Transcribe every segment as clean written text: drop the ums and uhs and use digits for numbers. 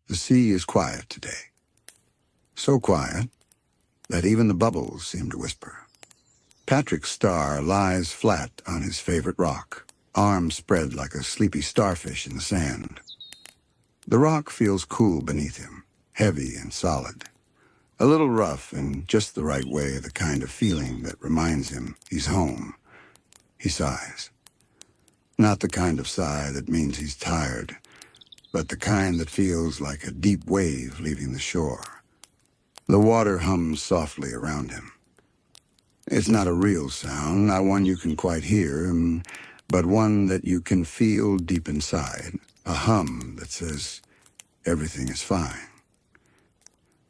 The sea is quiet today. So quiet that even the bubbles seem to whisper. Patrick's star lies flat on his favorite rock, arms spread like a sleepy starfish in the sand. The rock feels cool beneath him, heavy and solid. A little rough in just the right way, the kind of feeling that reminds him he's home. He sighs. Not the kind of sigh that means he's tired, but the kind that feels like a deep wave leaving the shore. The water hums softly around him. It's not a real sound, not one you can quite hear, but one that you can feel deep inside, a hum that says everything is fine.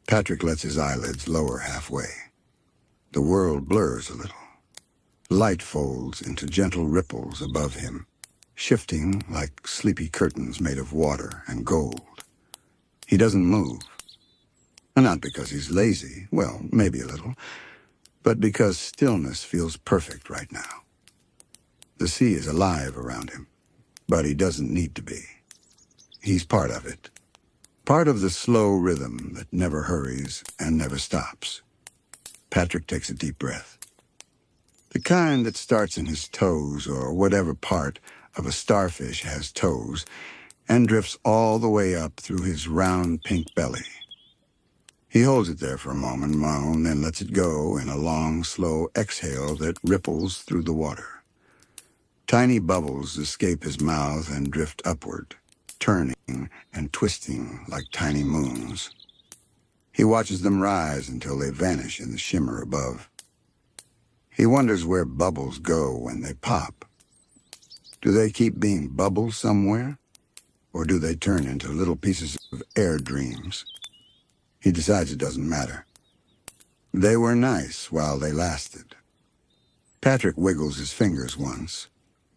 Patrick lets his eyelids lower halfway. The world blurs a little. Light folds into gentle ripples above him, shifting like sleepy curtains made of water and gold. He doesn't move. Not because he's lazy, well, maybe a little, but because stillness feels perfect right now. The sea is alive around him, but he doesn't need to be. He's part of it. Part of the slow rhythm that never hurries and never stops. Patrick takes a deep breath. The kind that starts in his toes, or whatever part of a starfish has toes, and drifts all the way up through his round pink belly. He holds it there for a moment, then lets it go in a long, slow exhale that ripples through the water. Tiny bubbles escape his mouth and drift upward, turning and twisting like tiny moons. He watches them rise until they vanish in the shimmer above. He wonders where bubbles go when they pop. Do they keep being bubbles somewhere? Or do they turn into little pieces of air dreams? He decides it doesn't matter. They were nice while they lasted. Patrick wiggles his fingers once,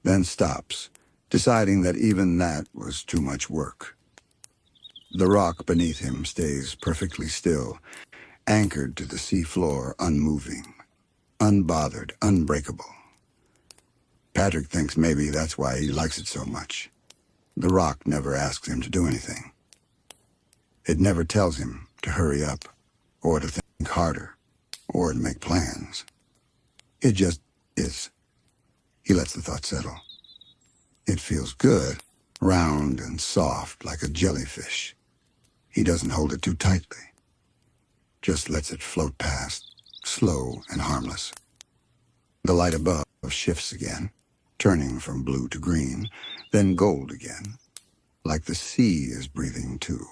then stops, deciding that even that was too much work. The rock beneath him stays perfectly still, anchored to the sea floor, unmoving, unbothered, unbreakable. Patrick thinks maybe that's why he likes it so much. The rock never asks him to do anything. It never tells him to hurry up, or to think harder, or to make plans. It just is. He lets the thought settle. It feels good, round and soft like a jellyfish. He doesn't hold it too tightly. Just lets it float past, slow and harmless. The light above shifts again, turning from blue to green, then gold again, like the sea is breathing too.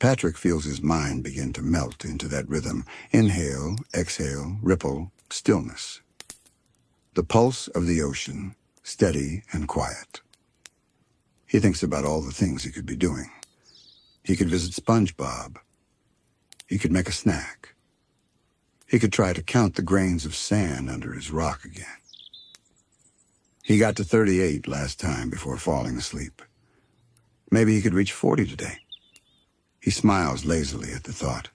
Patrick feels his mind begin to melt into that rhythm. Inhale, exhale, ripple, stillness. The pulse of the ocean, steady and quiet. He thinks about all the things he could be doing. He could visit SpongeBob. He could make a snack. He could try to count the grains of sand under his rock again. He got to 38 last time before falling asleep. Maybe he could reach 40 today. He smiles lazily at the thought.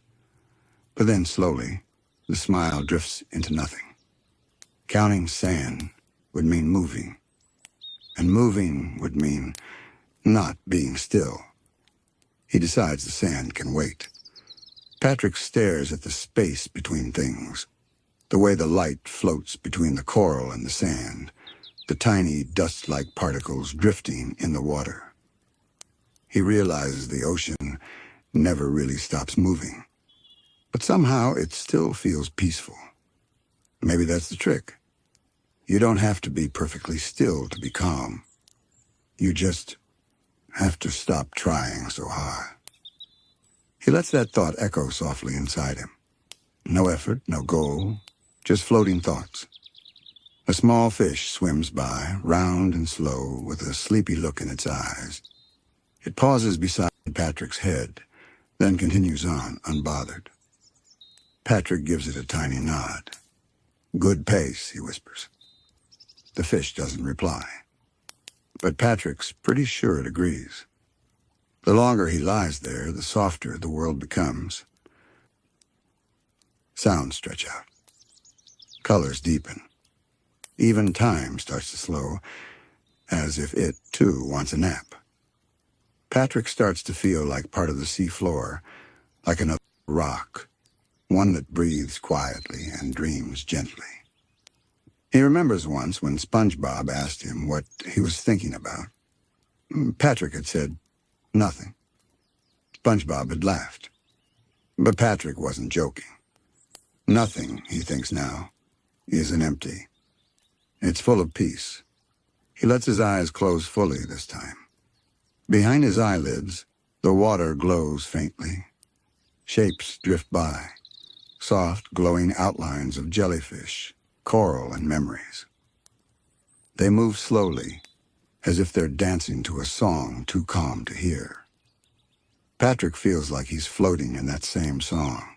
But then, slowly, the smile drifts into nothing. Counting sand would mean moving. And moving would mean not being still. He decides the sand can wait. Patrick stares at the space between things, the way the light floats between the coral and the sand, the tiny dust-like particles drifting in the water. He realizes the ocean never really stops moving, but somehow it still feels peaceful. Maybe that's the trick. You don't have to be perfectly still to be calm. You just have to stop trying so hard. He lets that thought echo softly inside him. No effort, no goal, just floating thoughts. A small fish swims by, round and slow, with a sleepy look in its eyes. It pauses beside Patrick's head, then continues on, unbothered. Patrick gives it a tiny nod. "Good pace," he whispers. The fish doesn't reply, but Patrick's pretty sure it agrees. The longer he lies there, the softer the world becomes. Sounds stretch out. Colors deepen. Even time starts to slow, as if it, too, wants a nap. Patrick starts to feel like part of the sea floor, like another rock, one that breathes quietly and dreams gently. He remembers once when SpongeBob asked him what he was thinking about. Patrick had said, nothing. SpongeBob had laughed. But Patrick wasn't joking. Nothing, he thinks now, isn't empty. It's full of peace. He lets his eyes close fully this time. Behind his eyelids, the water glows faintly. Shapes drift by, soft, glowing outlines of jellyfish, coral, and memories. They move slowly, as if they're dancing to a song too calm to hear. Patrick feels like he's floating in that same song.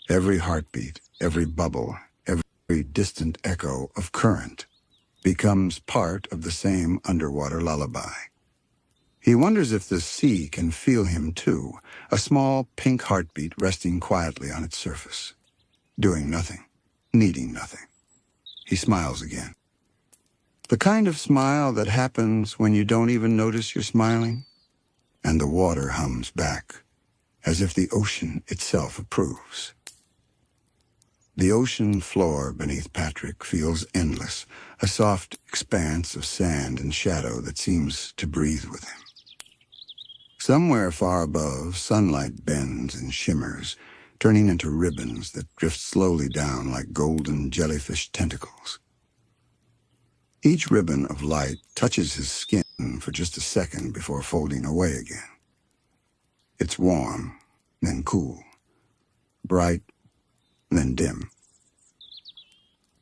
Every heartbeat, every bubble, every distant echo of current becomes part of the same underwater lullaby. He wonders if the sea can feel him too, a small pink heartbeat resting quietly on its surface, doing nothing, needing nothing. He smiles again. The kind of smile that happens when you don't even notice you're smiling, and the water hums back, as if the ocean itself approves. The ocean floor beneath Patrick feels endless, a soft expanse of sand and shadow that seems to breathe with him. Somewhere far above, sunlight bends and shimmers, turning into ribbons that drift slowly down like golden jellyfish tentacles. Each ribbon of light touches his skin for just a second before folding away again. It's warm, then cool, bright, then dim.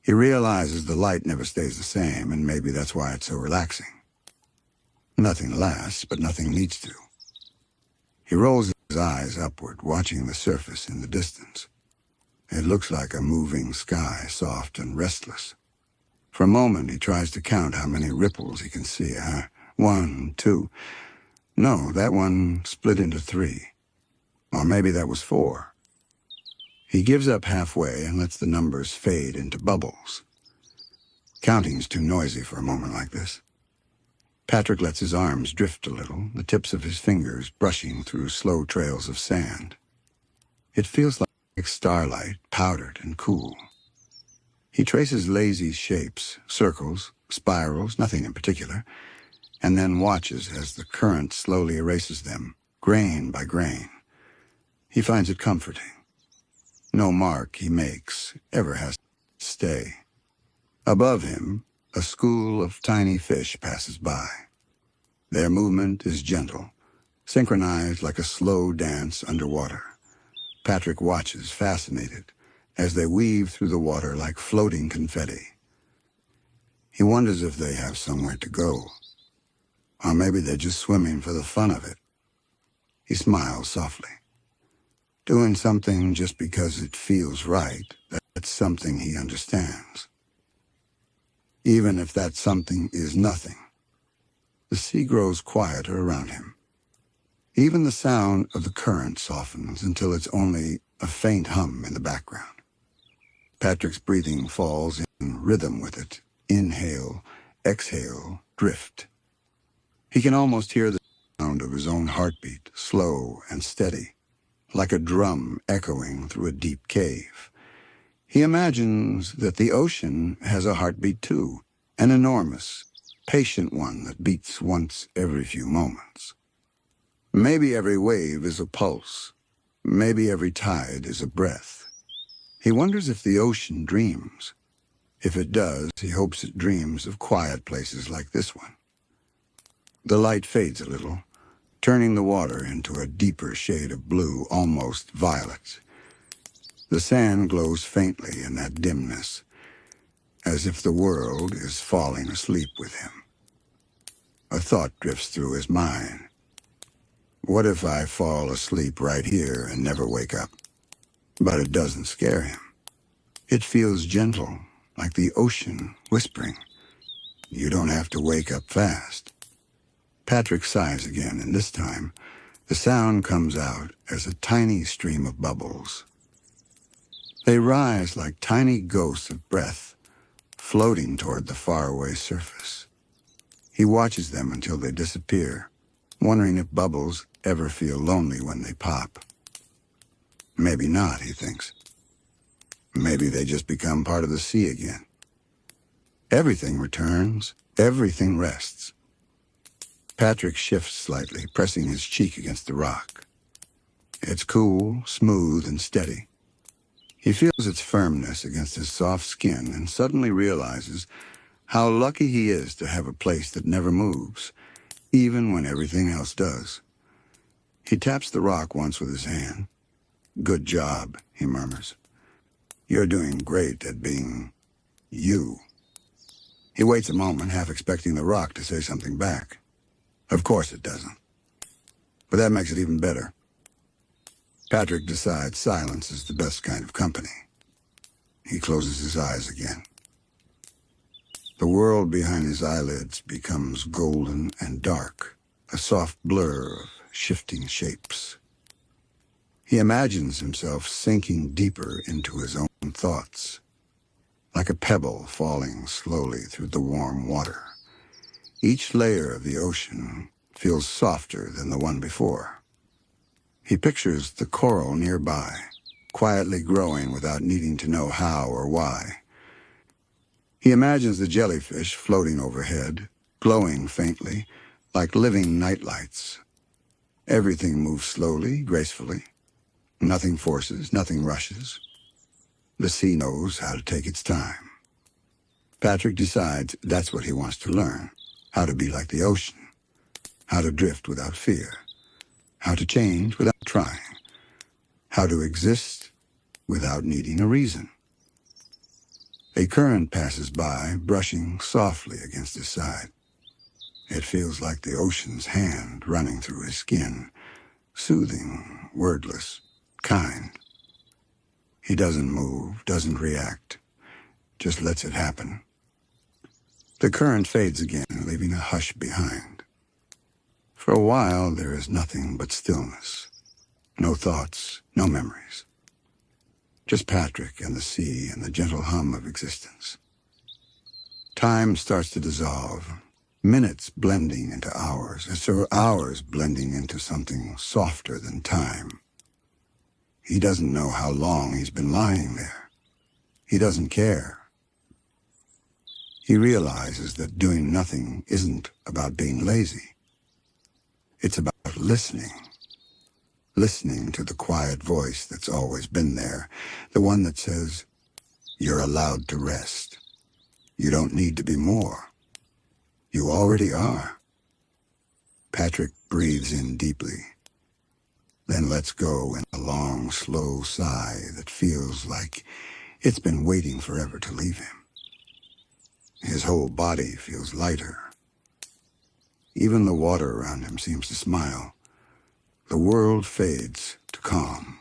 He realizes the light never stays the same, and maybe that's why it's so relaxing. Nothing lasts, but nothing needs to. He rolls his eyes upward, watching the surface in the distance. It looks like a moving sky, soft and restless. For a moment, he tries to count how many ripples he can see. 1, 2. No, that one split into 3. Or maybe that was 4. He gives up halfway and lets the numbers fade into bubbles. Counting's too noisy for a moment like this. Patrick lets his arms drift a little, the tips of his fingers brushing through slow trails of sand. It feels like starlight, powdered and cool. He traces lazy shapes, circles, spirals, nothing in particular, and then watches as the current slowly erases them, grain by grain. He finds it comforting. No mark he makes ever has to stay. Above him, a school of tiny fish passes by. Their movement is gentle, synchronized like a slow dance underwater. Patrick watches, fascinated, as they weave through the water like floating confetti. He wonders if they have somewhere to go, or maybe they're just swimming for the fun of it. He smiles softly. Doing something just because it feels right, that's something he understands. Even if that something is nothing, the sea grows quieter around him. Even the sound of the current softens until it's only a faint hum in the background. Patrick's breathing falls in rhythm with it. Inhale, exhale, drift. He can almost hear the sound of his own heartbeat, slow and steady, like a drum echoing through a deep cave. He imagines that the ocean has a heartbeat too, an enormous, patient one that beats once every few moments. Maybe every wave is a pulse. Maybe every tide is a breath. He wonders if the ocean dreams. If it does, he hopes it dreams of quiet places like this one. The light fades a little, turning the water into a deeper shade of blue, almost violet. The sand glows faintly in that dimness, as if the world is falling asleep with him. A thought drifts through his mind. What if I fall asleep right here and never wake up? But it doesn't scare him. It feels gentle, like the ocean whispering, "You don't have to wake up fast." Patrick sighs again, and this time, the sound comes out as a tiny stream of bubbles. They rise like tiny ghosts of breath, floating toward the faraway surface. He watches them until they disappear, wondering if bubbles ever feel lonely when they pop. Maybe not, he thinks. Maybe they just become part of the sea again. Everything returns, everything rests. Patrick shifts slightly, pressing his cheek against the rock. It's cool, smooth, and steady. He feels its firmness against his soft skin and suddenly realizes how lucky he is to have a place that never moves, even when everything else does. He taps the rock once with his hand. "Good job," he murmurs. "You're doing great at being you." He waits a moment, half expecting the rock to say something back. Of course it doesn't. But that makes it even better. Patrick decides silence is the best kind of company. He closes his eyes again. The world behind his eyelids becomes golden and dark, a soft blur of shifting shapes. He imagines himself sinking deeper into his own thoughts, like a pebble falling slowly through the warm water. Each layer of the ocean feels softer than the one before. He pictures the coral nearby, quietly growing without needing to know how or why. He imagines the jellyfish floating overhead, glowing faintly, like living nightlights. Everything moves slowly, gracefully. Nothing forces, nothing rushes. The sea knows how to take its time. Patrick decides that's what he wants to learn. How to be like the ocean, how to drift without fear, how to change without trying, how to exist without needing a reason. A current passes by, brushing softly against his side. It feels like the ocean's hand running through his skin, soothing, wordless, kind. He doesn't move, doesn't react, just lets it happen. The current fades again, leaving a hush behind. For a while, there is nothing but stillness. No thoughts, no memories. Just Patrick and the sea and the gentle hum of existence. Time starts to dissolve, minutes blending into hours, as though hours blending into something softer than time. He doesn't know how long he's been lying there. He doesn't care. He realizes that doing nothing isn't about being lazy. It's about listening. Listening to the quiet voice that's always been there, the one that says, "You're allowed to rest. You don't need to be more. You already are." Patrick breathes in deeply, then lets go in a long, slow sigh that feels like it's been waiting forever to leave him. His whole body feels lighter. Even the water around him seems to smile. The world fades to calm.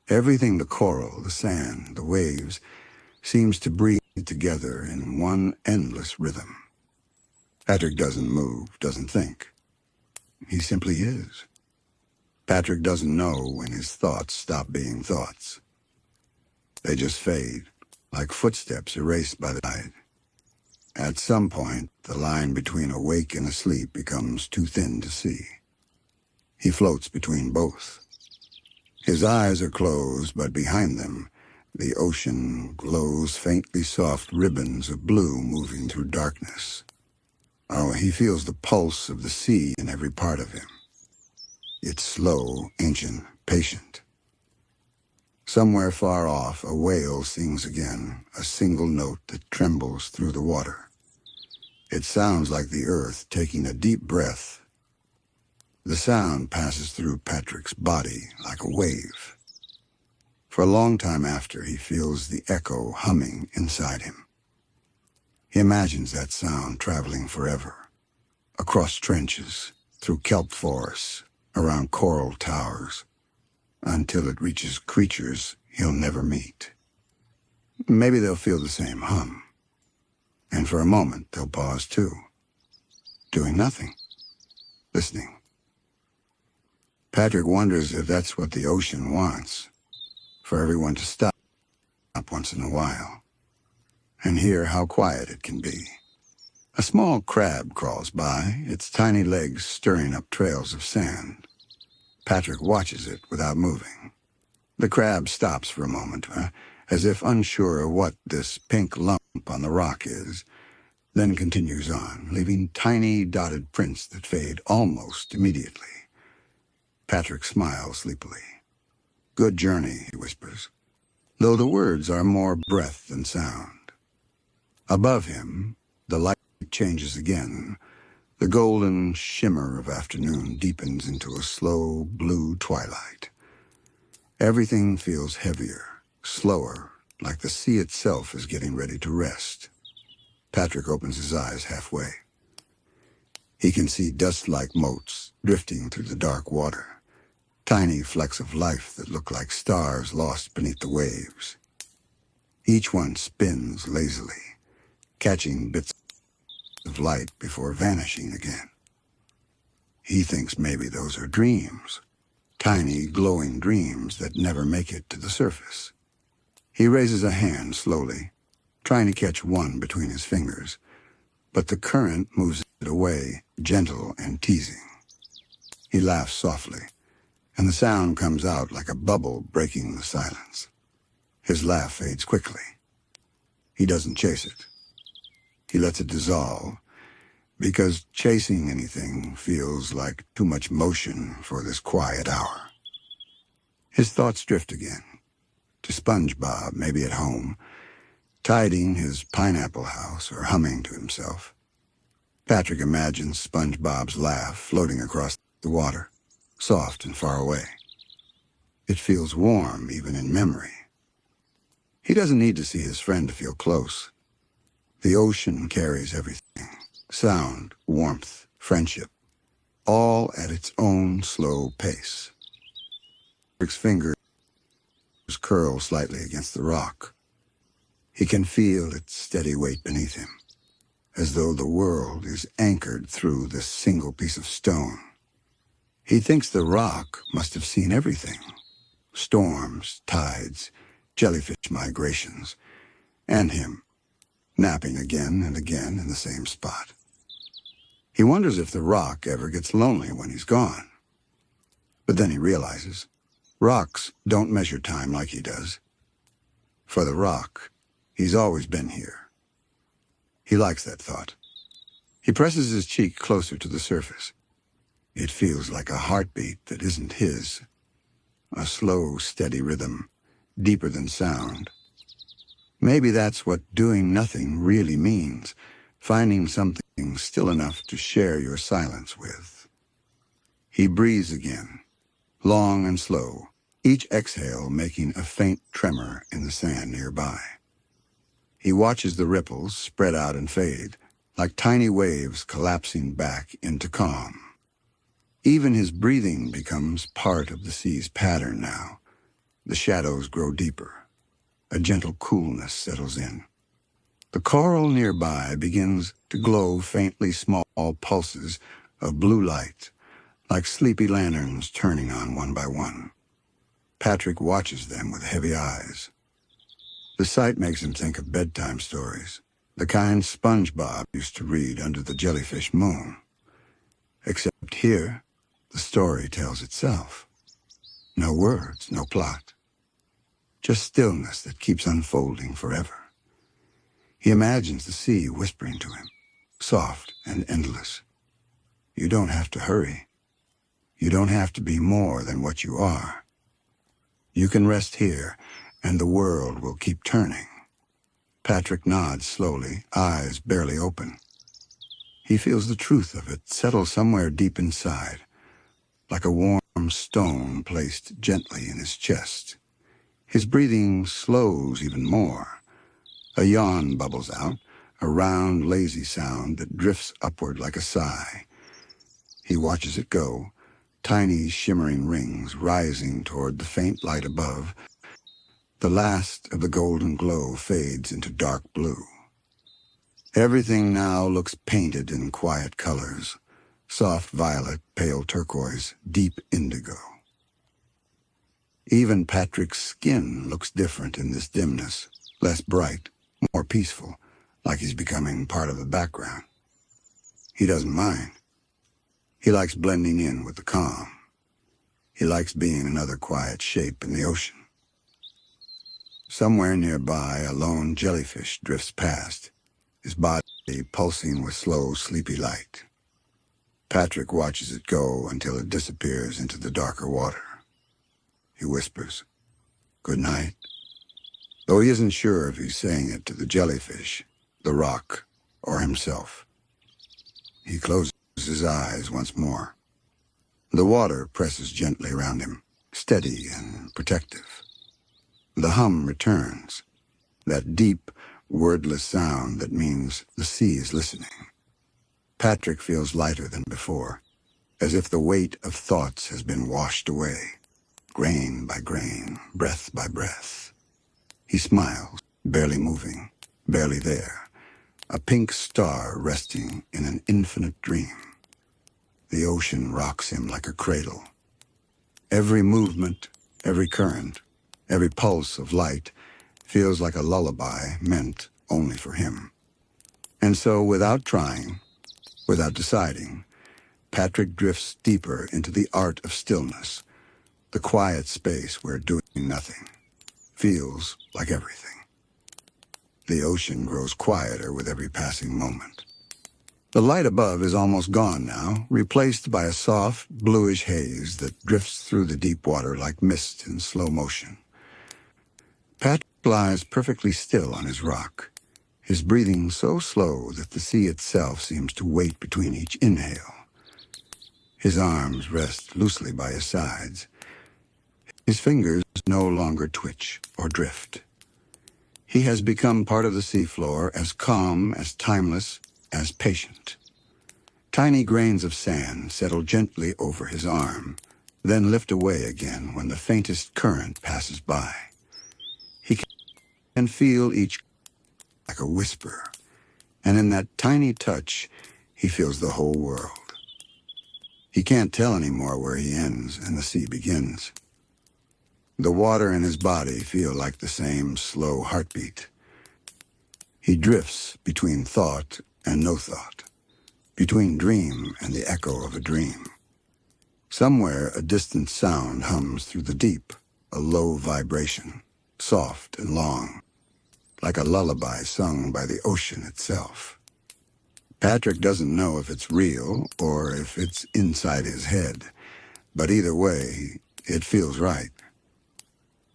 Everything, the coral, the sand, the waves, seems to breathe together in one endless rhythm. Patrick doesn't move, doesn't think. He simply is. Patrick doesn't know when his thoughts stop being thoughts. They just fade, like footsteps erased by the tide. At some point, the line between awake and asleep becomes too thin to see. He floats between both. His eyes are closed, but behind them, the ocean glows faintly soft ribbons of blue moving through darkness. Oh, he feels the pulse of the sea in every part of him. It's slow, ancient, patient. Somewhere far off, a whale sings again, a single note that trembles through the water. It sounds like the earth taking a deep breath. The sound passes through Patrick's body like a wave. For a long time after, he feels the echo humming inside him. He imagines that sound traveling forever, across trenches, through kelp forests, around coral towers, until it reaches creatures he'll never meet. Maybe they'll feel the same hum. And for a moment, they'll pause too, doing nothing, listening. Patrick wonders if that's what the ocean wants, for everyone to stop once in a while and hear how quiet it can be. A small crab crawls by, its tiny legs stirring up trails of sand. Patrick watches it without moving. The crab stops for a moment, as if unsure of what this pink lump on the rock is, then continues on, leaving tiny dotted prints that fade almost immediately. Patrick smiles sleepily. "Good journey," he whispers, though the words are more breath than sound. Above him, the light changes again. The golden shimmer of afternoon deepens into a slow blue twilight. Everything feels heavier, slower, like the sea itself is getting ready to rest. Patrick opens his eyes halfway. He can see dust-like motes drifting through the dark water, tiny flecks of life that look like stars lost beneath the waves. Each one spins lazily, catching bits of light before vanishing again. He thinks maybe those are dreams, tiny glowing dreams that never make it to the surface. He raises a hand slowly, trying to catch one between his fingers, but the current moves it away, gentle and teasing. He laughs softly, and the sound comes out like a bubble breaking the silence. His laugh fades quickly. He doesn't chase it. He lets it dissolve, because chasing anything feels like too much motion for this quiet hour. His thoughts drift again, to SpongeBob, maybe at home, tidying his pineapple house or humming to himself. Patrick imagines SpongeBob's laugh floating across the water, soft and far away. It feels warm even in memory. He doesn't need to see his friend to feel close. The ocean carries everything: sound, warmth, friendship, all at its own slow pace. Patrick's fingers curl slightly against the rock. He can feel its steady weight beneath him, as though the world is anchored through this single piece of stone. He thinks the rock must have seen everything: storms, tides, jellyfish migrations, and him, napping again and again in the same spot. He wonders if the rock ever gets lonely when he's gone. But then he realizes rocks don't measure time like he does. For the rock, he's always been here. He likes that thought. He presses his cheek closer to the surface. It feels like a heartbeat that isn't his. A slow, steady rhythm, deeper than sound. Maybe that's what doing nothing really means, finding something still enough to share your silence with. He breathes again, long and slow, each exhale making a faint tremor in the sand nearby. He watches the ripples spread out and fade, like tiny waves collapsing back into calm. Even his breathing becomes part of the sea's pattern now. The shadows grow deeper. A gentle coolness settles in. The coral nearby begins to glow faintly small pulses of blue light, like sleepy lanterns turning on one by one. Patrick watches them with heavy eyes. The sight makes him think of bedtime stories, the kind SpongeBob used to read under the jellyfish moon. Except here, the story tells itself. No words, no plot. Just stillness that keeps unfolding forever. He imagines the sea whispering to him, soft and endless. You don't have to hurry. You don't have to be more than what you are. You can rest here, and the world will keep turning. Patrick nods slowly, eyes barely open. He feels the truth of it settle somewhere deep inside, like a warm stone placed gently in his chest. His breathing slows even more. A yawn bubbles out, a round, lazy sound that drifts upward like a sigh. He watches it go, tiny shimmering rings rising toward the faint light above. The last of the golden glow fades into dark blue. Everything now looks painted in quiet colors: soft violet, pale turquoise, deep indigo. Even Patrick's skin looks different in this dimness, less bright, more peaceful, like he's becoming part of the background. He doesn't mind. He likes blending in with the calm. He likes being another quiet shape in the ocean. Somewhere nearby, a lone jellyfish drifts past, his body pulsing with slow, sleepy light. Patrick watches it go until it disappears into the darker water. He whispers, "Good night," though he isn't sure if he's saying it to the jellyfish, the rock, or himself. He closes his eyes once more. The water presses gently around him, steady and protective. The hum returns, that deep, wordless sound that means the sea is listening. Patrick feels lighter than before, as if the weight of thoughts has been washed away, grain by grain, breath by breath. He smiles, barely moving, barely there, a pink star resting in an infinite dream. The ocean rocks him like a cradle. Every movement, every current, every pulse of light feels like a lullaby meant only for him. And so, without trying, without deciding, Patrick drifts deeper into the art of stillness, the quiet space where doing nothing feels like everything. The ocean grows quieter with every passing moment. The light above is almost gone now, replaced by a soft, bluish haze that drifts through the deep water like mist in slow motion. Patrick lies perfectly still on his rock, his breathing so slow that the sea itself seems to wait between each inhale. His arms rest loosely by his sides. His fingers no longer twitch or drift. He has become part of the seafloor, as calm, as timeless, as patient. Tiny grains of sand settle gently over his arm, then lift away again when the faintest current passes by. He can feel each like a whisper, and in that tiny touch, he feels the whole world. He can't tell anymore where he ends and the sea begins. The water and his body feel like the same slow heartbeat. He drifts between thought and no thought, between dream and the echo of a dream. Somewhere a distant sound hums through the deep, a low vibration, soft and long, like a lullaby sung by the ocean itself. Patrick doesn't know if it's real or if it's inside his head, but either way, it feels right.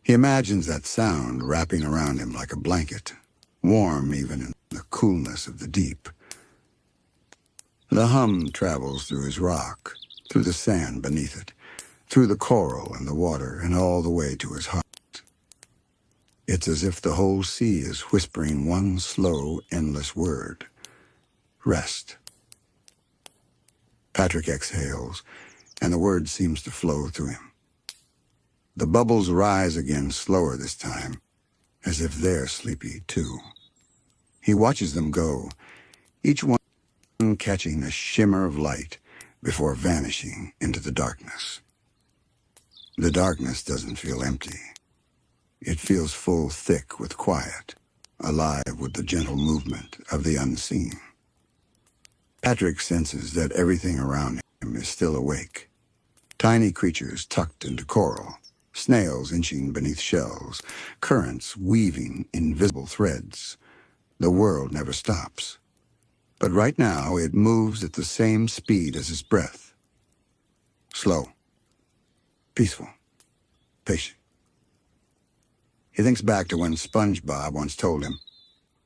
He imagines that sound wrapping around him like a blanket, warm even in the coolness of the deep. The hum travels through his rock, through the sand beneath it, through the coral and the water, and all the way to his heart. It's as if the whole sea is whispering one slow, endless word: rest. Patrick exhales, and the word seems to flow through him. The bubbles rise again slower this time, as if they're sleepy too. He watches them go, each one catching a shimmer of light before vanishing into the darkness. The darkness doesn't feel empty. It feels full thick with quiet, alive with the gentle movement of the unseen. Patrick senses that everything around him is still awake. Tiny creatures tucked into coral, snails inching beneath shells, currents weaving invisible threads. The world never stops. But right now it moves at the same speed as his breath. Slow, peaceful, patient. He thinks back to when SpongeBob once told him,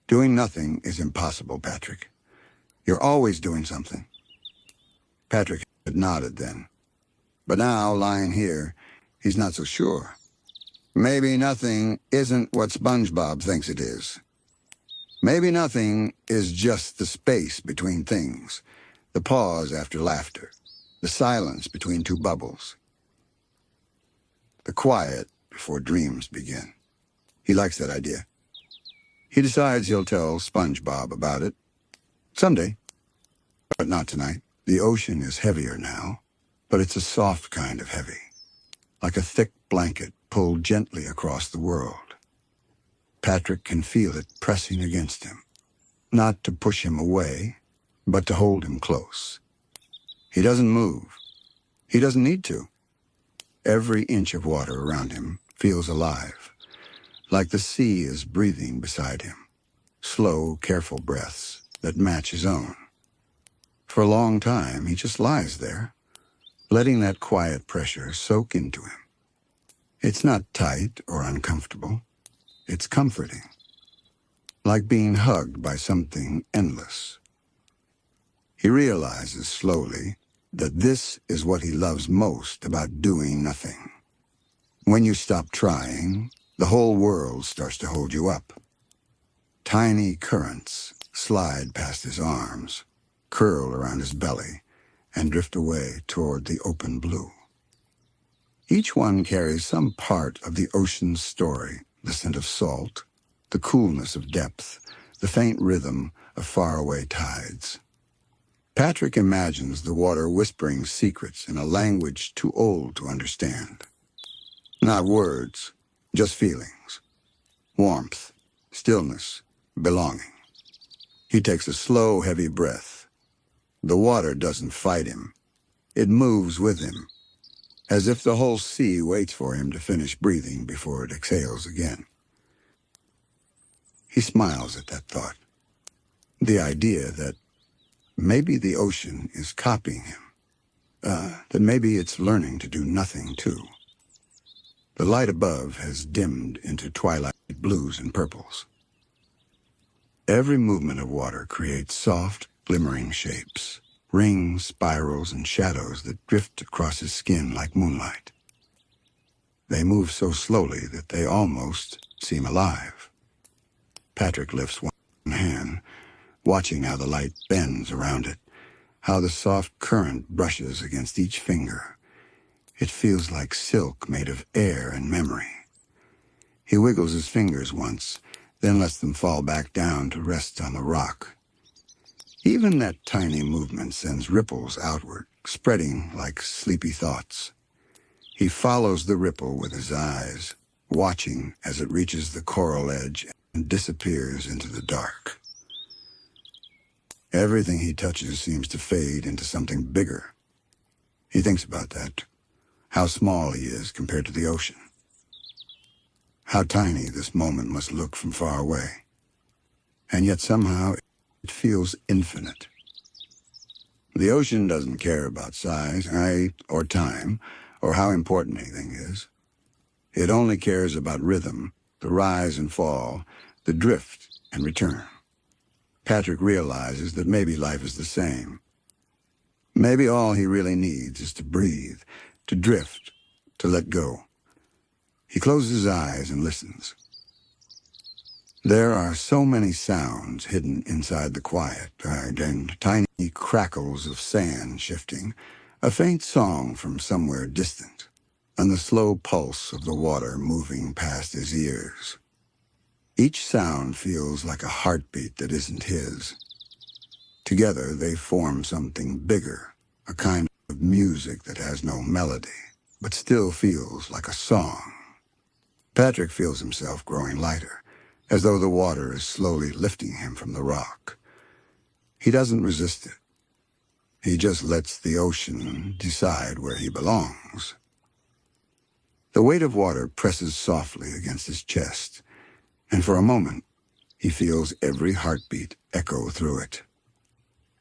"Doing nothing is impossible, Patrick. You're always doing something." Patrick had nodded then. But now, lying here, he's not so sure. Maybe nothing isn't what SpongeBob thinks it is. Maybe nothing is just the space between things, the pause after laughter, the silence between two bubbles, the quiet before dreams begin. He likes that idea. He decides he'll tell SpongeBob about it someday, but not tonight. The ocean is heavier now, but it's a soft kind of heavy, like a thick blanket pulled gently across the world. Patrick can feel it pressing against him, not to push him away, but to hold him close. He doesn't move. He doesn't need to. Every inch of water around him feels alive, like the sea is breathing beside him, slow, careful breaths that match his own. For a long time, he just lies there, letting that quiet pressure soak into him. It's not tight or uncomfortable. It's comforting, like being hugged by something endless. He realizes slowly that this is what he loves most about doing nothing. When you stop trying, the whole world starts to hold you up. Tiny currents slide past his arms, curl around his belly, and drift away toward the open blue. Each one carries some part of the ocean's story, the scent of salt, the coolness of depth, the faint rhythm of faraway tides. Patrick imagines the water whispering secrets in a language too old to understand. Not words, just feelings. Warmth, stillness, belonging. He takes a slow, heavy breath. The water doesn't fight him. It moves with him, as if the whole sea waits for him to finish breathing before it exhales again. He smiles at that thought. The idea that maybe the ocean is copying him. That maybe it's learning to do nothing, too. The light above has dimmed into twilight blues and purples. Every movement of water creates soft, glimmering shapes, rings, spirals, and shadows that drift across his skin like moonlight. They move so slowly that they almost seem alive. Patrick lifts one hand, watching how the light bends around it, how the soft current brushes against each finger. It feels like silk made of air and memory. He wiggles his fingers once, then lets them fall back down to rest on the rock. Even that tiny movement sends ripples outward, spreading like sleepy thoughts. He follows the ripple with his eyes, watching as it reaches the coral edge and disappears into the dark. Everything he touches seems to fade into something bigger. He thinks about that, how small he is compared to the ocean. How tiny this moment must look from far away. And yet somehow it feels infinite. The ocean doesn't care about size, height, or time, or how important anything is. It only cares about rhythm, the rise and fall, the drift and return. Patrick realizes that maybe life is the same. Maybe all he really needs is to breathe, to drift, to let go. He closes his eyes and listens. There are so many sounds hidden inside the quiet, and tiny crackles of sand shifting, a faint song from somewhere distant, and the slow pulse of the water moving past his ears. Each sound feels like a heartbeat that isn't his. Together they form something bigger, a kind of music that has no melody, but still feels like a song. Patrick feels himself growing lighter, as though the water is slowly lifting him from the rock. He doesn't resist it. He just lets the ocean decide where he belongs. The weight of water presses softly against his chest, and for a moment, he feels every heartbeat echo through it.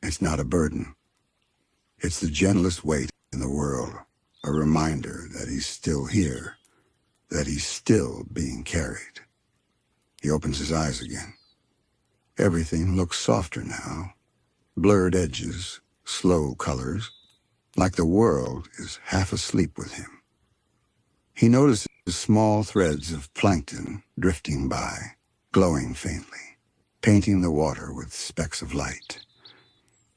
It's not a burden. It's the gentlest weight in the world, a reminder that he's still here, that he's still being carried. He opens his eyes again. Everything looks softer now. Blurred edges, slow colors, like the world is half asleep with him. He notices small threads of plankton drifting by, glowing faintly, painting the water with specks of light.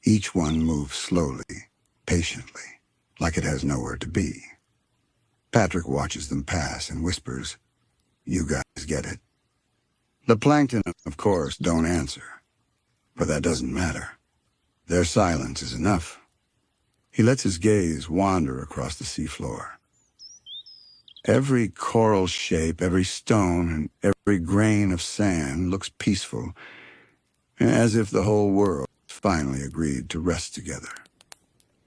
Each one moves slowly, patiently, like it has nowhere to be. Patrick watches them pass and whispers, "You guys get it." The plankton, of course, don't answer, but that doesn't matter. Their silence is enough. He lets his gaze wander across the seafloor. Every coral shape, every stone, and every grain of sand looks peaceful, as if the whole world is finally agreed to rest together.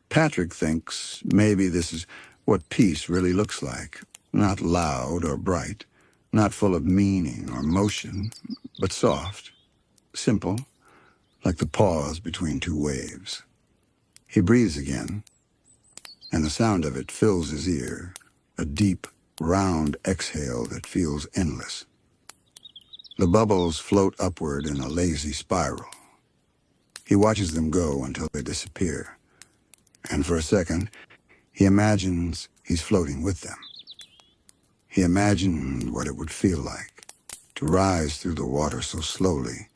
Patrick thinks maybe this is what peace really looks like. Not loud or bright, not full of meaning or motion, but soft, simple, like the pause between two waves. He breathes again, and the sound of it fills his ear, a deep, round exhale that feels endless. The bubbles float upward in a lazy spiral. He watches them go until they disappear, and for a second, he imagines he's floating with them. He imagined what it would feel like to rise through the water so slowly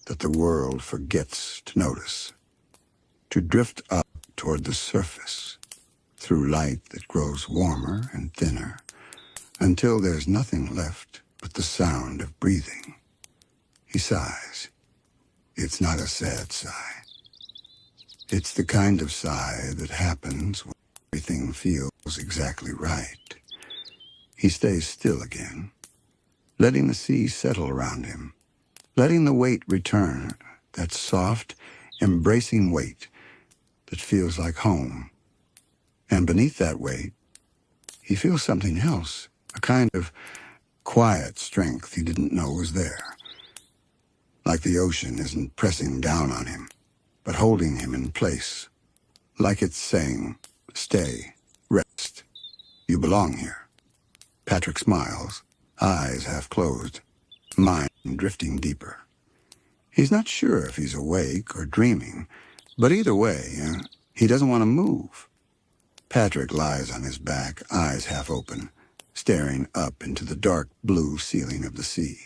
that the world forgets to notice, to drift up toward the surface through light that grows warmer and thinner until there's nothing left but the sound of breathing. He sighs. It's not a sad sigh. It's the kind of sigh that happens when everything feels exactly right. He stays still again, letting the sea settle around him, letting the weight return, that soft, embracing weight that feels like home. And beneath that weight, he feels something else, a kind of quiet strength he didn't know was there. Like the ocean isn't pressing down on him, but holding him in place. Like it's saying, stay, rest, you belong here. Patrick smiles, eyes half closed, mind drifting deeper. He's not sure if he's awake or dreaming, but either way, he doesn't want to move. Patrick lies on his back, eyes half open, staring up into the dark blue ceiling of the sea.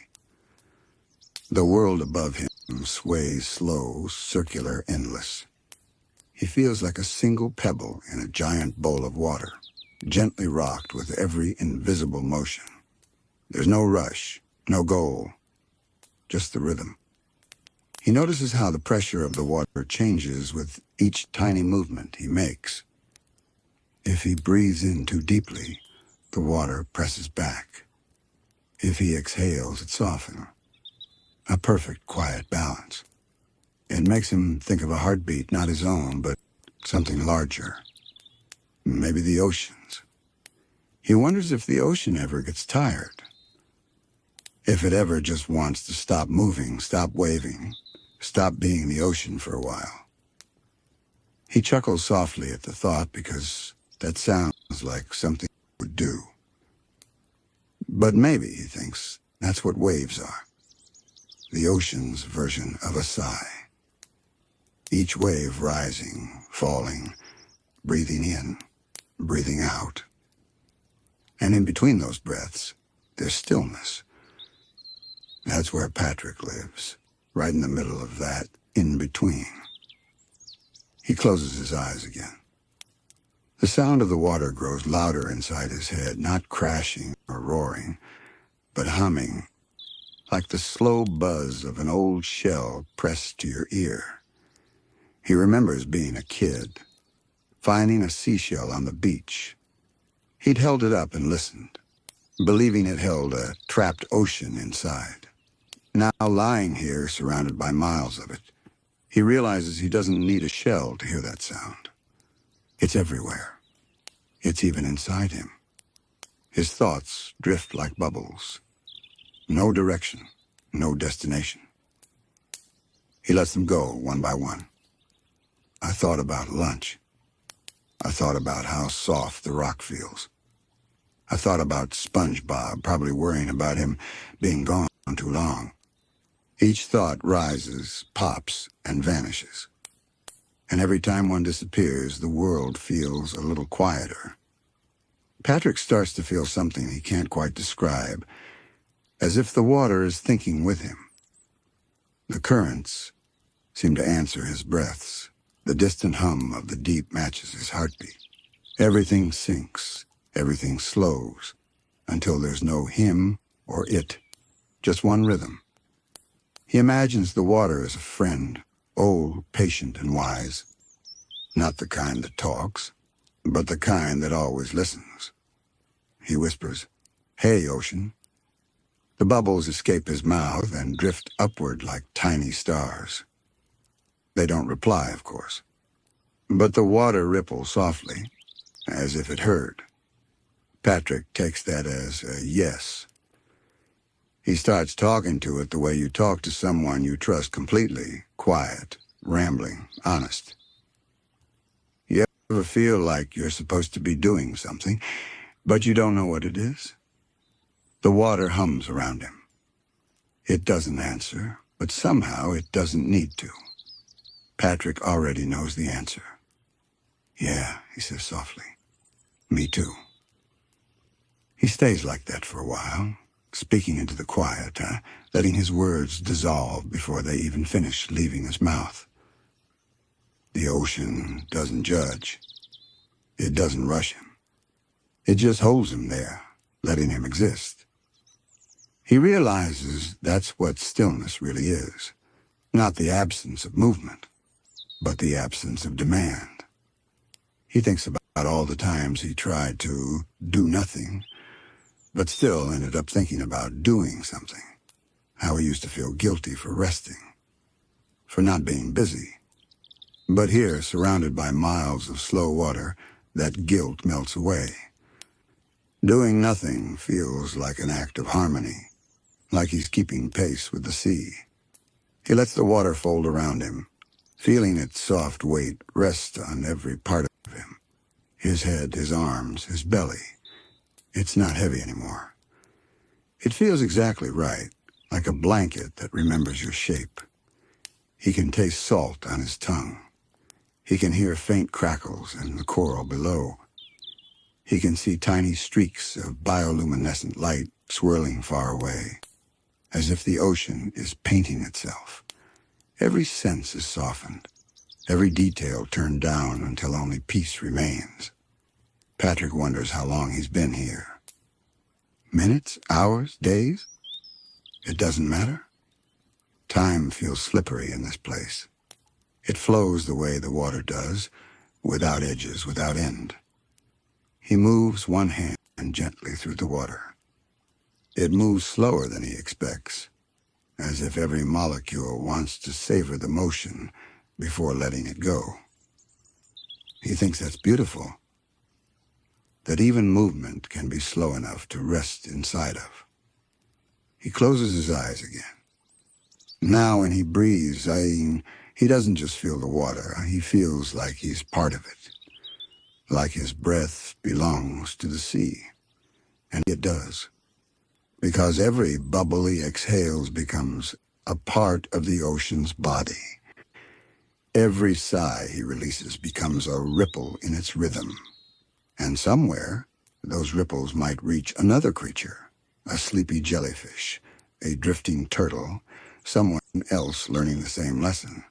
The world above him sways slow, circular, endless. He feels like a single pebble in a giant bowl of water, gently rocked with every invisible motion. There's no rush, no goal, just the rhythm. He notices how the pressure of the water changes with each tiny movement he makes. If he breathes in too deeply, the water presses back. If he exhales, it softens. A perfect, quiet balance. It makes him think of a heartbeat, not his own, but something larger. Maybe the ocean's. He wonders if the ocean ever gets tired. If it ever just wants to stop moving, stop waving, stop being the ocean for a while. He chuckles softly at the thought because that sounds like something he would do. But maybe, he thinks, that's what waves are. The ocean's version of a sigh. Each wave rising, falling, breathing in, breathing out. And in between those breaths, there's stillness. That's where Patrick lives, right in the middle of that in-between. He closes his eyes again. The sound of the water grows louder inside his head, not crashing or roaring, but humming, like the slow buzz of an old shell pressed to your ear. He remembers being a kid, finding a seashell on the beach. He'd held it up and listened, believing it held a trapped ocean inside. Now lying here, surrounded by miles of it, he realizes he doesn't need a shell to hear that sound. It's everywhere. It's even inside him. His thoughts drift like bubbles. No direction, no destination. He lets them go one by one. I thought about lunch. I thought about how soft the rock feels. I thought about SpongeBob, probably worrying about him being gone too long. Each thought rises, pops, and vanishes. And every time one disappears, the world feels a little quieter. Patrick starts to feel something he can't quite describe, as if the water is thinking with him. The currents seem to answer his breaths. The distant hum of the deep matches his heartbeat. Everything sinks, everything slows, until there's no him or it, just one rhythm. He imagines the water as a friend, old, patient, and wise. Not the kind that talks, but the kind that always listens. He whispers, "Hey, ocean." The bubbles escape his mouth and drift upward like tiny stars. They don't reply, of course. But the water ripples softly, as if it heard. Patrick takes that as a yes. He starts talking to it the way you talk to someone you trust completely, quiet, rambling, honest. You ever feel like you're supposed to be doing something, but you don't know what it is? The water hums around him. It doesn't answer, but somehow it doesn't need to. Patrick already knows the answer. Yeah, he says softly. Me too. He stays like that for a while, speaking into the quiet, letting his words dissolve before they even finish leaving his mouth. The ocean doesn't judge. It doesn't rush him. It just holds him there, letting him exist. He realizes that's what stillness really is. Not the absence of movement, but the absence of demand. He thinks about all the times he tried to do nothing, but still ended up thinking about doing something. How he used to feel guilty for resting, for not being busy. But here, surrounded by miles of slow water, that guilt melts away. Doing nothing feels like an act of harmony, like he's keeping pace with the sea. He lets the water fold around him, feeling its soft weight rest on every part of him. His head, his arms, his belly. It's not heavy anymore. It feels exactly right, like a blanket that remembers your shape. He can taste salt on his tongue. He can hear faint crackles in the coral below. He can see tiny streaks of bioluminescent light swirling far away, as if the ocean is painting itself. Every sense is softened, every detail turned down until only peace remains. Patrick wonders how long he's been here. Minutes, hours, days? It doesn't matter. Time feels slippery in this place. It flows the way the water does, without edges, without end. He moves one hand gently through the water. It moves slower than he expects, as if every molecule wants to savor the motion before letting it go. He thinks that's beautiful, that even movement can be slow enough to rest inside of. He closes his eyes again. Now when he breathes, he doesn't just feel the water. He feels like he's part of it, like his breath belongs to the sea. And it does, because every bubble he exhales becomes a part of the ocean's body. Every sigh he releases becomes a ripple in its rhythm. And somewhere, those ripples might reach another creature, a sleepy jellyfish, a drifting turtle, someone else learning the same lesson.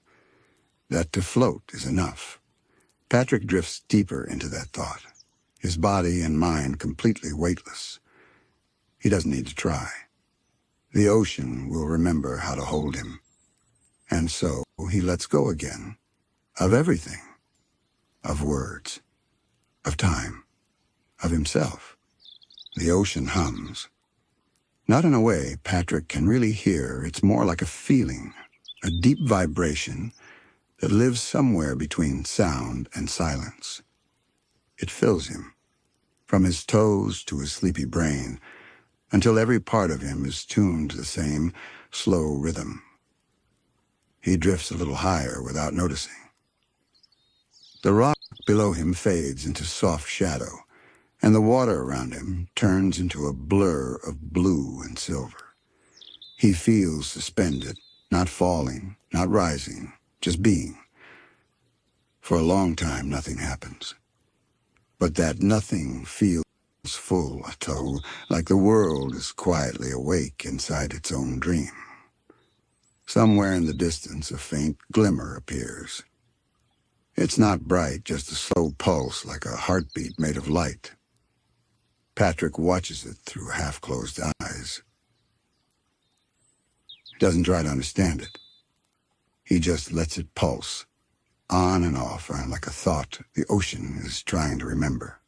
That to float is enough. Patrick drifts deeper into that thought, his body and mind completely weightless. He doesn't need to try. The ocean will remember how to hold him. And so he lets go again, of everything, of words, of time, of himself. The ocean hums. Not in a way Patrick can really hear. It's more like a feeling, a deep vibration that lives somewhere between sound and silence. It fills him, from his toes to his sleepy brain, until every part of him is tuned to the same slow rhythm. He drifts a little higher without noticing. The rock below him fades into soft shadow, and the water around him turns into a blur of blue and silver. He feels suspended, not falling, not rising, just being. For a long time, nothing happens. But that nothing feels full, like the world is quietly awake inside its own dream. Somewhere in the distance, a faint glimmer appears. It's not bright, just a slow pulse like a heartbeat made of light. Patrick watches it through half-closed eyes. He doesn't try to understand it. He just lets it pulse, on and off, like a thought the ocean is trying to remember.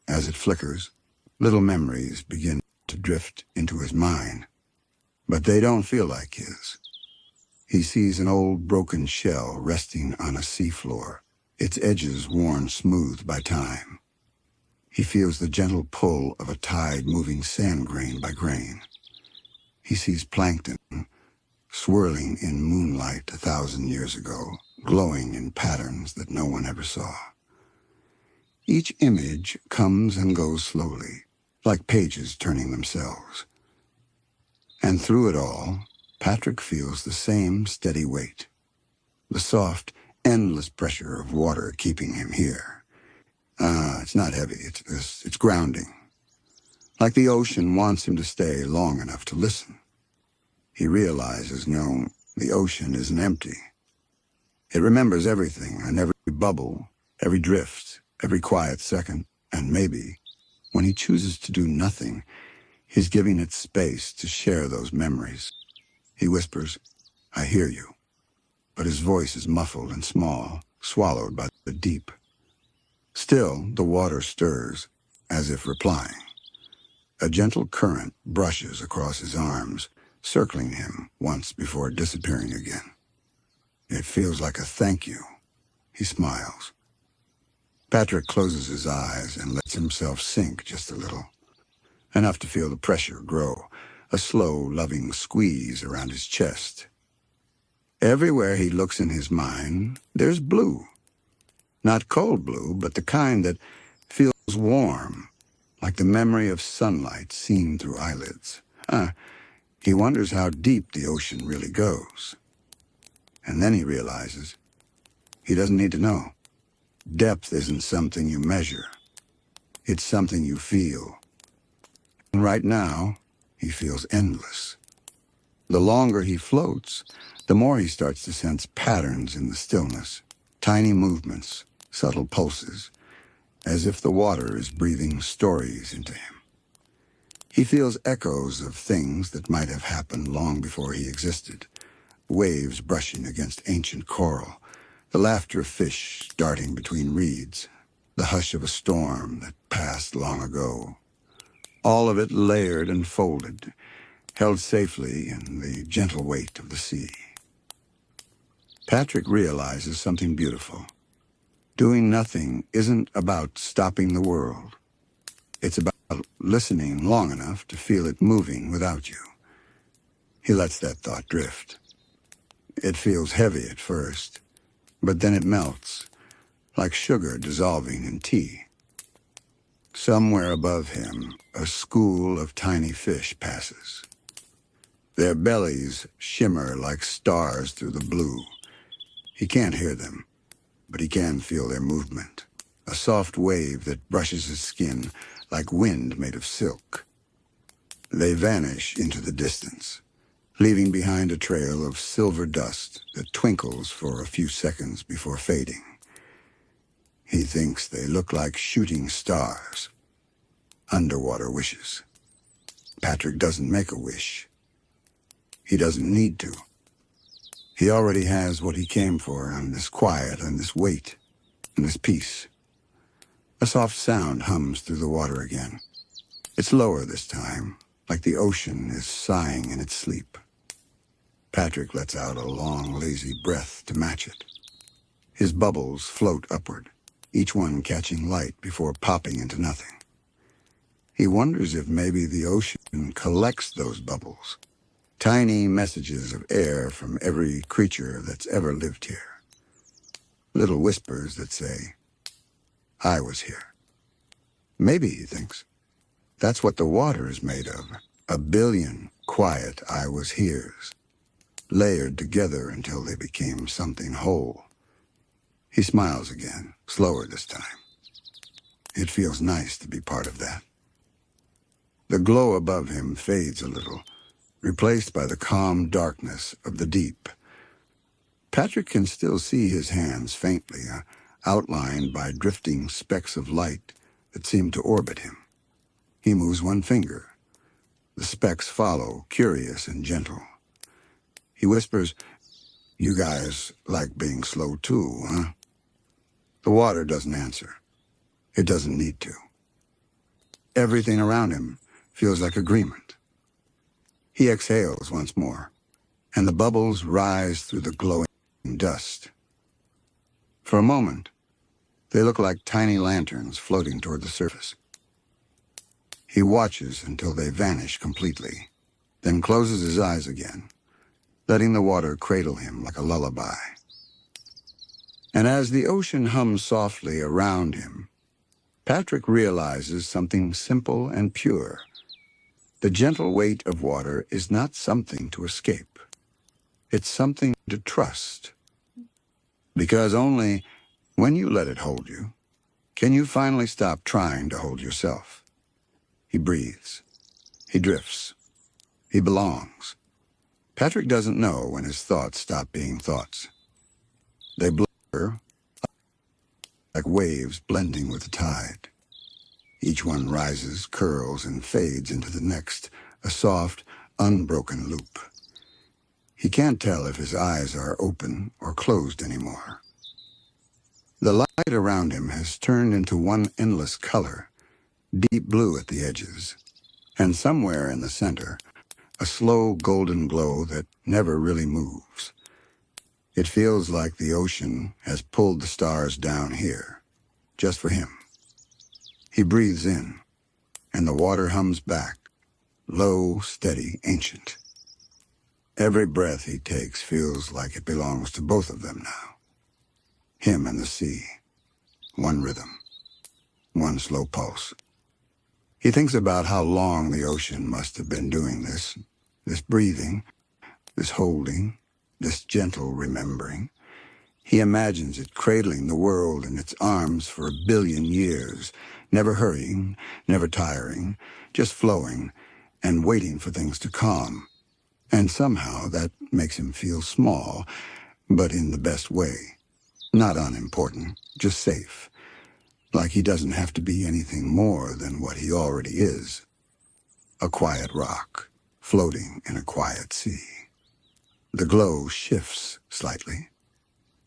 As it flickers, little memories begin to drift into his mind, but they don't feel like his. He sees an old broken shell resting on a seafloor, its edges worn smooth by time. He feels the gentle pull of a tide moving sand grain by grain. He sees plankton, swirling in moonlight 1,000 years ago, glowing in patterns that no one ever saw. Each image comes and goes slowly, like pages turning themselves. And through it all, Patrick feels the same steady weight, the soft, endless pressure of water keeping him here. It's not heavy, it's grounding. Like the ocean wants him to stay long enough to listen. He realizes, no, the ocean isn't empty. It remembers everything and every bubble, every drift, every quiet second, and maybe, when he chooses to do nothing, he's giving it space to share those memories. He whispers, "I hear you," but his voice is muffled and small, swallowed by the deep. Still, the water stirs, as if replying. A gentle current brushes across his arms, circling him once before disappearing again. It feels like a thank you. He smiles. Patrick closes his eyes and lets himself sink just a little, enough to feel the pressure grow, a slow, loving squeeze around his chest. Everywhere he looks in his mind, there's blue. Not cold blue, but the kind that feels warm, like the memory of sunlight seen through eyelids. He wonders how deep the ocean really goes. And then he realizes he doesn't need to know. Depth isn't something you measure. It's something you feel. And right now, he feels endless. The longer he floats, the more he starts to sense patterns in the stillness, tiny movements, subtle pulses, as if the water is breathing stories into him. He feels echoes of things that might have happened long before he existed, waves brushing against ancient coral, the laughter of fish darting between reeds, the hush of a storm that passed long ago. All of it layered and folded, held safely in the gentle weight of the sea. Patrick realizes something beautiful. Doing nothing isn't about stopping the world. It's about listening long enough to feel it moving without you. He lets that thought drift. It feels heavy at first, but then it melts, like sugar dissolving in tea. Somewhere above him, a school of tiny fish passes. Their bellies shimmer like stars through the blue. He can't hear them, but he can feel their movement, a soft wave that brushes his skin like wind made of silk. They vanish into the distance, leaving behind a trail of silver dust that twinkles for a few seconds before fading. He thinks they look like shooting stars, underwater wishes. Patrick doesn't make a wish. He doesn't need to. He already has what he came for, and this quiet, and this weight, and this peace. A soft sound hums through the water again. It's lower this time, like the ocean is sighing in its sleep. Patrick lets out a long, lazy breath to match it. His bubbles float upward, each one catching light before popping into nothing. He wonders if maybe the ocean collects those bubbles, tiny messages of air from every creature that's ever lived here. Little whispers that say, "I was here." Maybe, he thinks, that's what the water is made of, 1,000,000,000 quiet "I was heres," layered together until they became something whole. He smiles again, slower this time. It feels nice to be part of that. The glow above him fades a little, replaced by the calm darkness of the deep. Patrick can still see his hands faintly, outlined by drifting specks of light that seem to orbit him. He moves one finger. The specks follow, curious and gentle. He whispers, "You guys like being slow too, huh?" The water doesn't answer. It doesn't need to. Everything around him feels like agreement. He exhales once more, and the bubbles rise through the glowing dust. For a moment, they look like tiny lanterns floating toward the surface. He watches until they vanish completely, then closes his eyes again, letting the water cradle him like a lullaby. And as the ocean hums softly around him, Patrick realizes something simple and pure. The gentle weight of water is not something to escape. It's something to trust. Because only when you let it hold you, can you finally stop trying to hold yourself. He breathes. He drifts. He belongs. Patrick doesn't know when his thoughts stop being thoughts. They blur like waves blending with the tide. Each one rises, curls, and fades into the next, a soft, unbroken loop. He can't tell if his eyes are open or closed anymore. The light around him has turned into one endless color, deep blue at the edges, and somewhere in the center, a slow golden glow that never really moves. It feels like the ocean has pulled the stars down here, just for him. He breathes in, and the water hums back, low, steady, ancient. Every breath he takes feels like it belongs to both of them now. Him and the sea. One rhythm. One slow pulse. He thinks about how long the ocean must have been doing this breathing, this holding, this gentle remembering. He imagines it cradling the world in its arms for 1 billion years, never hurrying, never tiring, just flowing and waiting for things to calm. And somehow that makes him feel small, but in the best way. Not unimportant, just safe. Like he doesn't have to be anything more than what he already is. A quiet rock, floating in a quiet sea. The glow shifts slightly,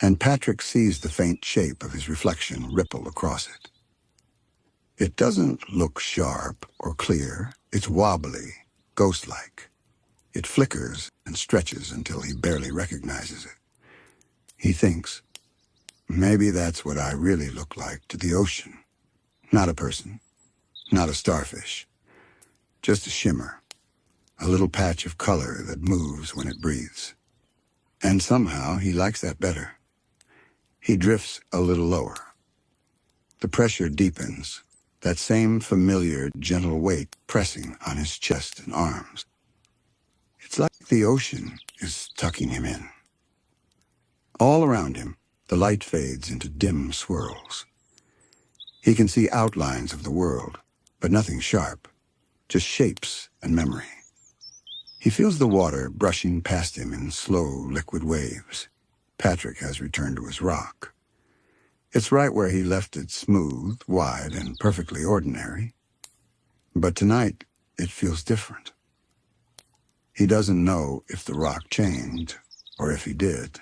and Patrick sees the faint shape of his reflection ripple across it. It doesn't look sharp or clear. It's wobbly, ghost-like. It flickers and stretches until he barely recognizes it. He thinks, maybe that's what I really look like to the ocean. Not a person, not a starfish, just a shimmer, a little patch of color that moves when it breathes. And somehow he likes that better. He drifts a little lower. The pressure deepens, that same familiar, gentle weight pressing on his chest and arms. It's like the ocean is tucking him in. All around him, the light fades into dim swirls. He can see outlines of the world, but nothing sharp, just shapes and memory. He feels the water brushing past him in slow, liquid waves. Patrick has returned to his rock. It's right where he left it, smooth, wide, and perfectly ordinary. But tonight, it feels different. He doesn't know if the rock changed, or if he did.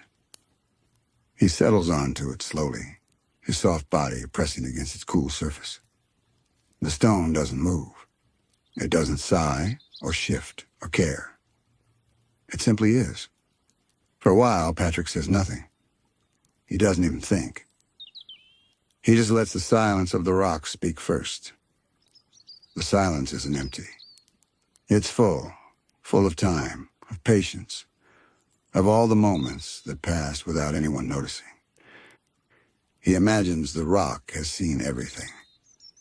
He settles onto it slowly, his soft body pressing against its cool surface. The stone doesn't move. It doesn't sigh, or shift, or care. It simply is. For a while, Patrick says nothing. He doesn't even think. He just lets the silence of the rock speak first. The silence isn't empty. It's full of time, of patience, of all the moments that pass without anyone noticing. He imagines the rock has seen everything.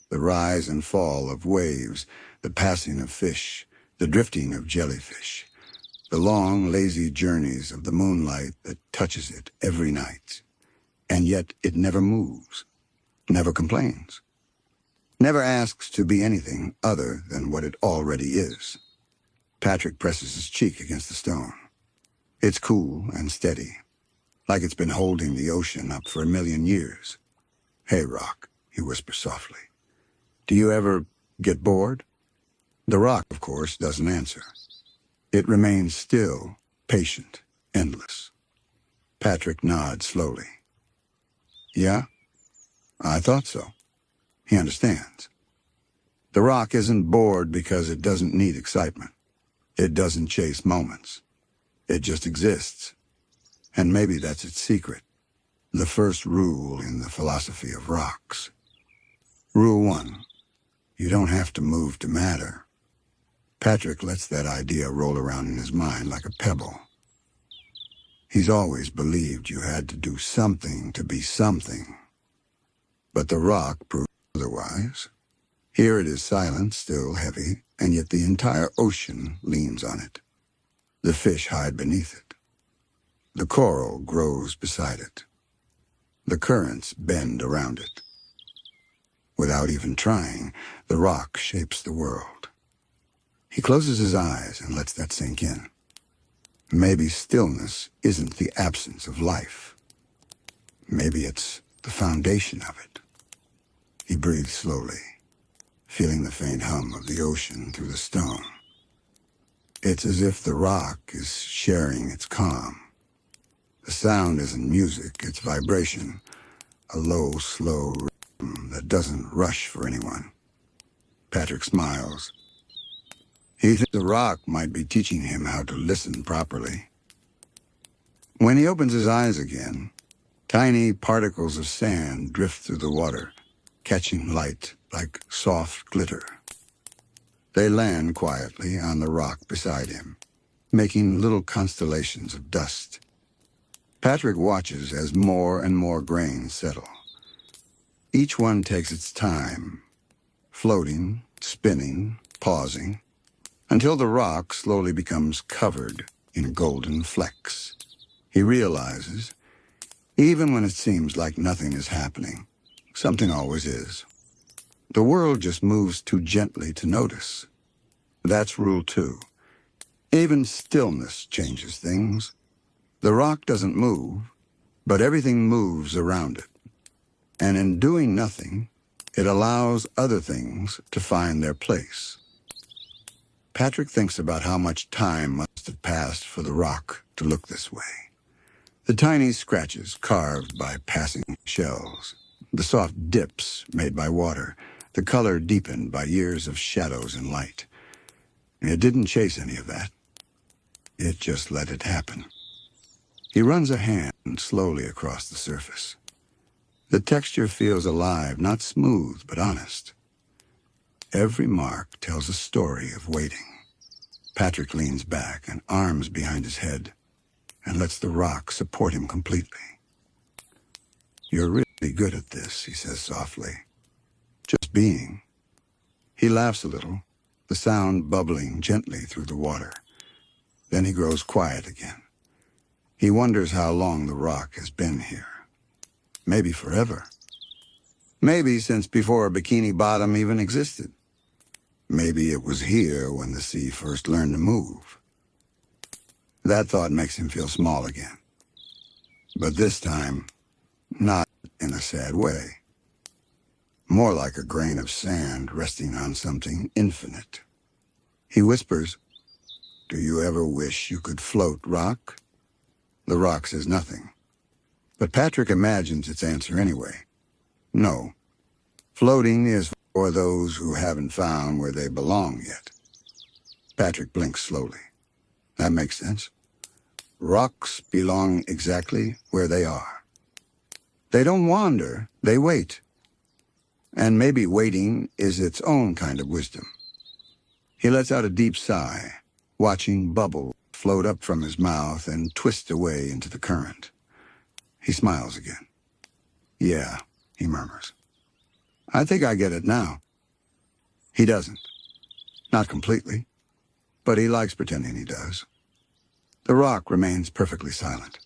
The rise and fall of waves, the passing of fish, the drifting of jellyfish, the long, lazy journeys of the moonlight that touches it every night. And yet it never moves, never complains, never asks to be anything other than what it already is. Patrick presses his cheek against the stone. It's cool and steady, like it's been holding the ocean up for 1 million years. Hey, rock, he whispers softly. Do you ever get bored? The rock, of course, doesn't answer. It remains still, patient, endless. Patrick nods slowly. Yeah, I thought so. He understands. The rock isn't bored because it doesn't need excitement. It doesn't chase moments. It just exists. And maybe that's its secret. The first rule in the philosophy of rocks. Rule 1. You don't have to move to matter. Patrick lets that idea roll around in his mind like a pebble. He's always believed you had to do something to be something. But the rock proves otherwise. Here it is silent, still heavy, and yet the entire ocean leans on it. The fish hide beneath it. The coral grows beside it. The currents bend around it. Without even trying, the rock shapes the world. He closes his eyes and lets that sink in. Maybe stillness isn't the absence of life. Maybe it's the foundation of it. He breathes slowly, feeling the faint hum of the ocean through the stone. It's as if the rock is sharing its calm. The sound isn't music, it's vibration, a low, slow rhythm that doesn't rush for anyone. Patrick smiles. He thinks the rock might be teaching him how to listen properly. When he opens his eyes again, tiny particles of sand drift through the water, catching light like soft glitter. They land quietly on the rock beside him, making little constellations of dust. Patrick watches as more and more grains settle. Each one takes its time, floating, spinning, pausing, until the rock slowly becomes covered in golden flecks. He realizes, even when it seems like nothing is happening, something always is. The world just moves too gently to notice. That's rule 2. Even stillness changes things. The rock doesn't move, but everything moves around it. And in doing nothing, it allows other things to find their place. Patrick thinks about how much time must have passed for the rock to look this way. The tiny scratches carved by passing shells, the soft dips made by water, the color deepened by years of shadows and light. It didn't chase any of that. It just let it happen. He runs a hand slowly across the surface. The texture feels alive, not smooth, but honest. Every mark tells a story of waiting. Patrick leans back and arms behind his head and lets the rock support him completely. You're really good at this, he says softly. Just being. He laughs a little, the sound bubbling gently through the water. Then he grows quiet again. He wonders how long the rock has been here. Maybe forever. Maybe since before Bikini Bottom even existed. Maybe it was here when the sea first learned to move. That thought makes him feel small again. But this time, not in a sad way. More like a grain of sand resting on something infinite. He whispers, "Do you ever wish you could float, rock?" The rock says nothing. But Patrick imagines its answer anyway. No. Floating is for those who haven't found where they belong yet. Patrick blinks slowly. That makes sense. Rocks belong exactly where they are. They don't wander, they wait. And maybe waiting is its own kind of wisdom. He lets out a deep sigh, watching bubbles float up from his mouth and twist away into the current. He smiles again. "Yeah," he murmurs. "I think I get it now." He doesn't. Not completely. But he likes pretending he does. The rock remains perfectly silent.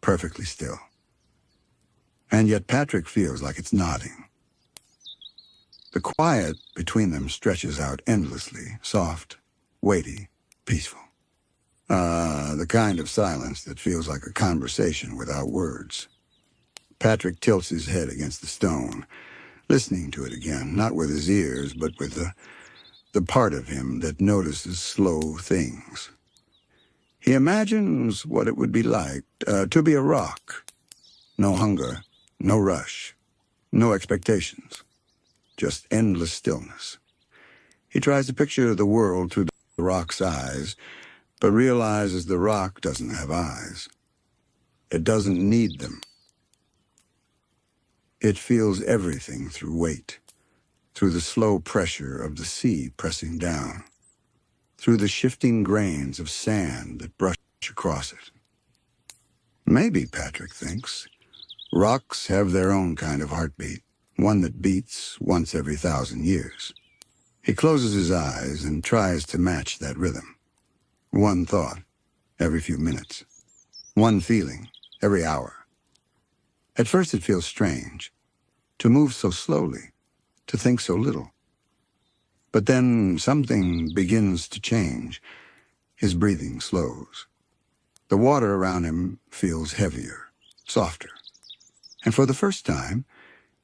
Perfectly still. And yet Patrick feels like it's nodding. The quiet between them stretches out endlessly, soft, weighty, peaceful. The kind of silence that feels like a conversation without words. Patrick tilts his head against the stone, listening to it again, not with his ears, but with the part of him that notices slow things. He imagines what it would be like to be a rock. No hunger, no rush, no expectations, just endless stillness. He tries to picture the world through the rock's eyes, but realizes the rock doesn't have eyes. It doesn't need them. It feels everything through weight, through the slow pressure of the sea pressing down, through the shifting grains of sand that brush across it. Maybe, Patrick thinks, rocks have their own kind of heartbeat, one that beats once every 1,000 years. He closes his eyes and tries to match that rhythm. One thought every few minutes. One feeling every hour. At first it feels strange, to move so slowly, to think so little. But then something begins to change. His breathing slows. The water around him feels heavier, softer. And for the first time,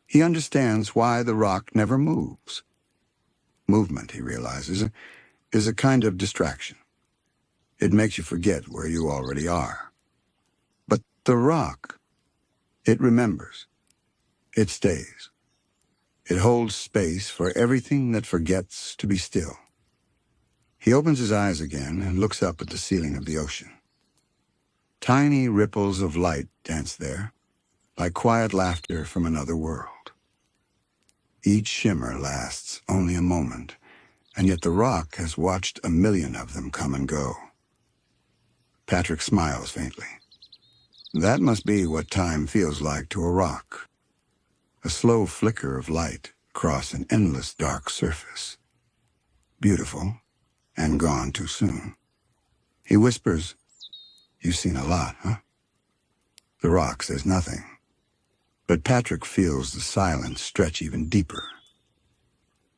he understands why the rock never moves. Movement, he realizes, is a kind of distraction. It makes you forget where you already are. But the rock, it remembers. It stays. It holds space for everything that forgets to be still. He opens his eyes again and looks up at the ceiling of the ocean. Tiny ripples of light dance there, like quiet laughter from another world. Each shimmer lasts only a moment, and yet the rock has watched 1,000,000 of them come and go. Patrick smiles faintly. That must be what time feels like to a rock. A slow flicker of light across an endless dark surface. Beautiful, and gone too soon. He whispers, "You've seen a lot, huh?" The rock says nothing, but Patrick feels the silence stretch even deeper.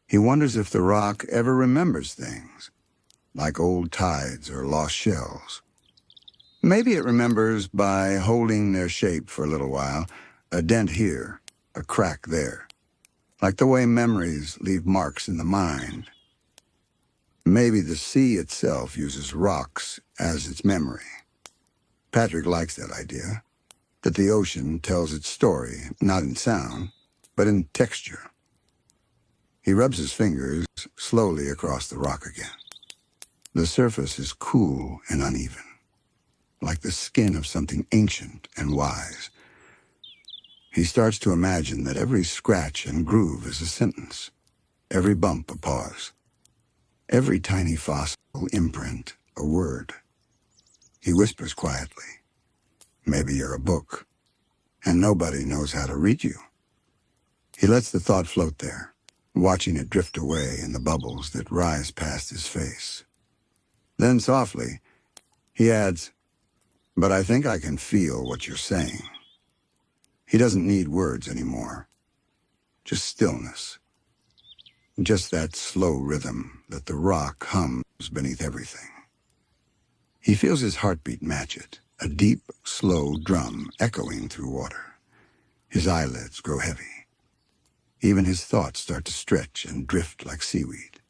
He wonders if the rock ever remembers things, like old tides or lost shells. Maybe it remembers by holding their shape for a little while, a dent here, a crack there, like the way memories leave marks in the mind. Maybe the sea itself uses rocks as its memory. Patrick likes that idea, that the ocean tells its story, not in sound, but in texture. He rubs his fingers slowly across the rock again. The surface is cool and uneven, like the skin of something ancient and wise. He starts to imagine that every scratch and groove is a sentence, every bump a pause, every tiny fossil imprint a word. He whispers quietly, "Maybe you're a book, and nobody knows how to read you." He lets the thought float there, watching it drift away in the bubbles that rise past his face. Then softly, he adds, "But I think I can feel what you're saying." He doesn't need words anymore, just stillness. Just that slow rhythm that the rock hums beneath everything. He feels his heartbeat match it, a deep, slow drum echoing through water. His eyelids grow heavy. Even his thoughts start to stretch and drift like seaweed.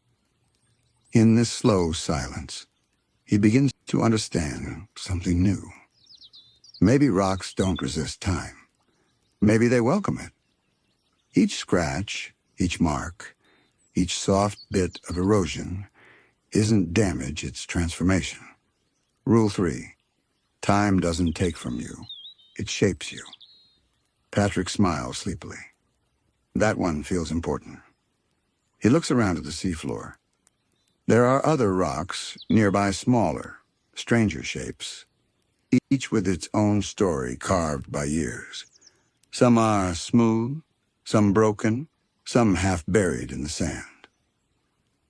In this slow silence, he begins to understand something new. Maybe rocks don't resist time. Maybe they welcome it. Each scratch, each mark, each soft bit of erosion isn't damage, it's transformation. Rule 3, time doesn't take from you, it shapes you. Patrick smiles sleepily. That one feels important. He looks around at the seafloor. There are other rocks, nearby smaller, stranger shapes, each with its own story carved by years. Some are smooth, some broken, some half buried in the sand.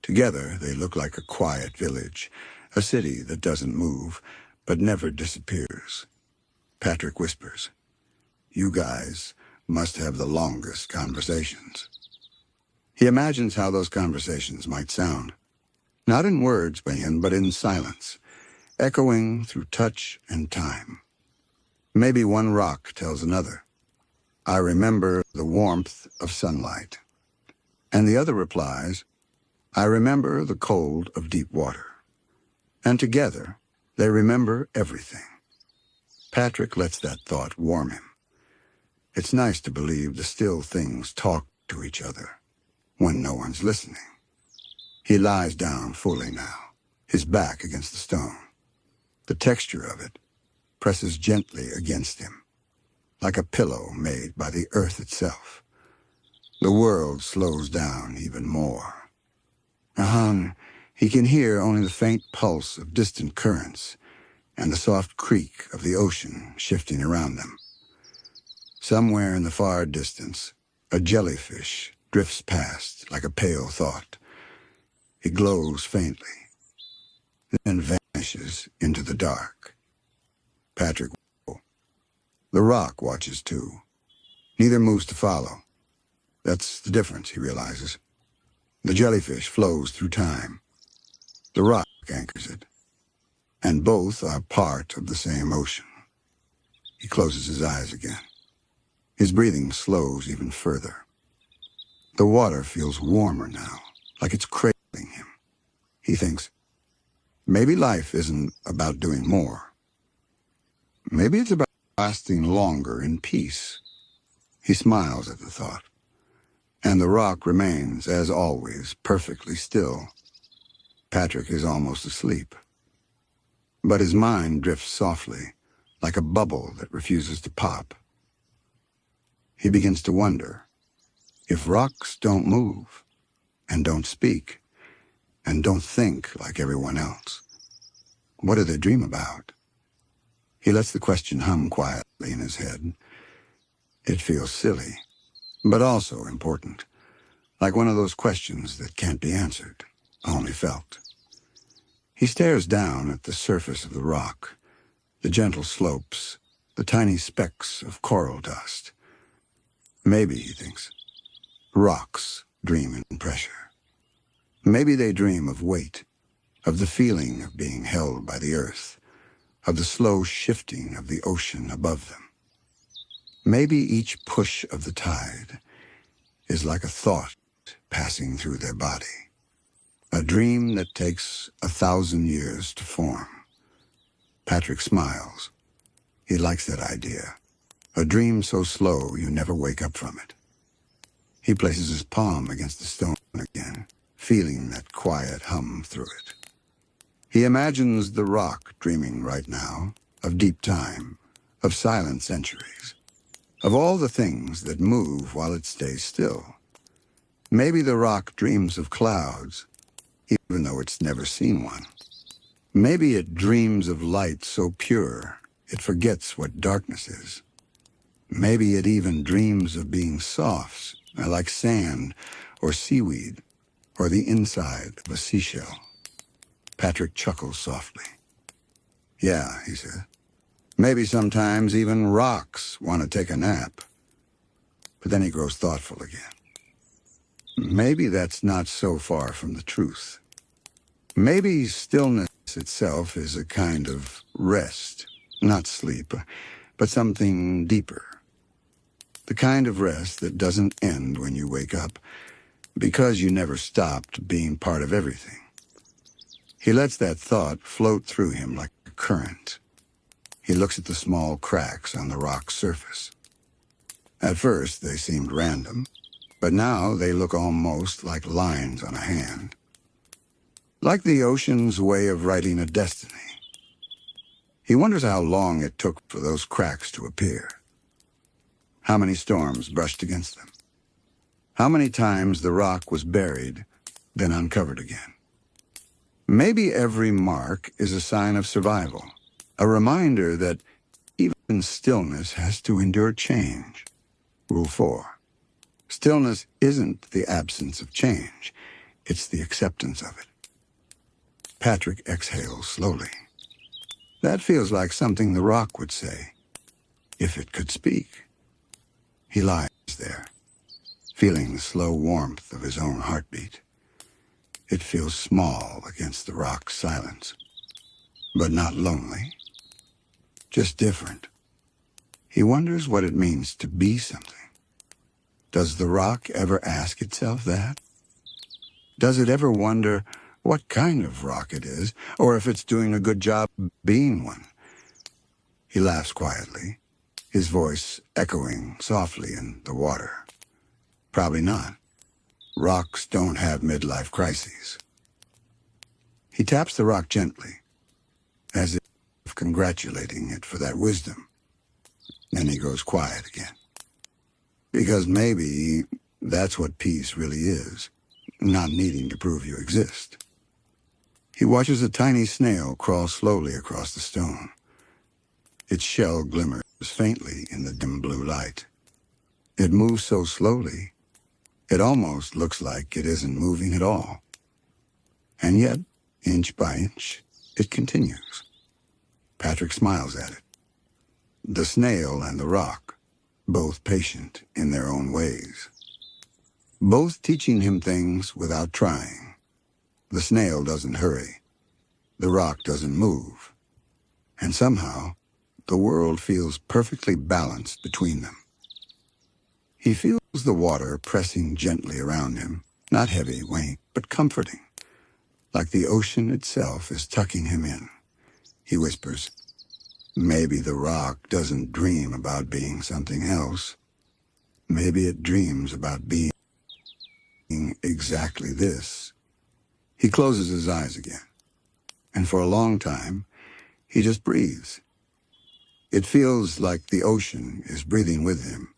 Together, they look like a quiet village, a city that doesn't move, but never disappears. Patrick whispers, "You guys must have the longest conversations." He imagines how those conversations might sound. Not in words, but in silence, echoing through touch and time. Maybe one rock tells another, "I remember the warmth of sunlight." And the other replies, "I remember the cold of deep water." And together, they remember everything. Patrick lets that thought warm him. It's nice to believe the still things talk to each other when no one's listening. He lies down fully now, his back against the stone. The texture of it presses gently against him, like a pillow made by the earth itself. The world slows down even more. He can hear only the faint pulse of distant currents and the soft creak of the ocean shifting around them. Somewhere in the far distance, a jellyfish drifts past like a pale thought. It glows faintly, then vanishes into the dark. Patrick, the rock, watches too. Neither moves to follow. That's the difference, he realizes. The jellyfish flows through time. The rock anchors it. And both are part of the same ocean. He closes his eyes again. His breathing slows even further. The water feels warmer now, like it's cradling him. He thinks, maybe life isn't about doing more. Maybe it's about lasting longer in peace. He smiles at the thought. And the rock remains, as always, perfectly still. Patrick is almost asleep. But his mind drifts softly, like a bubble that refuses to pop. He begins to wonder, if rocks don't move, and don't speak, and don't think like everyone else, what do they dream about? He lets the question hum quietly in his head. It feels silly, but also important, like one of those questions that can't be answered, only felt. He stares down at the surface of the rock, the gentle slopes, the tiny specks of coral dust. Maybe, he thinks, rocks dream in pressure. Maybe they dream of weight, of the feeling of being held by the earth, of the slow shifting of the ocean above them. Maybe each push of the tide is like a thought passing through their body, a dream that takes 1,000 years to form. Patrick smiles. He likes that idea, a dream so slow you never wake up from it. He places his palm against the stone again, feeling that quiet hum through it. He imagines the rock dreaming right now of deep time, of silent centuries, of all the things that move while it stays still. Maybe the rock dreams of clouds, even though it's never seen one. Maybe it dreams of light so pure it forgets what darkness is. Maybe it even dreams of being soft, like sand or seaweed, or the inside of a seashell. Patrick chuckles softly. Yeah, he said. Maybe sometimes even rocks want to take a nap. But then he grows thoughtful again. Maybe that's not so far from the truth. Maybe stillness itself is a kind of rest, not sleep, but something deeper. The kind of rest that doesn't end when you wake up, because you never stopped being part of everything. He lets that thought float through him like a current. He looks at the small cracks on the rock's surface. At first, they seemed random, but now they look almost like lines on a hand. Like the ocean's way of writing a destiny. He wonders how long it took for those cracks to appear. How many storms brushed against them? How many times the rock was buried, then uncovered again? Maybe every mark is a sign of survival, a reminder that even stillness has to endure change. Rule 4. Stillness isn't the absence of change, it's the acceptance of it. Patrick exhales slowly. That feels like something the rock would say, if it could speak. He lies there, feeling the slow warmth of his own heartbeat. It feels small against the rock's silence, but not lonely, just different. He wonders what it means to be something. Does the rock ever ask itself that? Does it ever wonder what kind of rock it is, or if it's doing a good job being one? He laughs quietly, his voice echoing softly in the water. Probably not. Rocks don't have midlife crises. He taps the rock gently, as if congratulating it for that wisdom. Then he goes quiet again. Because maybe that's what peace really is, not needing to prove you exist. He watches a tiny snail crawl slowly across the stone. Its shell glimmers faintly in the dim blue light. It moves so slowly, it almost looks like it isn't moving at all. And yet, inch by inch, it continues. Patrick smiles at it. The snail and the rock, both patient in their own ways. Both teaching him things without trying. The snail doesn't hurry. The rock doesn't move. And somehow, the world feels perfectly balanced between them. He feels the water pressing gently around him, not heavy, but comforting. Like the ocean itself is tucking him in. He whispers, maybe the rock doesn't dream about being something else. Maybe it dreams about being exactly this. He closes his eyes again, and for a long time, he just breathes. It feels like the ocean is breathing with him,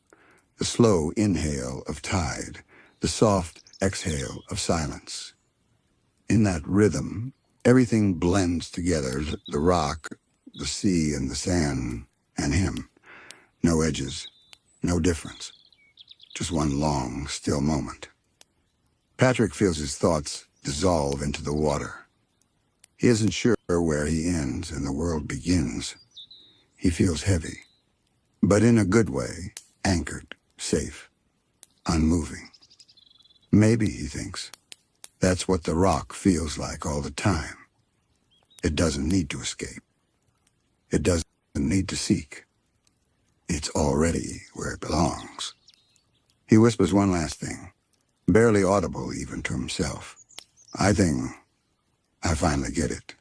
the slow inhale of tide, the soft exhale of silence. In that rhythm, everything blends together, the rock, the sea and the sand, and him. No edges, no difference. Just one long, still moment. Patrick feels his thoughts dissolve into the water. He isn't sure where he ends and the world begins. He feels heavy, but in a good way, anchored, safe, unmoving. Maybe, he thinks, that's what the rock feels like all the time. It doesn't need to escape. It doesn't need to seek. It's already where it belongs. He whispers one last thing, barely audible even to himself. I finally get it.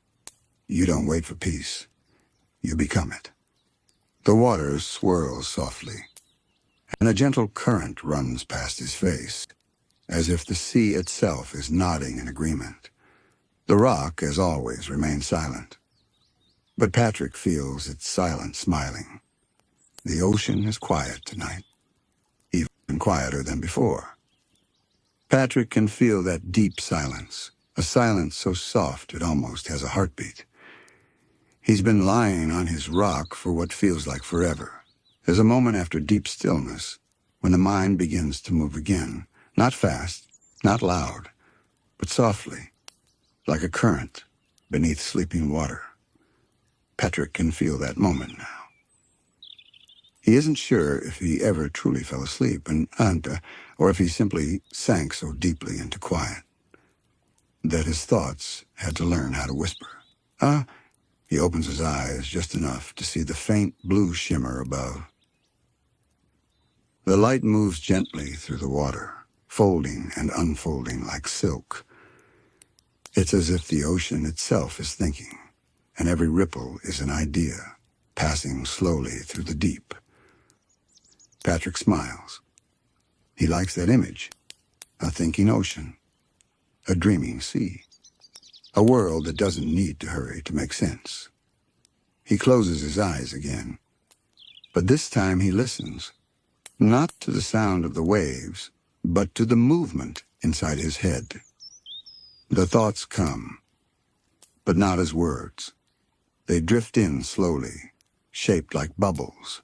You don't wait for peace. You become it. The water swirls softly, and a gentle current runs past his face, as if the sea itself is nodding in agreement. The rock, as always, remains silent. But Patrick feels its silence smiling. The ocean is quiet tonight, even quieter than before. Patrick can feel that deep silence, a silence so soft it almost has a heartbeat. He's been lying on his rock for what feels like forever. There's a moment after deep stillness when the mind begins to move again, not fast, not loud, but softly, like a current beneath sleeping water. Patrick can feel that moment now. He isn't sure if he ever truly fell asleep, or if he simply sank so deeply into quiet that his thoughts had to learn how to whisper. He opens his eyes just enough to see the faint blue shimmer above. The light moves gently through the water, folding and unfolding like silk. It's as if the ocean itself is thinking, and every ripple is an idea, passing slowly through the deep. Patrick smiles. He likes that image, a thinking ocean, a dreaming sea, a world that doesn't need to hurry to make sense. He closes his eyes again, but this time he listens, not to the sound of the waves, but to the movement inside his head. The thoughts come, but not as words. They drift in slowly, shaped like bubbles,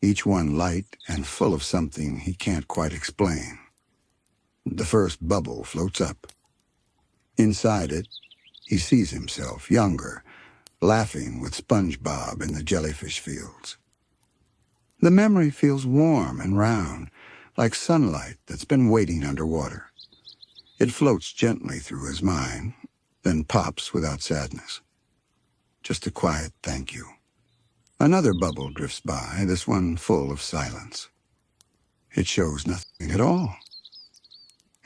each one light and full of something he can't quite explain. The first bubble floats up. Inside it, he sees himself, younger, laughing with SpongeBob in the jellyfish fields. The memory feels warm and round, like sunlight that's been waiting underwater. It floats gently through his mind, then pops without sadness. Just a quiet thank you. Another bubble drifts by, this one full of silence. It shows nothing at all,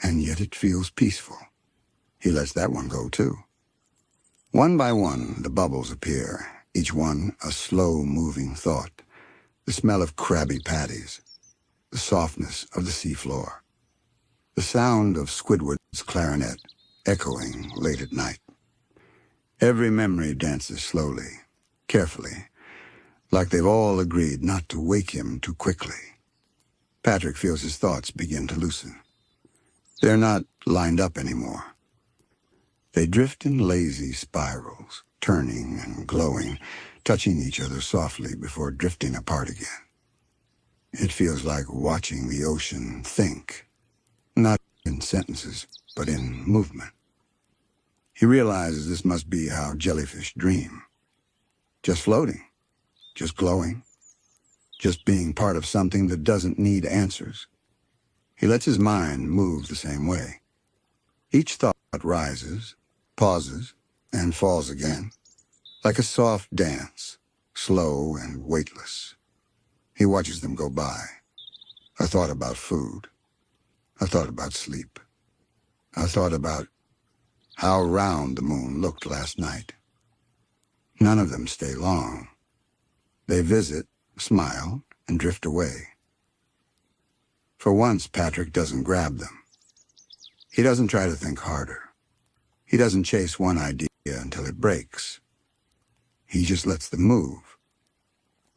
and yet it feels peaceful. He lets that one go too. One by one, the bubbles appear, each one a slow-moving thought, the smell of Krabby Patties, the softness of the seafloor, the sound of Squidward's clarinet echoing late at night. Every memory dances slowly, carefully, like they've all agreed not to wake him too quickly. Patrick feels his thoughts begin to loosen. They're not lined up anymore. They drift in lazy spirals, turning and glowing, touching each other softly before drifting apart again. It feels like watching the ocean think, not in sentences, but in movement. He realizes this must be how jellyfish dream. Just floating, just glowing, just being part of something that doesn't need answers. He lets his mind move the same way. Each thought rises, pauses, and falls again, like a soft dance, slow and weightless. He watches them go by. A thought about food. A thought about sleep. A thought about how round the moon looked last night. None of them stay long. They visit, smile, and drift away. For once, Patrick doesn't grab them. He doesn't try to think harder. He doesn't chase one idea until it breaks. He just lets them move.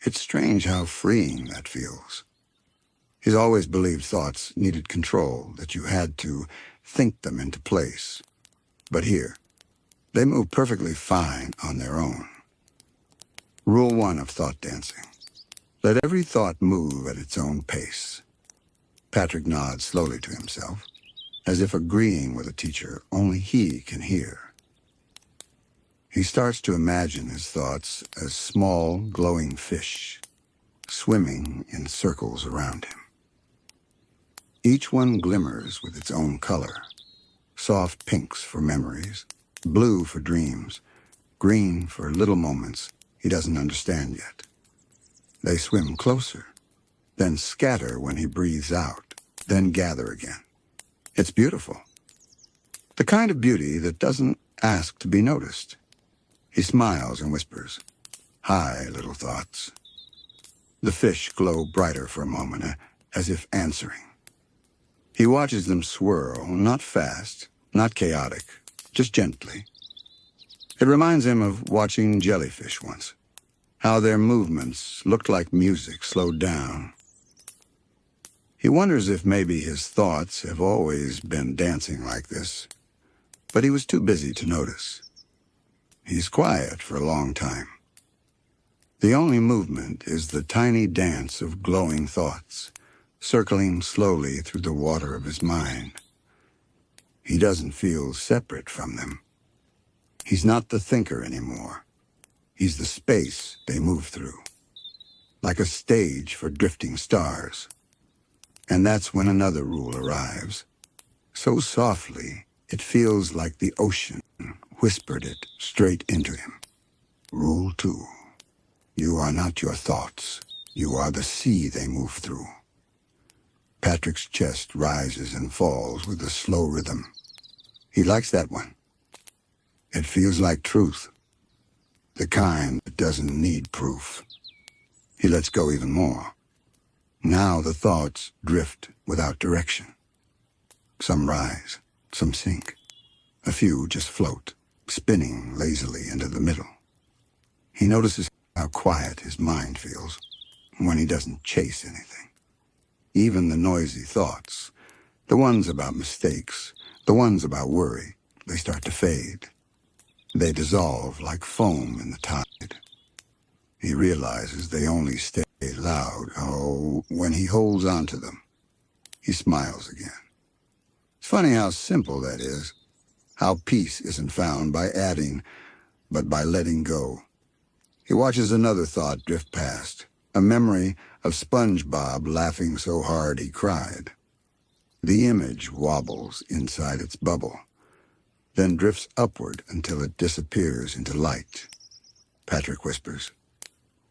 It's strange how freeing that feels. He's always believed thoughts needed control, that you had to think them into place. But here, they move perfectly fine on their own. Rule 1 of thought dancing. Let every thought move at its own pace. Patrick nods slowly to himself, as if agreeing with a teacher only he can hear. He starts to imagine his thoughts as small, glowing fish, swimming in circles around him. Each one glimmers with its own color. Soft pinks for memories, blue for dreams, green for little moments he doesn't understand yet. They swim closer, then scatter when he breathes out, then gather again. It's beautiful. The kind of beauty that doesn't ask to be noticed. He smiles and whispers, "Hi, little thoughts." The fish glow brighter for a moment, as if answering. He watches them swirl, not fast, not chaotic, just gently. It reminds him of watching jellyfish once, how their movements looked like music slowed down. He wonders if maybe his thoughts have always been dancing like this, but he was too busy to notice. He's quiet for a long time. The only movement is the tiny dance of glowing thoughts, circling slowly through the water of his mind. He doesn't feel separate from them. He's not the thinker anymore. He's the space they move through, like a stage for drifting stars. And that's when another rule arrives. So softly, it feels like the ocean whispered it straight into him. Rule 2. You are not your thoughts. You are the sea they move through. Patrick's chest rises and falls with a slow rhythm. He likes that one. It feels like truth, the kind that doesn't need proof. He lets go even more. Now the thoughts drift without direction. Some rise, some sink. A few just float, spinning lazily into the middle. He notices how quiet his mind feels when he doesn't chase anything. Even the noisy thoughts, the ones about mistakes, the ones about worry, they start to fade. They dissolve like foam in the tide. He realizes they only stay loud, when he holds on to them. He smiles again. It's funny how simple that is, how peace isn't found by adding, but by letting go. He watches another thought drift past, a memory of SpongeBob laughing so hard he cried. The image wobbles inside its bubble, then drifts upward until it disappears into light. Patrick whispers,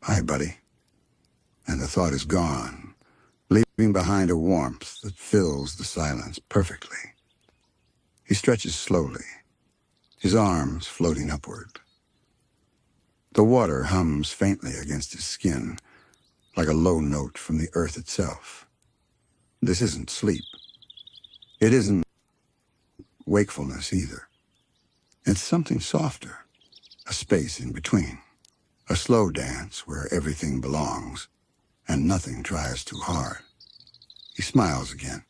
"Hi, buddy." And the thought is gone, leaving behind a warmth that fills the silence perfectly. He stretches slowly, his arms floating upward. The water hums faintly against his skin, like a low note from the earth itself. This isn't sleep. It isn't wakefulness either. It's something softer, a space in between, a slow dance where everything belongs and nothing tries too hard. He smiles again,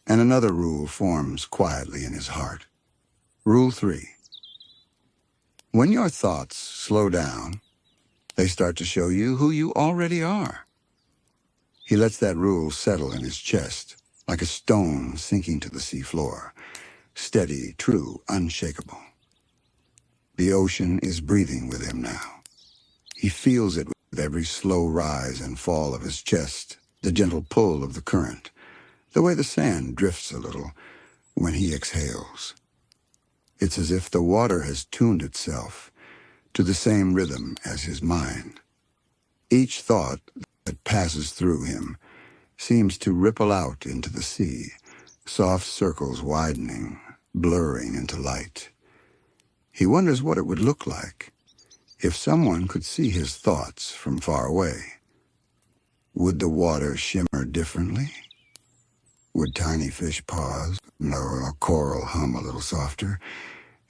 and another rule forms quietly in his heart. Rule 3. When your thoughts slow down, they start to show you who you already are. He lets that rule settle in his chest, like a stone sinking to the seafloor, steady, true, unshakable. The ocean is breathing with him now. He feels it with every slow rise and fall of his chest, the gentle pull of the current, the way the sand drifts a little when he exhales. It's as if the water has tuned itself to the same rhythm as his mind. Each thought that passes through him seems to ripple out into the sea, soft circles widening, blurring into light. He wonders what it would look like if someone could see his thoughts from far away. Would the water shimmer differently? Would tiny fish pause, or a coral hum a little softer,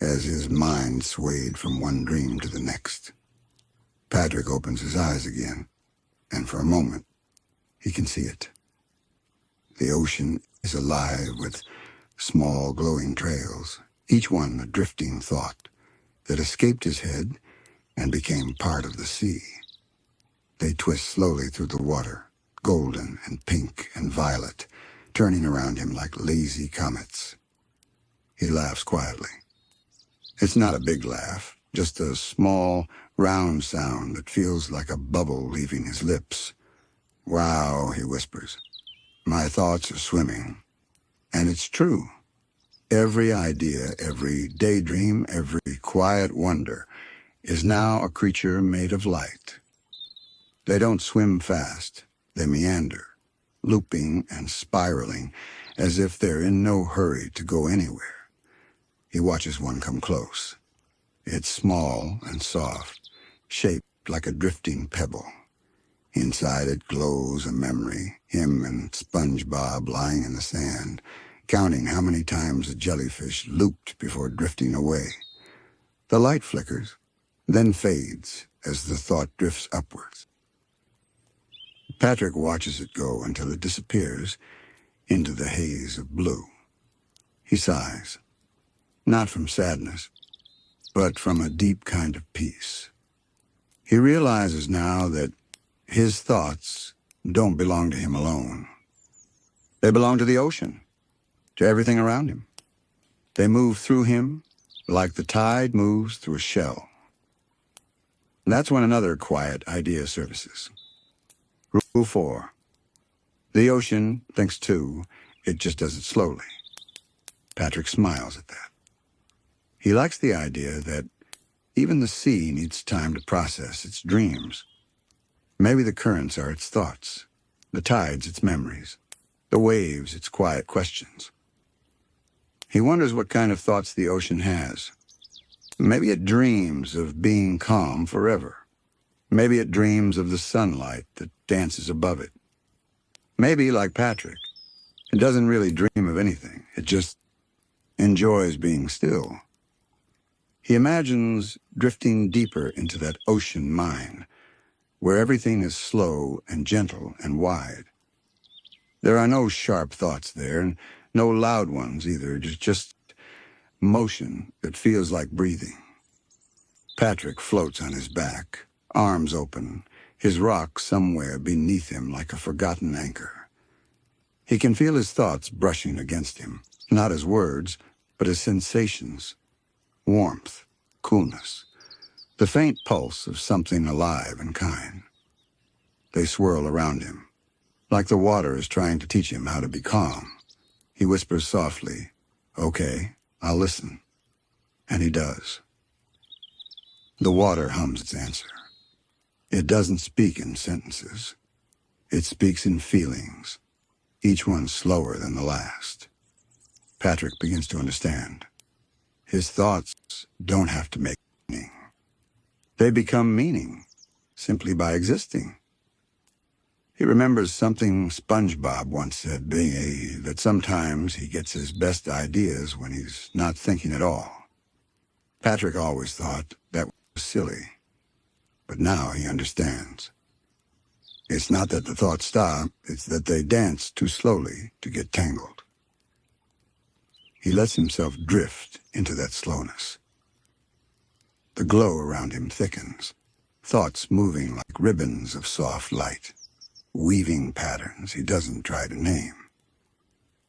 as his mind swayed from one dream to the next? Patrick opens his eyes again, and for a moment, he can see it. The ocean is alive with small glowing trails, each one a drifting thought that escaped his head and became part of the sea. They twist slowly through the water, golden and pink and violet, turning around him like lazy comets. He laughs quietly. It's not a big laugh, just a small, round sound that feels like a bubble leaving his lips. "Wow," he whispers. "My thoughts are swimming." And it's true. Every idea, every daydream, every quiet wonder is now a creature made of light. They don't swim fast. They meander, looping and spiraling as if they're in no hurry to go anywhere. He watches one come close. It's small and soft, shaped like a drifting pebble. Inside it glows a memory, him and SpongeBob lying in the sand, counting how many times a jellyfish looped before drifting away. The light flickers, then fades as the thought drifts upwards. Patrick watches it go until it disappears into the haze of blue. He sighs, not from sadness, but from a deep kind of peace. He realizes now that his thoughts don't belong to him alone. They belong to the ocean, to everything around him. They move through him like the tide moves through a shell. That's when another quiet idea surfaces. Rule 4. The ocean thinks too, it just does it slowly. Patrick smiles at that. He likes the idea that even the sea needs time to process its dreams. Maybe the currents are its thoughts, the tides its memories, the waves its quiet questions. He wonders what kind of thoughts the ocean has. Maybe it dreams of being calm forever. Maybe it dreams of the sunlight that dances above it. Maybe, like Patrick, it doesn't really dream of anything. It just enjoys being still. He imagines drifting deeper into that ocean mind, where everything is slow and gentle and wide. There are no sharp thoughts there, and no loud ones either, just motion that feels like breathing. Patrick floats on his back, arms open, his rock somewhere beneath him like a forgotten anchor. He can feel his thoughts brushing against him, not as words, but as sensations, warmth, coolness, the faint pulse of something alive and kind. They swirl around him, like the water is trying to teach him how to be calm. He whispers softly, "Okay, I'll listen." And he does. The water hums its answer. It doesn't speak in sentences. It speaks in feelings, each one slower than the last. Patrick begins to understand. His thoughts don't have to make meaning. They become meaning simply by existing. He remembers something SpongeBob once said, that sometimes he gets his best ideas when he's not thinking at all. Patrick always thought that was silly. But now he understands. It's not that the thoughts stop, it's that they dance too slowly to get tangled. He lets himself drift into that slowness. The glow around him thickens, thoughts moving like ribbons of soft light, weaving patterns he doesn't try to name.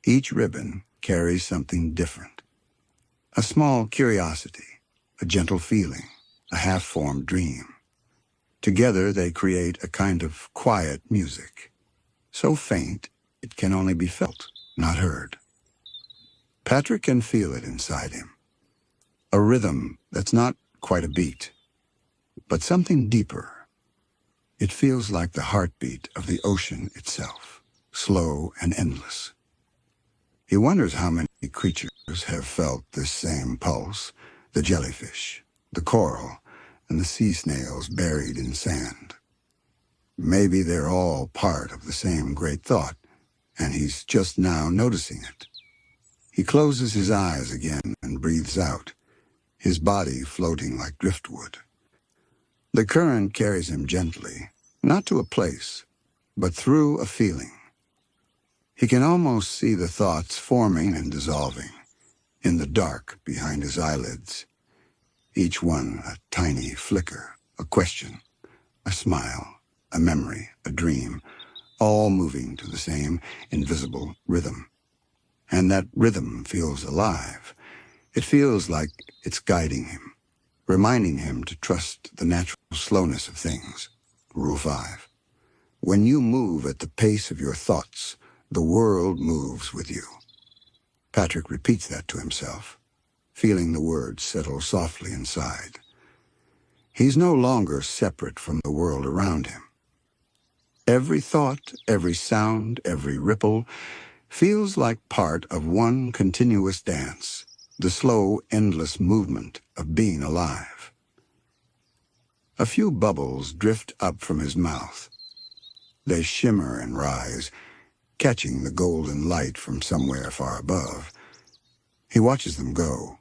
Each ribbon carries something different. A small curiosity, a gentle feeling, a half-formed dream. Together they create a kind of quiet music, so faint it can only be felt, not heard. Patrick can feel it inside him. A rhythm that's not quite a beat, but something deeper. It feels like the heartbeat of the ocean itself, slow and endless. He wonders how many creatures have felt this same pulse, the jellyfish, the coral, and the sea snails buried in sand. Maybe they're all part of the same great thought, and he's just now noticing it. He closes his eyes again and breathes out, his body floating like driftwood. The current carries him gently, not to a place, but through a feeling. He can almost see the thoughts forming and dissolving, in the dark behind his eyelids. Each one a tiny flicker, a question, a smile, a memory, a dream, all moving to the same invisible rhythm. And that rhythm feels alive. It feels like it's guiding him, reminding him to trust the natural slowness of things. Rule 5. When you move at the pace of your thoughts, the world moves with you. Patrick repeats that to himself, feeling the words settle softly inside. He's no longer separate from the world around him. Every thought, every sound, every ripple feels like part of one continuous dance, the slow, endless movement of being alive. A few bubbles drift up from his mouth. They shimmer and rise, catching the golden light from somewhere far above. He watches them go.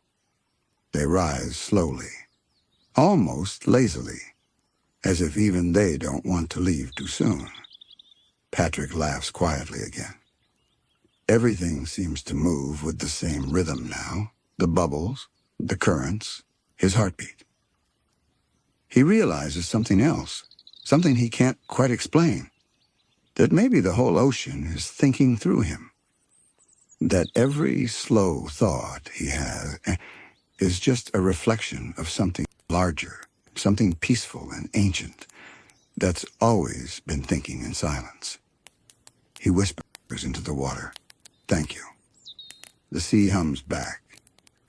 They rise slowly, almost lazily, as if even they don't want to leave too soon. Patrick laughs quietly again. Everything seems to move with the same rhythm now, the bubbles, the currents, his heartbeat. He realizes something else, something he can't quite explain, that maybe the whole ocean is thinking through him, that every slow thought he has is just a reflection of something larger, something peaceful and ancient that's always been thinking in silence. He whispers into the water, "Thank you." The sea hums back,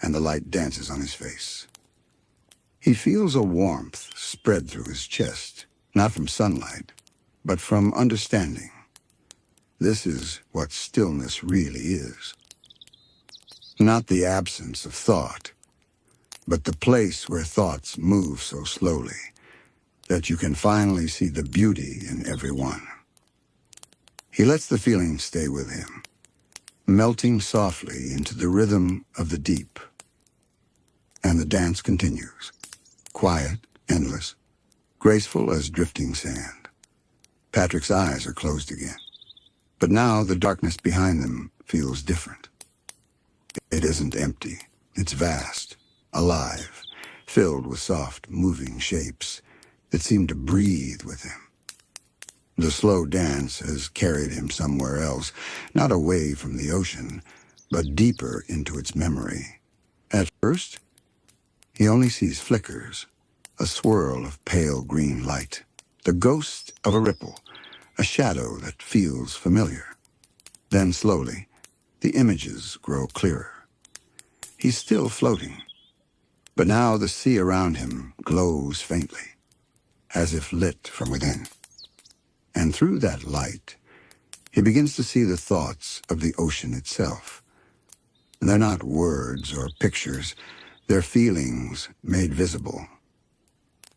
and the light dances on his face. He feels a warmth spread through his chest, not from sunlight, but from understanding. This is what stillness really is. Not the absence of thought, but the place where thoughts move so slowly that you can finally see the beauty in every one. He lets the feeling stay with him, melting softly into the rhythm of the deep. And the dance continues, quiet, endless, graceful as drifting sand. Patrick's eyes are closed again, but now the darkness behind them feels different. It isn't empty. It's vast, alive, filled with soft, moving shapes that seem to breathe with him. The slow dance has carried him somewhere else, not away from the ocean, but deeper into its memory. At first, he only sees flickers, a swirl of pale green light, the ghost of a ripple, a shadow that feels familiar. Then slowly, the images grow clearer. He's still floating, but now the sea around him glows faintly, as if lit from within. And through that light, he begins to see the thoughts of the ocean itself. They're not words or pictures, they're feelings made visible.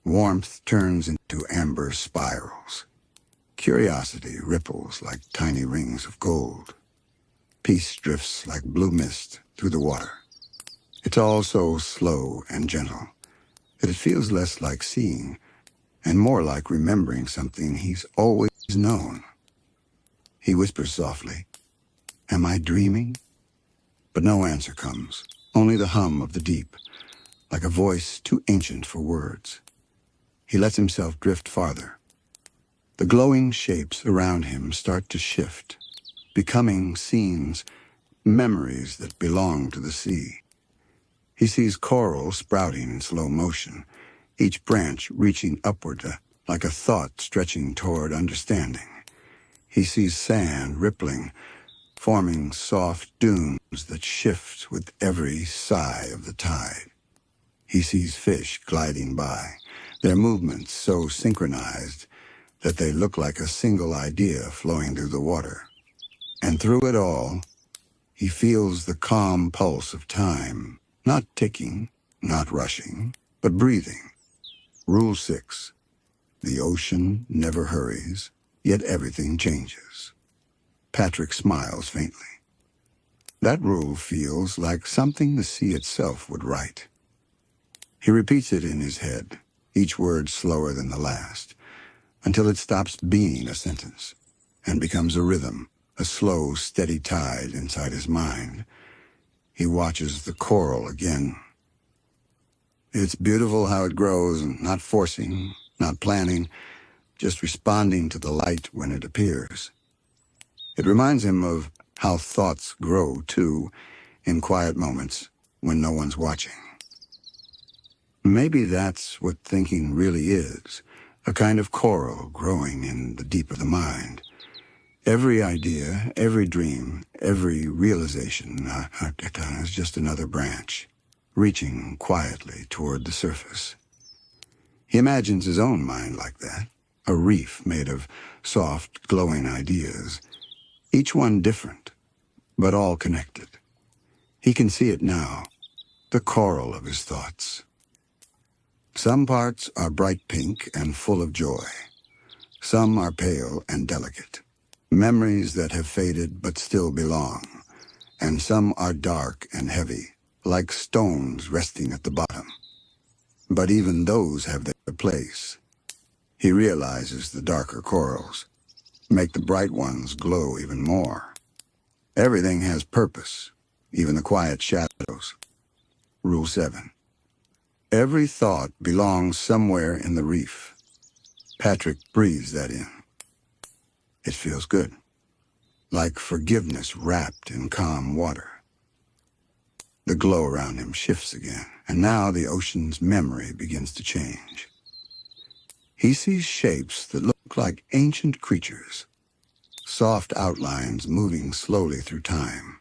Warmth turns into amber spirals. Curiosity ripples like tiny rings of gold. Peace drifts like blue mist through the water. It's all so slow and gentle that it feels less like seeing and more like remembering something he's always known. He whispers softly, "Am I dreaming?" But no answer comes, only the hum of the deep, like a voice too ancient for words. He lets himself drift farther. The glowing shapes around him start to shift, becoming scenes, memories that belong to the sea. He sees coral sprouting in slow motion, each branch reaching upward like a thought stretching toward understanding. He sees sand rippling, forming soft dunes that shift with every sigh of the tide. He sees fish gliding by, their movements so synchronized that they look like a single idea flowing through the water. And through it all, he feels the calm pulse of time, not ticking, not rushing, but breathing. Rule 6. The ocean never hurries, yet everything changes. Patrick smiles faintly. That rule feels like something the sea itself would write. He repeats it in his head, each word slower than the last, until it stops being a sentence and becomes a rhythm, a slow, steady tide inside his mind. He watches the coral again. It's beautiful how it grows, not forcing, not planning, just responding to the light when it appears. It reminds him of how thoughts grow, too, in quiet moments when no one's watching. Maybe that's what thinking really is, a kind of coral growing in the deep of the mind. Every idea, every dream, every realization is just another branch, reaching quietly toward the surface. He imagines his own mind like that, a reef made of soft, glowing ideas, each one different, but all connected. He can see it now, the coral of his thoughts. Some parts are bright pink and full of joy. Some are pale and delicate, memories that have faded but still belong. And some are dark and heavy, like stones resting at the bottom. But even those have their place. He realizes the darker corals make the bright ones glow even more. Everything has purpose, even the quiet shadows. Rule 7. Every thought belongs somewhere in the reef. Patrick breathes that in. It feels good, like forgiveness wrapped in calm water. The glow around him shifts again, and now the ocean's memory begins to change. He sees shapes that look like ancient creatures, soft outlines moving slowly through time.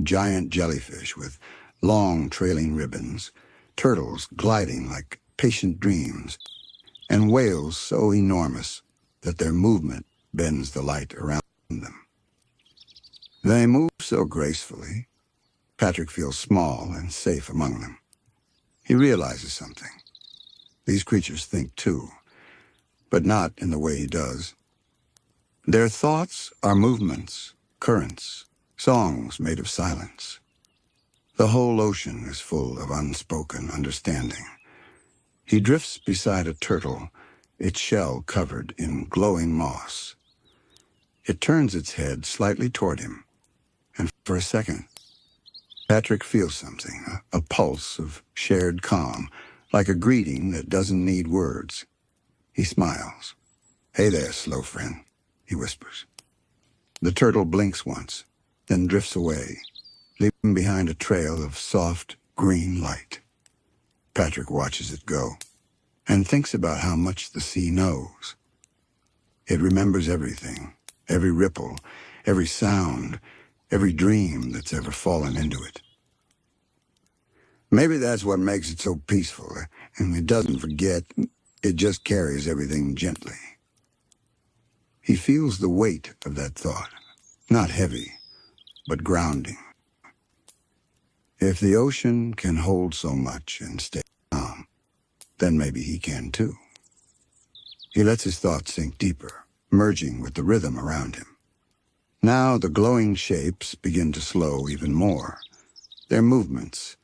Giant jellyfish with long trailing ribbons, turtles gliding like patient dreams, and whales so enormous that their movement bends the light around them. They move so gracefully, Patrick feels small and safe among them. He realizes something. These creatures think too, but not in the way he does. Their thoughts are movements, currents, songs made of silence. The whole ocean is full of unspoken understanding. He drifts beside a turtle, its shell covered in glowing moss. It turns its head slightly toward him, and for a second, Patrick feels something, a pulse of shared calm, like a greeting that doesn't need words. He smiles. "Hey there, slow friend," he whispers. The turtle blinks once, then drifts away, leaving behind a trail of soft, green light. Patrick watches it go, and thinks about how much the sea knows. It remembers everything, every ripple, every sound, every dream that's ever fallen into it. Maybe that's what makes it so peaceful, and it doesn't forget, it just carries everything gently. He feels the weight of that thought, not heavy, but grounding. If the ocean can hold so much and stay calm, then maybe he can too. He lets his thoughts sink deeper, merging with the rhythm around him. Now the glowing shapes begin to slow even more, their movements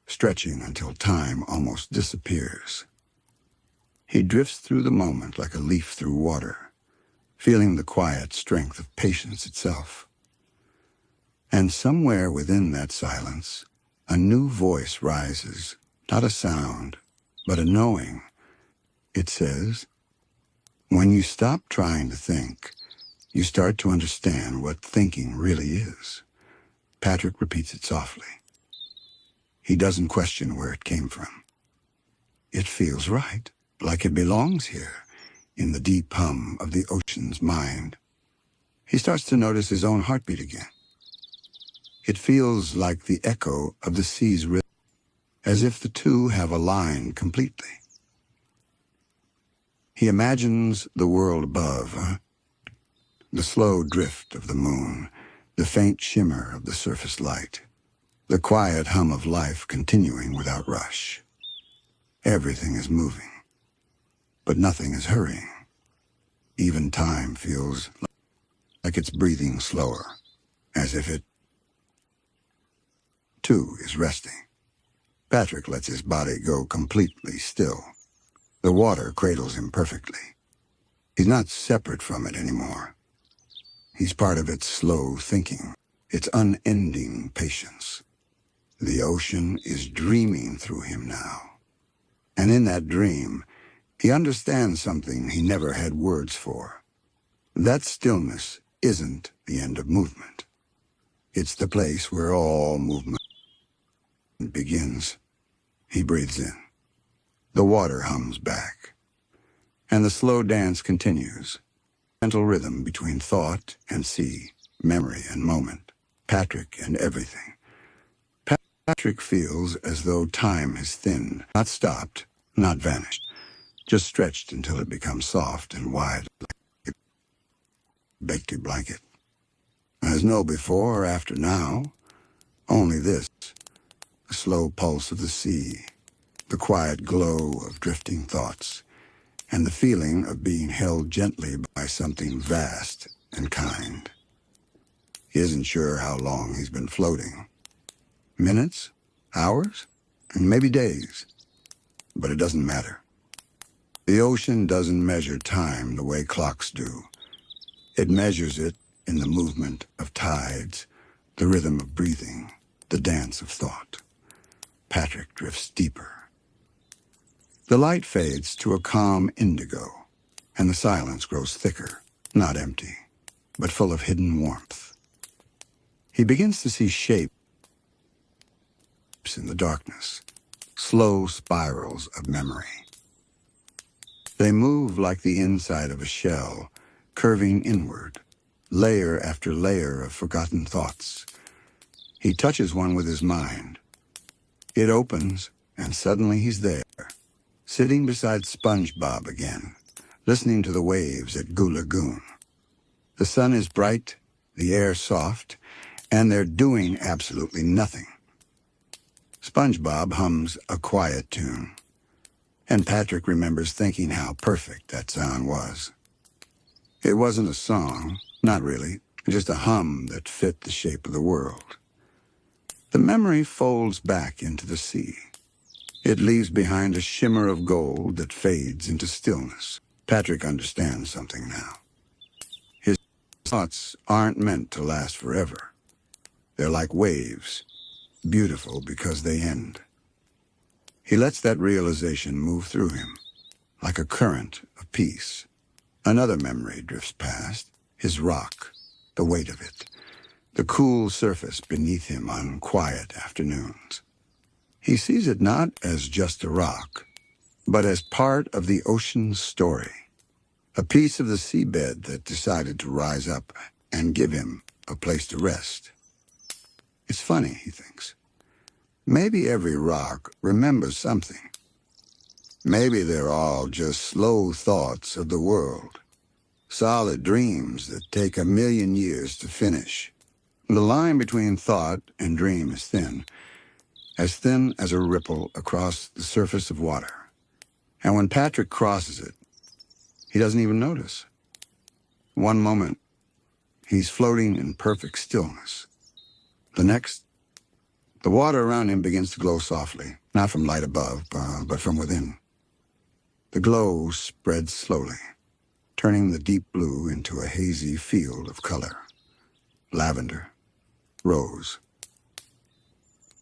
stretching until time almost disappears. He drifts through the moment like a leaf through water, feeling the quiet strength of patience itself. And somewhere within that silence, a new voice rises, not a sound, but a knowing. It says, when you stop trying to think, you start to understand what thinking really is. Patrick repeats it softly. He doesn't question where it came from. It feels right, like it belongs here, in the deep hum of the ocean's mind. He starts to notice his own heartbeat again. It feels like the echo of the sea's rhythm, as if the two have aligned completely. He imagines the world above, the slow drift of the moon, the faint shimmer of the surface light, the quiet hum of life continuing without rush. Everything is moving, but nothing is hurrying. Even time feels like it's breathing slower, as if it, too, is resting. Patrick lets his body go completely still. The water cradles him perfectly. He's not separate from it anymore. He's part of its slow thinking, its unending patience. The ocean is dreaming through him now. And in that dream, he understands something he never had words for. That stillness isn't the end of movement. It's the place where all movement begins. He breathes in. The water hums back. And the slow dance continues. Gentle rhythm between thought and sea, memory and moment, Patrick and everything. Patrick feels as though time has thinned, not stopped, not vanished, just stretched until it becomes soft and wide like a baked blanket. There's no before or after now, only this, the slow pulse of the sea, the quiet glow of drifting thoughts, and the feeling of being held gently by something vast and kind. He isn't sure how long he's been floating. Minutes? Hours? And maybe days. But it doesn't matter. The ocean doesn't measure time the way clocks do. It measures it in the movement of tides, the rhythm of breathing, the dance of thought. Patrick drifts deeper. The light fades to a calm indigo, and the silence grows thicker, not empty, but full of hidden warmth. He begins to see shapes in the darkness, slow spirals of memory. They move like the inside of a shell, curving inward, layer after layer of forgotten thoughts. He touches one with his mind. It opens, and suddenly he's there, sitting beside SpongeBob again, listening to the waves at Goo Lagoon. The sun is bright, the air soft, and they're doing absolutely nothing. SpongeBob hums a quiet tune, and Patrick remembers thinking how perfect that sound was. It wasn't a song, not really, just a hum that fit the shape of the world. The memory folds back into the sea. It leaves behind a shimmer of gold that fades into stillness. Patrick understands something now. His thoughts aren't meant to last forever. They're like waves, beautiful because they end. He lets that realization move through him, like a current of peace. Another memory drifts past, his rock, the weight of it, the cool surface beneath him on quiet afternoons. He sees it not as just a rock, but as part of the ocean's story, a piece of the seabed that decided to rise up and give him a place to rest. It's funny, he thinks. Maybe every rock remembers something. Maybe they're all just slow thoughts of the world, solid dreams that take 1,000,000 years to finish. The line between thought and dream is thin as a ripple across the surface of water. And when Patrick crosses it, he doesn't even notice. One moment, he's floating in perfect stillness. The next, the water around him begins to glow softly, not from light above, but from within. The glow spread slowly, turning the deep blue into a hazy field of color. Lavender, rose.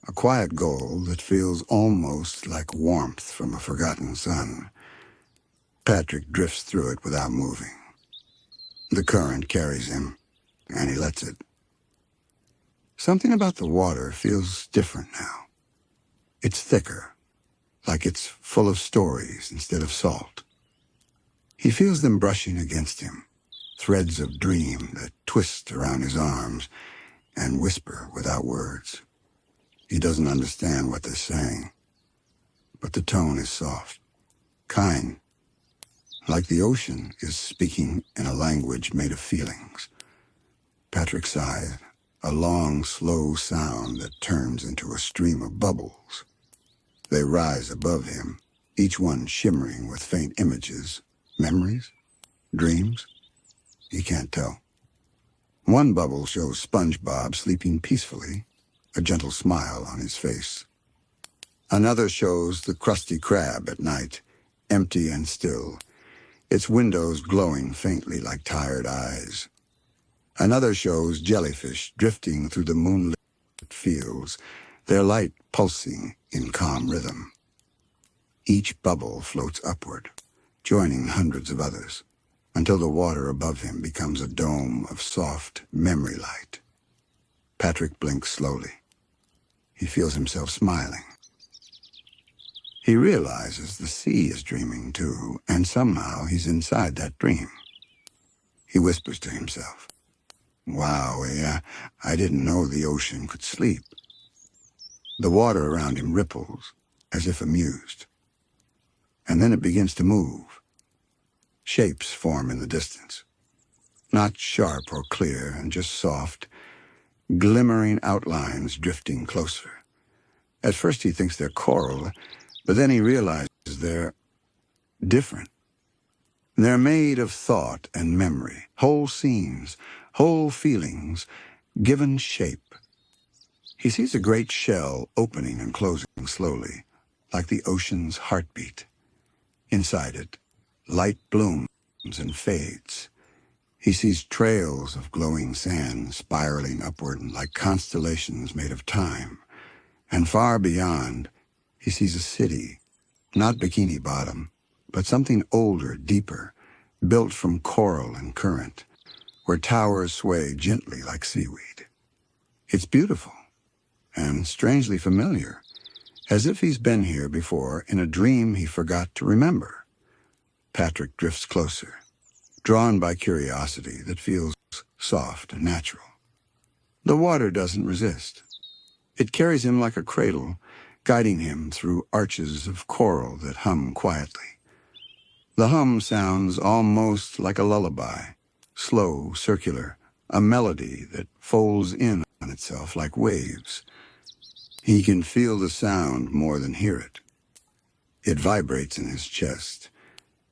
A quiet gold that feels almost like warmth from a forgotten sun. Patrick drifts through it without moving. The current carries him, and he lets it. Something about the water feels different now. It's thicker, like it's full of stories instead of salt. He feels them brushing against him, threads of dream that twist around his arms and whisper without words. He doesn't understand what they're saying, but the tone is soft, kind, like the ocean is speaking in a language made of feelings. Patrick sighed, a long, slow sound that turns into a stream of bubbles. They rise above him, each one shimmering with faint images, memories, dreams. He can't tell. One bubble shows SpongeBob sleeping peacefully, a gentle smile on his face. Another shows the crusty crab at night, empty and still, its windows glowing faintly like tired eyes. Another shows jellyfish drifting through the moonlit fields, their light pulsing in calm rhythm. Each bubble floats upward, joining hundreds of others, until the water above him becomes a dome of soft memory light. Patrick blinks slowly. He feels himself smiling. He realizes the sea is dreaming too, and somehow he's inside that dream. He whispers to himself, "Wow, I didn't know the ocean could sleep." The water around him ripples, as if amused. And then it begins to move. Shapes form in the distance. Not sharp or clear, and just soft, glimmering outlines drifting closer. At first he thinks they're coral, but then he realizes they're different. They're made of thought and memory, whole scenes, whole feelings, given shape. He sees a great shell opening and closing slowly, like the ocean's heartbeat. Inside it, light blooms and fades. He sees trails of glowing sand spiraling upward like constellations made of time. And far beyond, he sees a city, not Bikini Bottom, but something older, deeper, built from coral and current, where towers sway gently like seaweed. It's beautiful and strangely familiar, as if he's been here before in a dream he forgot to remember. Patrick drifts closer, drawn by curiosity that feels soft and natural. The water doesn't resist. It carries him like a cradle, guiding him through arches of coral that hum quietly. The hum sounds almost like a lullaby, slow, circular, a melody that folds in on itself like waves. He can feel the sound more than hear it. It vibrates in his chest,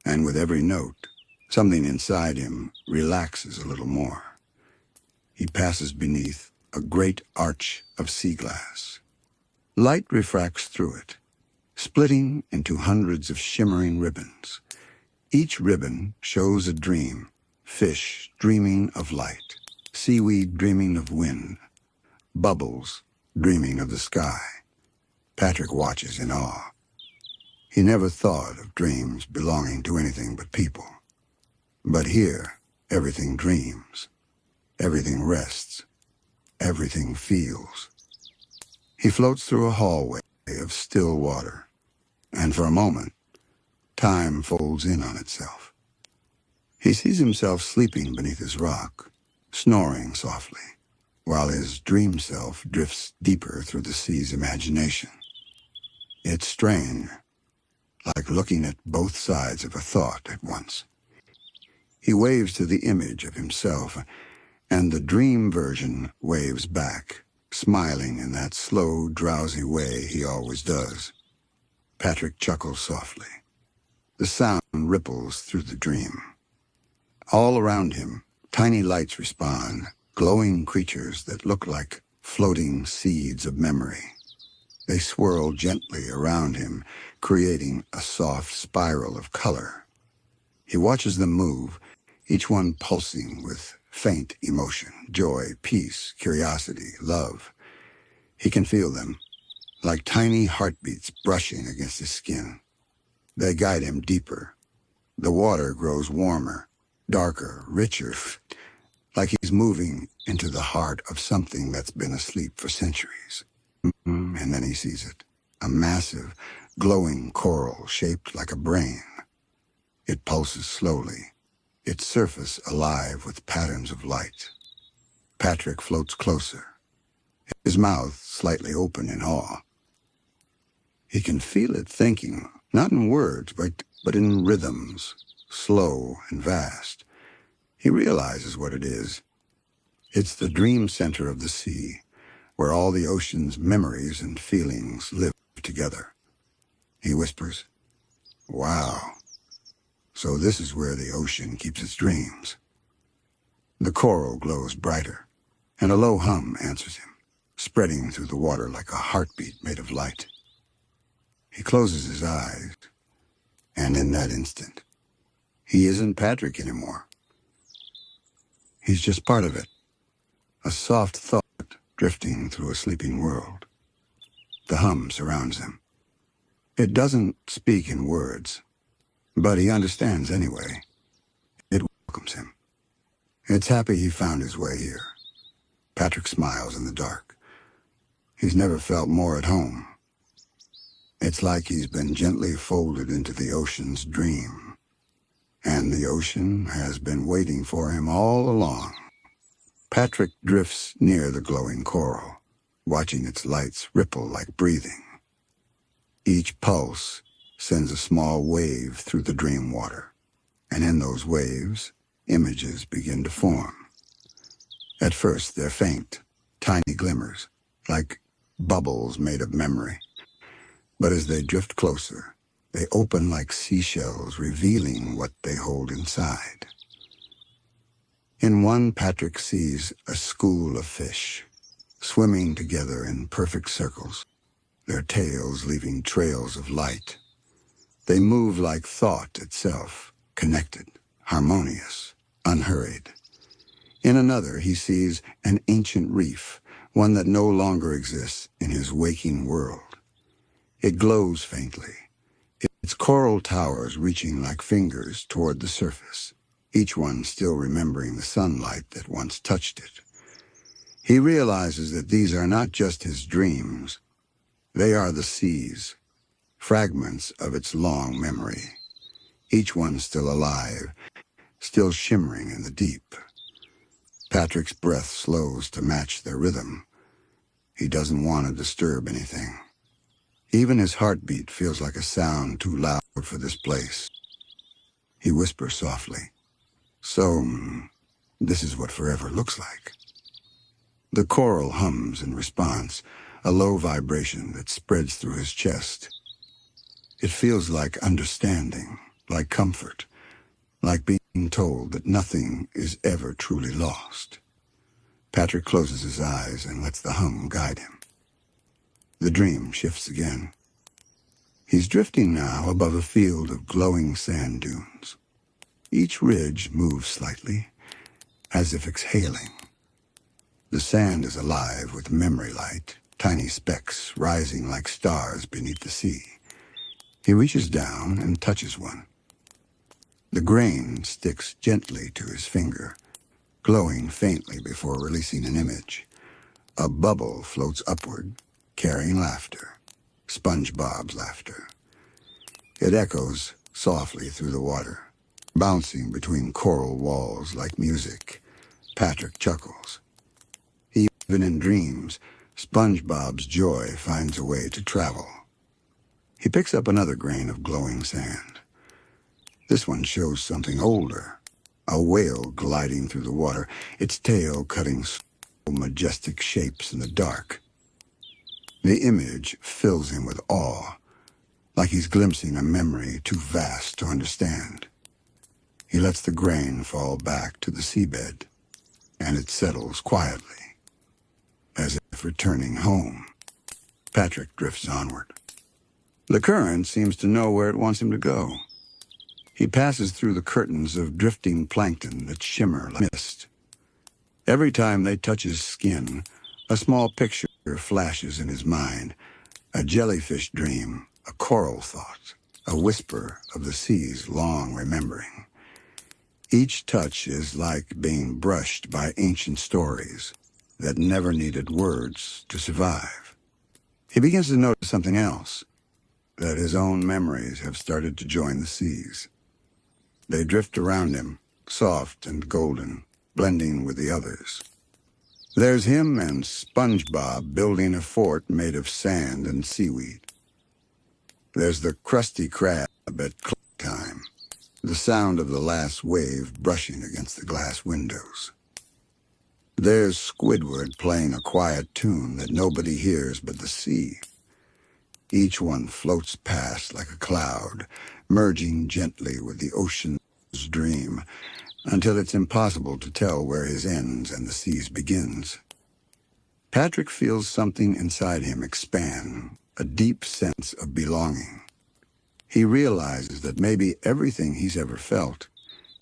and with every note, something inside him relaxes a little more. He passes beneath a great arch of sea glass. Light refracts through it, splitting into hundreds of shimmering ribbons. Each ribbon shows a dream, fish dreaming of light, seaweed dreaming of wind, bubbles dreaming of the sky. Patrick watches in awe. He never thought of dreams belonging to anything but people. But here, everything dreams, everything rests, everything feels. He floats through a hallway of still water, and for a moment, time folds in on itself. He sees himself sleeping beneath his rock, snoring softly, while his dream self drifts deeper through the sea's imagination. It's strange, like looking at both sides of a thought at once. He waves to the image of himself, and the dream version waves back, smiling in that slow, drowsy way he always does. Patrick chuckles softly. The sound ripples through the dream. All around him, tiny lights respond, glowing creatures that look like floating seeds of memory. They swirl gently around him, creating a soft spiral of color. He watches them move, each one pulsing with faint emotion, joy, peace, curiosity, love. He can feel them, like tiny heartbeats brushing against his skin. They guide him deeper. The water grows warmer, darker, richer, like he's moving into the heart of something that's been asleep for centuries. And then he sees it, a massive, glowing coral shaped like a brain. It pulses slowly, its surface alive with patterns of light. Patrick floats closer, his mouth slightly open in awe. He can feel it thinking, not in words, but in rhythms, slow and vast. He realizes what it is. It's the dream center of the sea, where all the ocean's memories and feelings live together. He whispers, "Wow. So this is where the ocean keeps its dreams." The coral glows brighter, and a low hum answers him, spreading through the water like a heartbeat made of light. He closes his eyes, and in that instant, he isn't Patrick anymore. He's just part of it, a soft thought drifting through a sleeping world. The hum surrounds him. It doesn't speak in words, but he understands anyway. It welcomes him. It's happy he found his way here. Patrick smiles in the dark. He's never felt more at home. It's like he's been gently folded into the ocean's dream, and the ocean has been waiting for him all along. Patrick drifts near the glowing coral, watching its lights ripple like breathing. Each pulse sends a small wave through the dream water, and in those waves, images begin to form. At first, they're faint, tiny glimmers, like bubbles made of memory. But as they drift closer, they open like seashells, revealing what they hold inside. In one, Patrick sees a school of fish, swimming together in perfect circles, their tails leaving trails of light. They move like thought itself, connected, harmonious, unhurried. In another, he sees an ancient reef, one that no longer exists in his waking world. It glows faintly, its coral towers reaching like fingers toward the surface, each one still remembering the sunlight that once touched it. He realizes that these are not just his dreams. They are the sea's, fragments of its long memory, each one still alive, still shimmering in the deep. Patrick's breath slows to match their rhythm. He doesn't want to disturb anything. Even his heartbeat feels like a sound too loud for this place. He whispers softly, "So, this is what forever looks like." The coral hums in response, a low vibration that spreads through his chest. It feels like understanding, like comfort, like being told that nothing is ever truly lost. Patrick closes his eyes and lets the hum guide him. The dream shifts again. He's drifting now above a field of glowing sand dunes. Each ridge moves slightly, as if exhaling. The sand is alive with memory light, tiny specks rising like stars beneath the sea. He reaches down and touches one. The grain sticks gently to his finger, glowing faintly before releasing an image. A bubble floats upward, carrying laughter, SpongeBob's laughter. It echoes softly through the water, bouncing between coral walls like music. Patrick chuckles. Even in dreams, SpongeBob's joy finds a way to travel. He picks up another grain of glowing sand. This one shows something older, a whale gliding through the water, its tail cutting majestic shapes in the dark. The image fills him with awe, like he's glimpsing a memory too vast to understand. He lets the grain fall back to the seabed, and it settles quietly, as if returning home. Patrick drifts onward. The current seems to know where it wants him to go. He passes through the curtains of drifting plankton that shimmer like mist. Every time they touch his skin, a small picture flashes in his mind. A jellyfish dream, a coral thought, a whisper of the sea's long remembering. Each touch is like being brushed by ancient stories that never needed words to survive. He begins to notice something else, that his own memories have started to join the sea's. They drift around him, soft and golden, blending with the others. There's him and SpongeBob building a fort made of sand and seaweed. There's the Krusty Krab at clock time, the sound of the last wave brushing against the glass windows. There's Squidward playing a quiet tune that nobody hears but the sea. Each one floats past like a cloud, merging gently with the ocean's dream, until it's impossible to tell where his ends and the sea's begins. Patrick feels something inside him expand, a deep sense of belonging. He realizes that maybe everything he's ever felt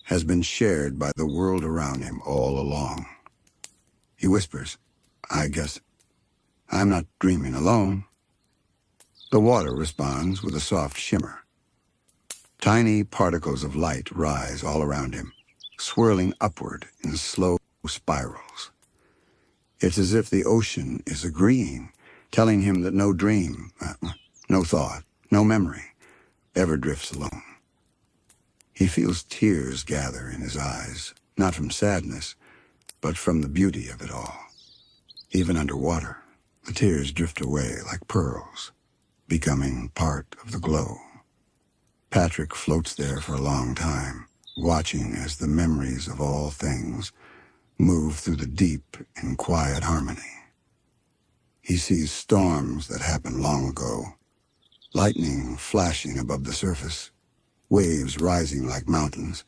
has been shared by the world around him all along. He whispers, "I guess I'm not dreaming alone." The water responds with a soft shimmer. Tiny particles of light rise all around him, swirling upward in slow spirals. It's as if the ocean is agreeing, telling him that no dream, no thought, no memory ever drifts alone. He feels tears gather in his eyes, not from sadness, but from the beauty of it all. Even underwater, the tears drift away like pearls, becoming part of the glow. Patrick floats there for a long time, watching as the memories of all things move through the deep in quiet harmony. He sees storms that happened long ago, lightning flashing above the surface, waves rising like mountains,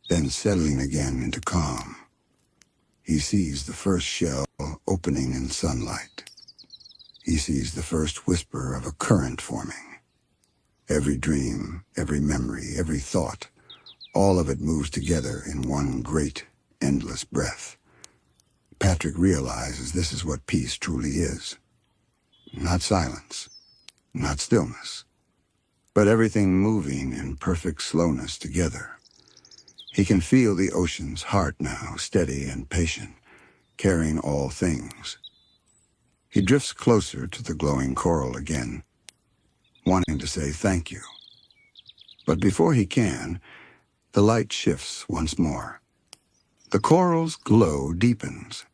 then settling again into calm. He sees the first shell opening in sunlight. He sees the first whisper of a current forming. Every dream, every memory, every thought, all of it moves together in one great, endless breath. Patrick realizes this is what peace truly is. Not silence, not stillness, but everything moving in perfect slowness together. He can feel the ocean's heart now, steady and patient, carrying all things. He drifts closer to the glowing coral again, wanting to say thank you. But before he can, the light shifts once more. The coral's glow deepens,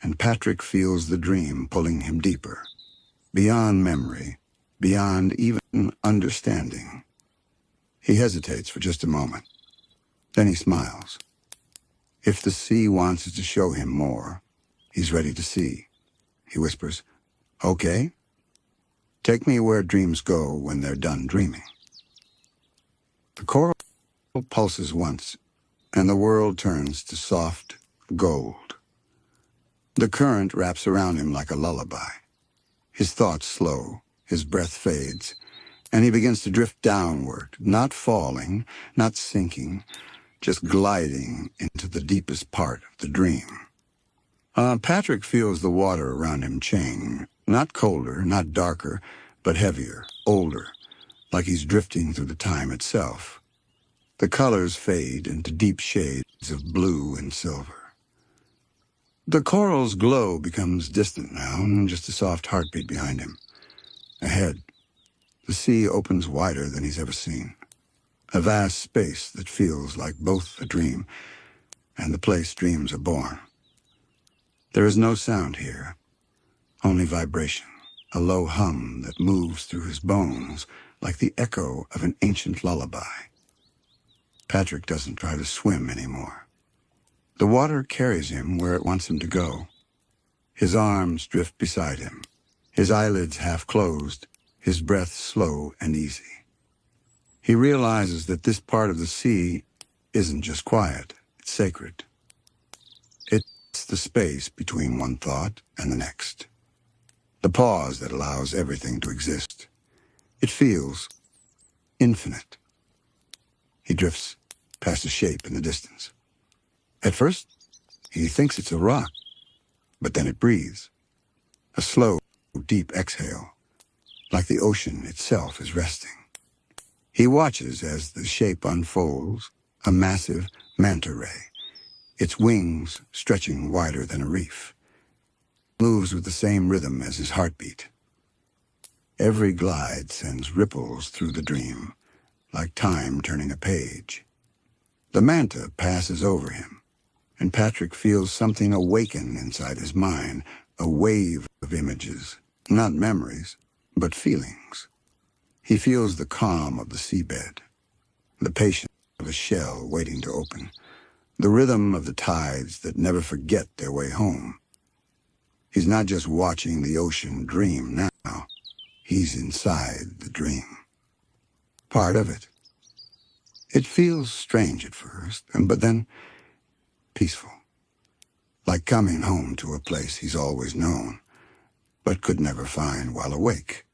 and Patrick feels the dream pulling him deeper, beyond memory, beyond even understanding. He hesitates for just a moment. Then he smiles. If the sea wants to show him more, he's ready to see. He whispers, "Okay, take me where dreams go when they're done dreaming." The coral pulses once, and the world turns to soft gold. The current wraps around him like a lullaby. His thoughts slow, his breath fades, and he begins to drift downward, not falling, not sinking, just gliding into the deepest part of the dream. Patrick feels the water around him change, not colder, not darker, but heavier, older, like he's drifting through the time itself. The colors fade into deep shades of blue and silver. The coral's glow becomes distant now, just a soft heartbeat behind him. Ahead, the sea opens wider than he's ever seen. A vast space that feels like both a dream and the place dreams are born. There is no sound here, only vibration, a low hum that moves through his bones like the echo of an ancient lullaby. Patrick doesn't try to swim anymore. The water carries him where it wants him to go. His arms drift beside him, his eyelids half closed, his breath slow and easy. He realizes that this part of the sea isn't just quiet, it's sacred. It's the space between one thought and the next. the pause that allows everything to exist. It feels infinite. He drifts past a shape in the distance. At first, he thinks it's a rock, but then it breathes. A slow, deep exhale, like the ocean itself is resting. He watches as the shape unfolds, a massive manta ray, its wings stretching wider than a reef. It moves with the same rhythm as his heartbeat. Every glide sends ripples through the dream, like time turning a page. The manta passes over him, and Patrick feels something awaken inside his mind, a wave of images, not memories, but feelings. He feels the calm of the seabed, the patience of a shell waiting to open, the rhythm of the tides that never forget their way home. He's not just watching the ocean dream now, he's inside the dream. Part of it. It feels strange at first, but then peaceful. Like coming home to a place he's always known, but could never find while awake.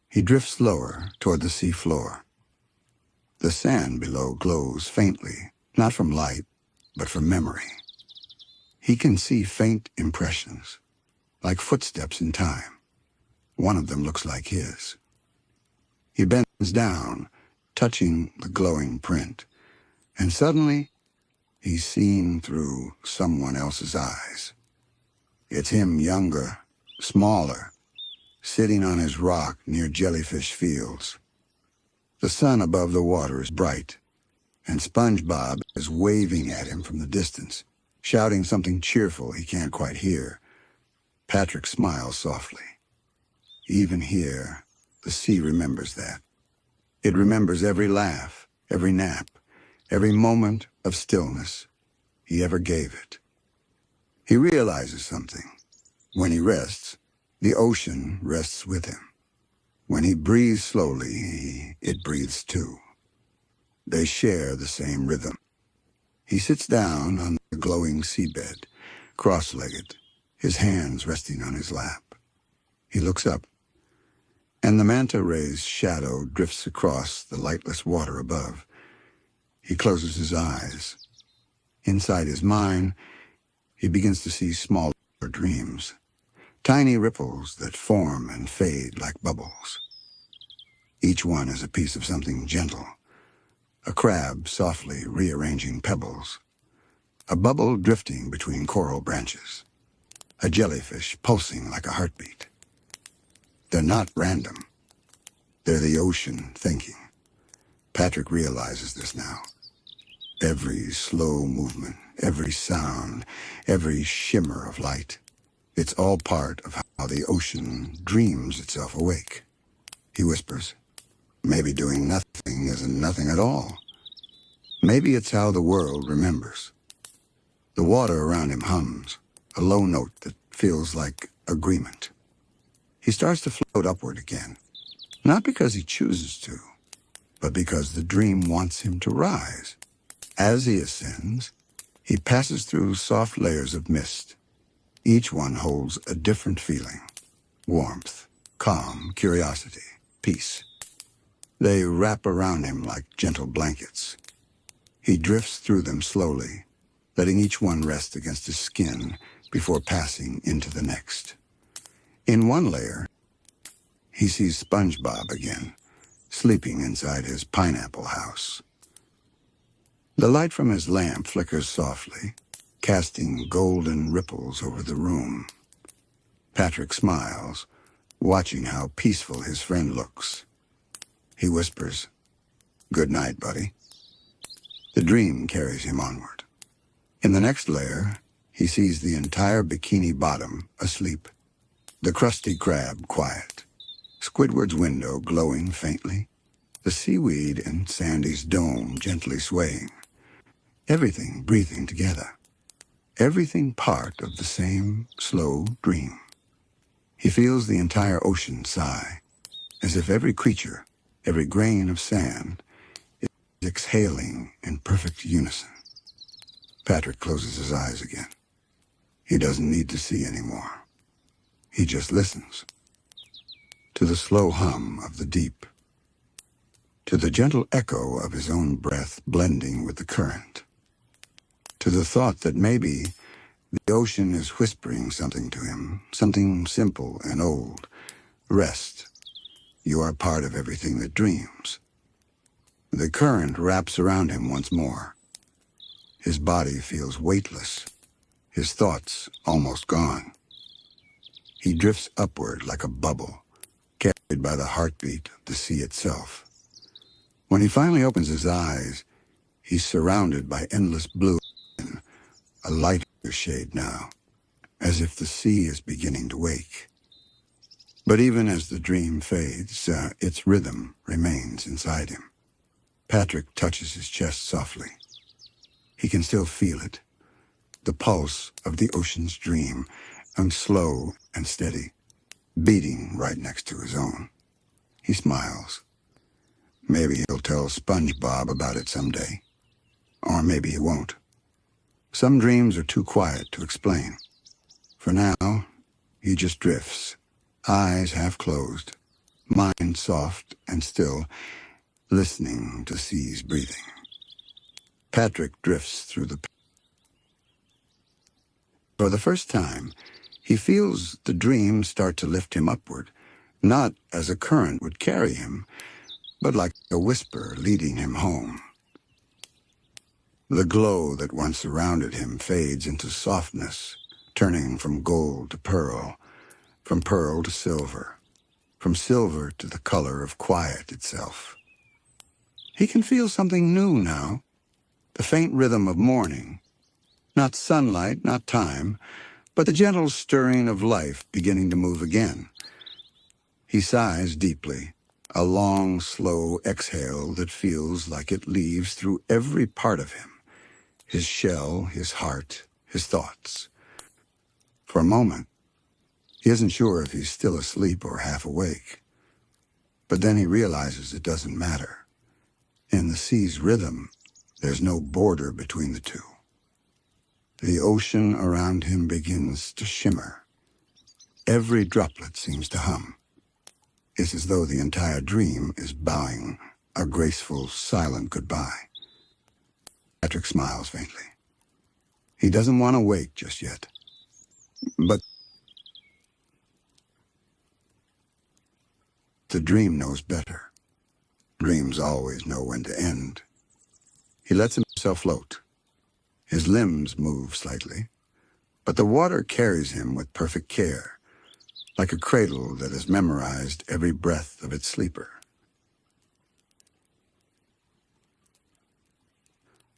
He drifts lower toward the sea floor. The sand below glows faintly, not from light, but from memory. He can see faint impressions, like footsteps in time. One of them looks like his. He bends down, touching the glowing print, and suddenly he's seen through someone else's eyes. It's him younger, smaller, sitting on his rock near jellyfish fields. The sun above the water is bright, and SpongeBob is waving at him from the distance, shouting something cheerful he can't quite hear. Patrick smiles softly. Even here, the sea remembers that. It remembers every laugh, every nap, every moment of stillness he ever gave it. He realizes something. When he rests, the ocean rests with him. When he breathes slowly, it breathes too. They share the same rhythm. He sits down on the glowing seabed, cross-legged, his hands resting on his lap. He looks up, and the manta ray's shadow drifts across the lightless water above. He closes his eyes. Inside his mind, he begins to see smaller dreams, tiny ripples that form and fade like bubbles. Each one is a piece of something gentle, a crab softly rearranging pebbles, a bubble drifting between coral branches, a jellyfish pulsing like a heartbeat. They're not random. They're the ocean thinking. Patrick realizes this now. Every slow movement, every sound, every shimmer of light, it's all part of how the ocean dreams itself awake. He whispers, maybe doing nothing isn't nothing at all. Maybe it's how the world remembers. The water around him hums, a low note that feels like agreement. He starts to float upward again, not because he chooses to, but because the dream wants him to rise. As he ascends, he passes through soft layers of mist. Each one holds a different feeling: warmth, calm, curiosity, peace. They wrap around him like gentle blankets. He drifts through them slowly, letting each one rest against his skin before passing into the next. In one layer, he sees SpongeBob again, sleeping inside his pineapple house. The light from his lamp flickers softly, casting golden ripples over the room. Patrick smiles, watching how peaceful his friend looks. He whispers, "Good night, buddy." The dream carries him onward. In the next layer, he sees the entire Bikini Bottom asleep, the Krusty Krab quiet, Squidward's window glowing faintly, the seaweed in Sandy's dome gently swaying, everything breathing together, everything part of the same slow dream. He feels the entire ocean sigh, as if every creature, every grain of sand, is exhaling in perfect unison. Patrick closes his eyes again. He doesn't need to see anymore. He just listens to the slow hum of the deep, to the gentle echo of his own breath blending with the current, to the thought that maybe the ocean is whispering something to him, something simple and old. Rest. You are part of everything that dreams. The current wraps around him once more. His body feels weightless, his thoughts almost gone. He drifts upward like a bubble, carried by the heartbeat of the sea itself. When he finally opens his eyes, he's surrounded by endless blue, a lighter shade now, as if the sea is beginning to wake. But even as the dream fades, its rhythm remains inside him. Patrick touches his chest softly. He can still feel it, the pulse of the ocean's dream, slow and steady, beating right next to his own. He smiles. Maybe he'll tell SpongeBob about it someday. Or maybe he won't. Some dreams are too quiet to explain. For now, he just drifts, eyes half closed, mind soft and still, listening to seas breathing. Patrick drifts through the... For the first time, he feels the dream start to lift him upward, not as a current would carry him, but like a whisper leading him home. The glow that once surrounded him fades into softness, turning from gold to pearl, from pearl to silver, from silver to the color of quiet itself. He can feel something new now, the faint rhythm of morning. Not sunlight, not time, but the gentle stirring of life beginning to move again. He sighs deeply, a long, slow exhale that feels like it leaves through every part of him, his shell, his heart, his thoughts. For a moment, he isn't sure if he's still asleep or half awake. But then he realizes it doesn't matter. In the sea's rhythm, there's no border between the two. The ocean around him begins to shimmer. Every droplet seems to hum. It's as though the entire dream is bowing a graceful, silent goodbye. Patrick smiles faintly. He doesn't want to wake just yet. But the dream knows better. Dreams always know when to end. He lets himself float. His limbs move slightly, but the water carries him with perfect care, like a cradle that has memorized every breath of its sleeper.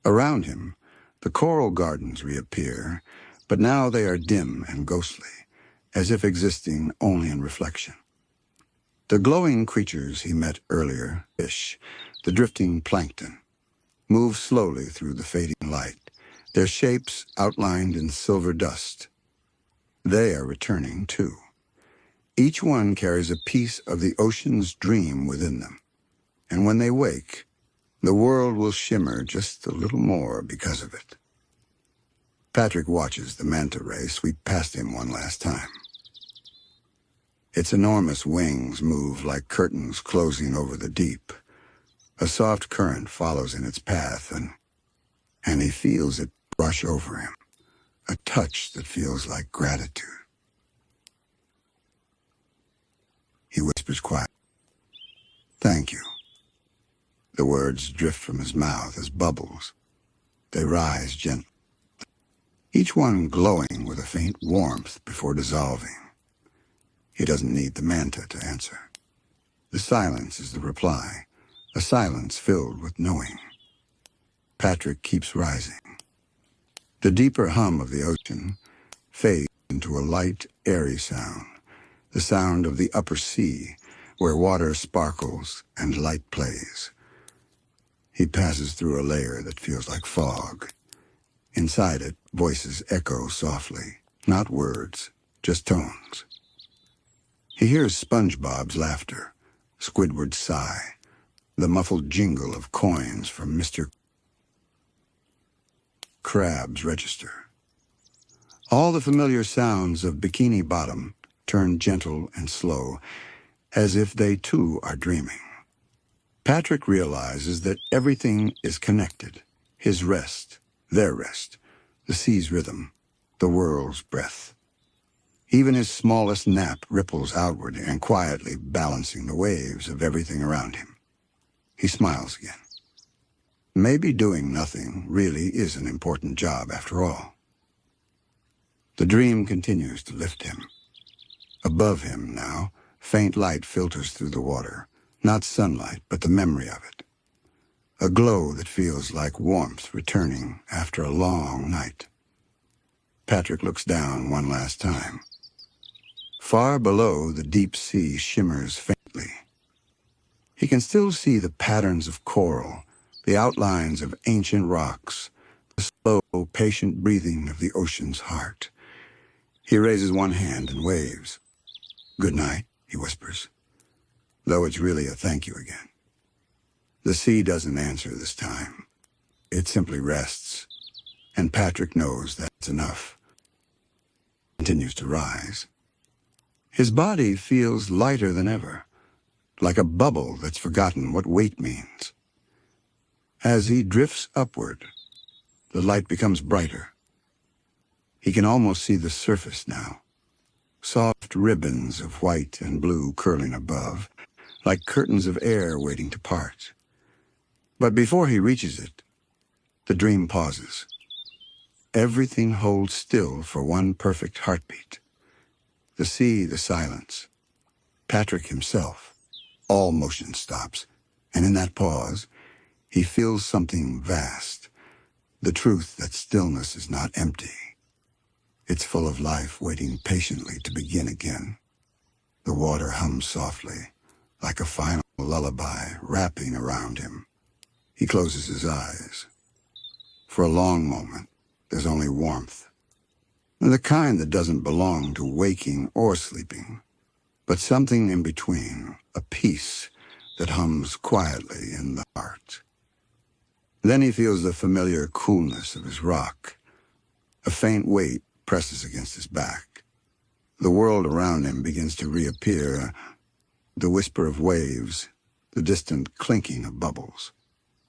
Around him, the coral gardens reappear, but now they are dim and ghostly, as if existing only in reflection. The glowing creatures he met earlier, fish, the drifting plankton, move slowly through the fading light, their shapes outlined in silver dust. They are returning, too. Each one carries a piece of the ocean's dream within them, and when they wake, the world will shimmer just a little more because of it. Patrick watches the manta ray sweep past him one last time. Its enormous wings move like curtains closing over the deep. A soft current follows in its path, and he feels it brush over him, a touch that feels like gratitude. He whispers quietly, "Thank you." The words drift from his mouth as bubbles. They rise gently, each one glowing with a faint warmth before dissolving. He doesn't need the manta to answer. The silence is the reply, a silence filled with knowing. Patrick keeps rising. The deeper hum of the ocean fades into a light, airy sound, the sound of the upper sea, where water sparkles and light plays. He passes through a layer that feels like fog. Inside it, voices echo softly, not words, just tones. He hears SpongeBob's laughter, Squidward's sigh, the muffled jingle of coins from Mr. Crab's register. All the familiar sounds of Bikini Bottom turn gentle and slow, as if they too are dreaming. Patrick realizes that everything is connected. His rest, their rest, the sea's rhythm, the world's breath. Even his smallest nap ripples outward and quietly balancing the waves of everything around him. He smiles again. Maybe doing nothing really is an important job after all. The dream continues to lift him. Above him now, faint light filters through the water. Not sunlight, but the memory of it. A glow that feels like warmth returning after a long night. Patrick looks down one last time. Far below, the deep sea shimmers faintly. He can still see the patterns of coral, the outlines of ancient rocks, the slow, patient breathing of the ocean's heart. He raises one hand and waves. "Good night," he whispers, though it's really a thank you again. The sea doesn't answer this time. It simply rests, and Patrick knows that's enough. He continues to rise. His body feels lighter than ever, like a bubble that's forgotten what weight means. As he drifts upward, the light becomes brighter. He can almost see the surface now. Soft ribbons of white and blue curling above, like curtains of air waiting to part. But before he reaches it, the dream pauses. Everything holds still for one perfect heartbeat. The sea, the silence. Patrick himself. All motion stops, and in that pause, he feels something vast. The truth that stillness is not empty. It's full of life waiting patiently to begin again. The water hums softly, like a final lullaby wrapping around him. He closes his eyes. For a long moment, there's only warmth. The kind that doesn't belong to waking or sleeping, but something in between, a peace that hums quietly in the heart. Then he feels the familiar coolness of his rock. A faint weight presses against his back. The world around him begins to reappear, the whisper of waves, the distant clinking of bubbles,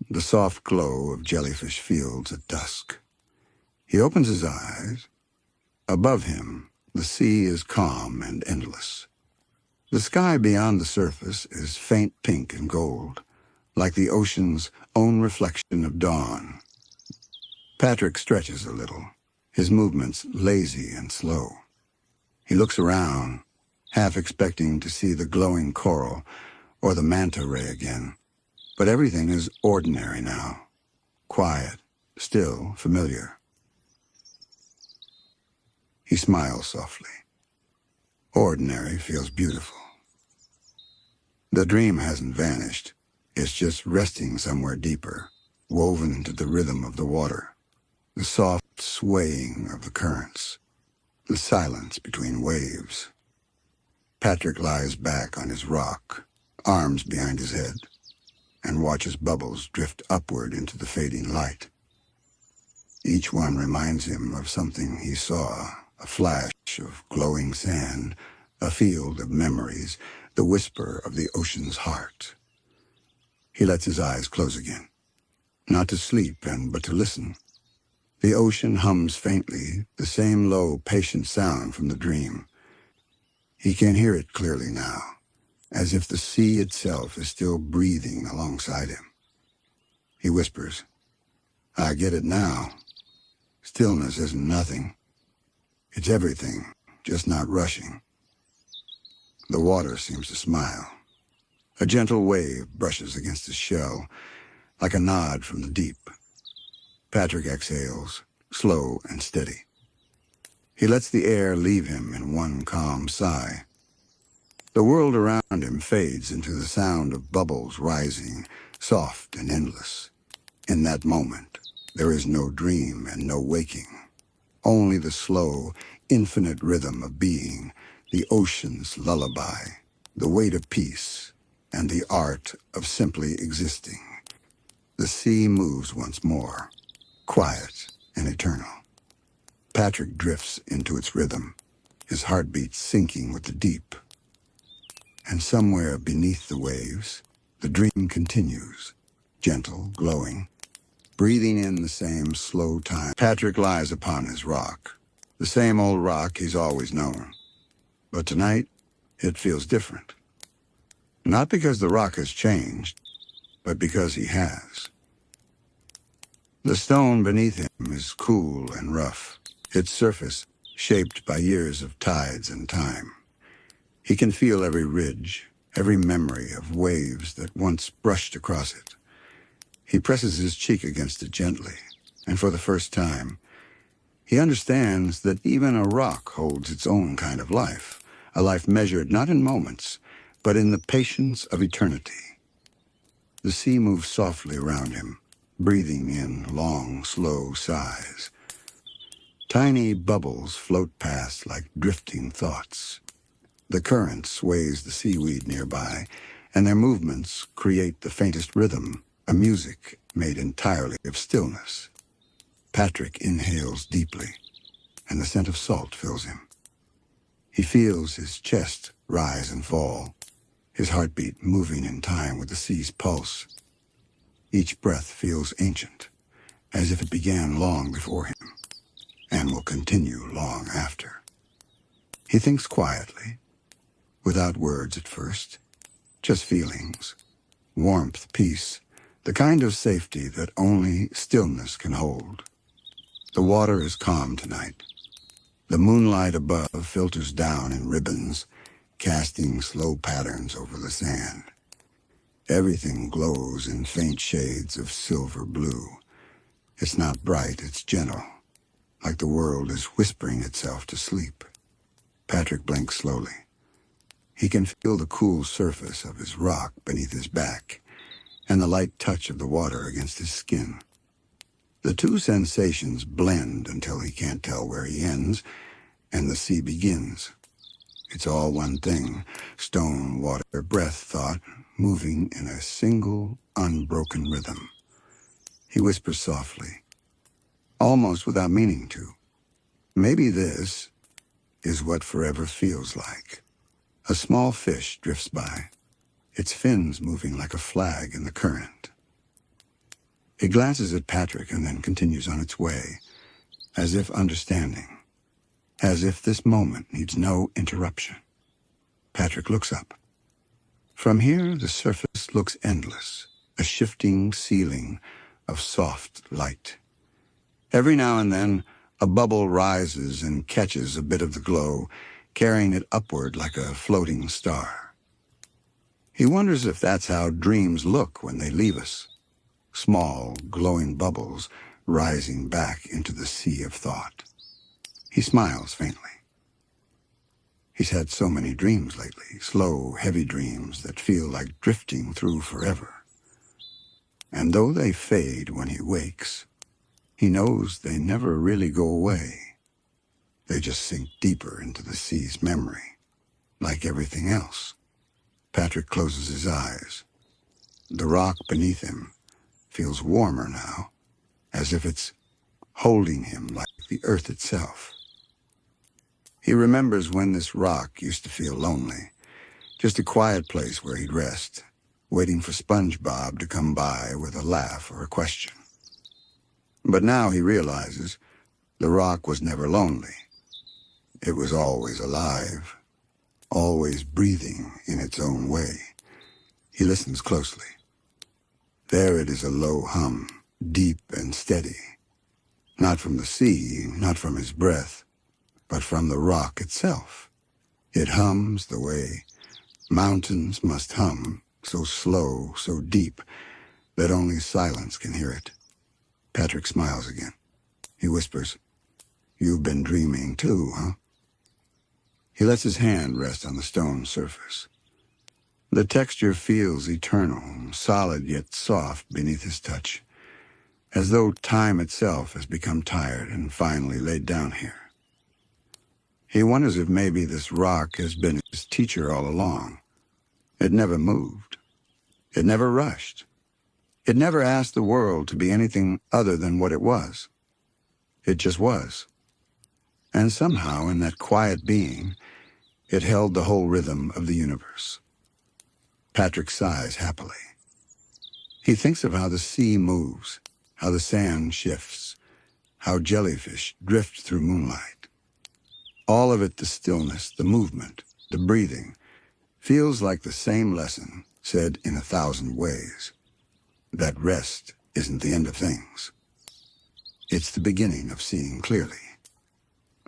the soft glow of jellyfish fields at dusk. He opens his eyes. Above him, the sea is calm and endless. The sky beyond the surface is faint pink and gold, like the ocean's own reflection of dawn. Patrick stretches a little, his movements lazy and slow. He looks around, half expecting to see the glowing coral or the manta ray again. But everything is ordinary now, quiet, still, familiar. He smiles softly. Ordinary feels beautiful. The dream hasn't vanished. It's just resting somewhere deeper, woven into the rhythm of the water, the soft swaying of the currents, the silence between waves. Patrick lies back on his rock, arms behind his head, and watches bubbles drift upward into the fading light. Each one reminds him of something he saw, a flash of glowing sand, a field of memories, the whisper of the ocean's heart. He lets his eyes close again, not to sleep but to listen. The ocean hums faintly, the same low, patient sound from the dream. He can hear it clearly now, as if the sea itself is still breathing alongside him. He whispers, "I get it now. Stillness isn't nothing. It's everything, just not rushing." The water seems to smile. A gentle wave brushes against his shell, like a nod from the deep. Patrick exhales, slow and steady. He lets the air leave him in one calm sigh. The world around him fades into the sound of bubbles rising, soft and endless. In that moment, there is no dream and no waking. Only the slow, infinite rhythm of being, the ocean's lullaby, the weight of peace, and the art of simply existing. The sea moves once more, quiet and eternal. Patrick drifts into its rhythm, his heartbeat sinking with the deep. And somewhere beneath the waves, the dream continues, gentle, glowing, breathing in the same slow time. Patrick lies upon his rock, the same old rock he's always known. But tonight, it feels different. Not because the rock has changed, but because he has. The stone beneath him is cool and rough, its surface shaped by years of tides and time. He can feel every ridge, every memory of waves that once brushed across it. He presses his cheek against it gently, and for the first time, he understands that even a rock holds its own kind of life, a life measured not in moments, but in the patience of eternity. The sea moves softly around him, breathing in long, slow sighs. Tiny bubbles float past like drifting thoughts. The current sways the seaweed nearby, and their movements create the faintest rhythm, a music made entirely of stillness. Patrick inhales deeply, and the scent of salt fills him. He feels his chest rise and fall, his heartbeat moving in time with the sea's pulse. Each breath feels ancient, as if it began long before him, and will continue long after. He thinks quietly, without words at first, just feelings, warmth, peace, the kind of safety that only stillness can hold. The water is calm tonight. The moonlight above filters down in ribbons, casting slow patterns over the sand. Everything glows in faint shades of silver blue. It's not bright, it's gentle, like the world is whispering itself to sleep. Patrick blinks slowly. He can feel the cool surface of his rock beneath his back, and the light touch of the water against his skin. The two sensations blend until he can't tell where he ends, and the sea begins. It's all one thing, stone, water, breath, thought, moving in a single, unbroken rhythm. He whispers softly, almost without meaning to. Maybe this is what forever feels like. A small fish drifts by, its fins moving like a flag in the current. It glances at Patrick and then continues on its way, as if understanding, as if this moment needs no interruption. Patrick looks up. From here, the surface looks endless, a shifting ceiling of soft light. Every now and then, a bubble rises and catches a bit of the glow, carrying it upward like a floating star. He wonders if that's how dreams look when they leave us. Small, glowing bubbles rising back into the sea of thought. He smiles faintly. He's had so many dreams lately, slow, heavy dreams that feel like drifting through forever. And though they fade when he wakes, he knows they never really go away. They just sink deeper into the sea's memory, like everything else. Patrick closes his eyes. The rock beneath him feels warmer now, as if it's holding him like the earth itself. He remembers when this rock used to feel lonely, just a quiet place where he'd rest, waiting for SpongeBob to come by with a laugh or a question. But now he realizes the rock was never lonely. It was always alive, always breathing in its own way. He listens closely. There it is, a low hum, deep and steady. Not from the sea, not from his breath, but from the rock itself. It hums the way mountains must hum, so slow, so deep, that only silence can hear it. Patrick smiles again. He whispers, "You've been dreaming too, huh?" He lets his hand rest on the stone surface. The texture feels eternal, solid yet soft beneath his touch, as though time itself has become tired and finally laid down here. He wonders if maybe this rock has been his teacher all along. It never moved. It never rushed. It never asked the world to be anything other than what it was. It just was. And somehow, in that quiet being, it held the whole rhythm of the universe. Patrick sighs happily. He thinks of how the sea moves, how the sand shifts, how jellyfish drift through moonlight. All of it, the stillness, the movement, the breathing, feels like the same lesson said in 1,000 ways. That rest isn't the end of things. It's the beginning of seeing clearly.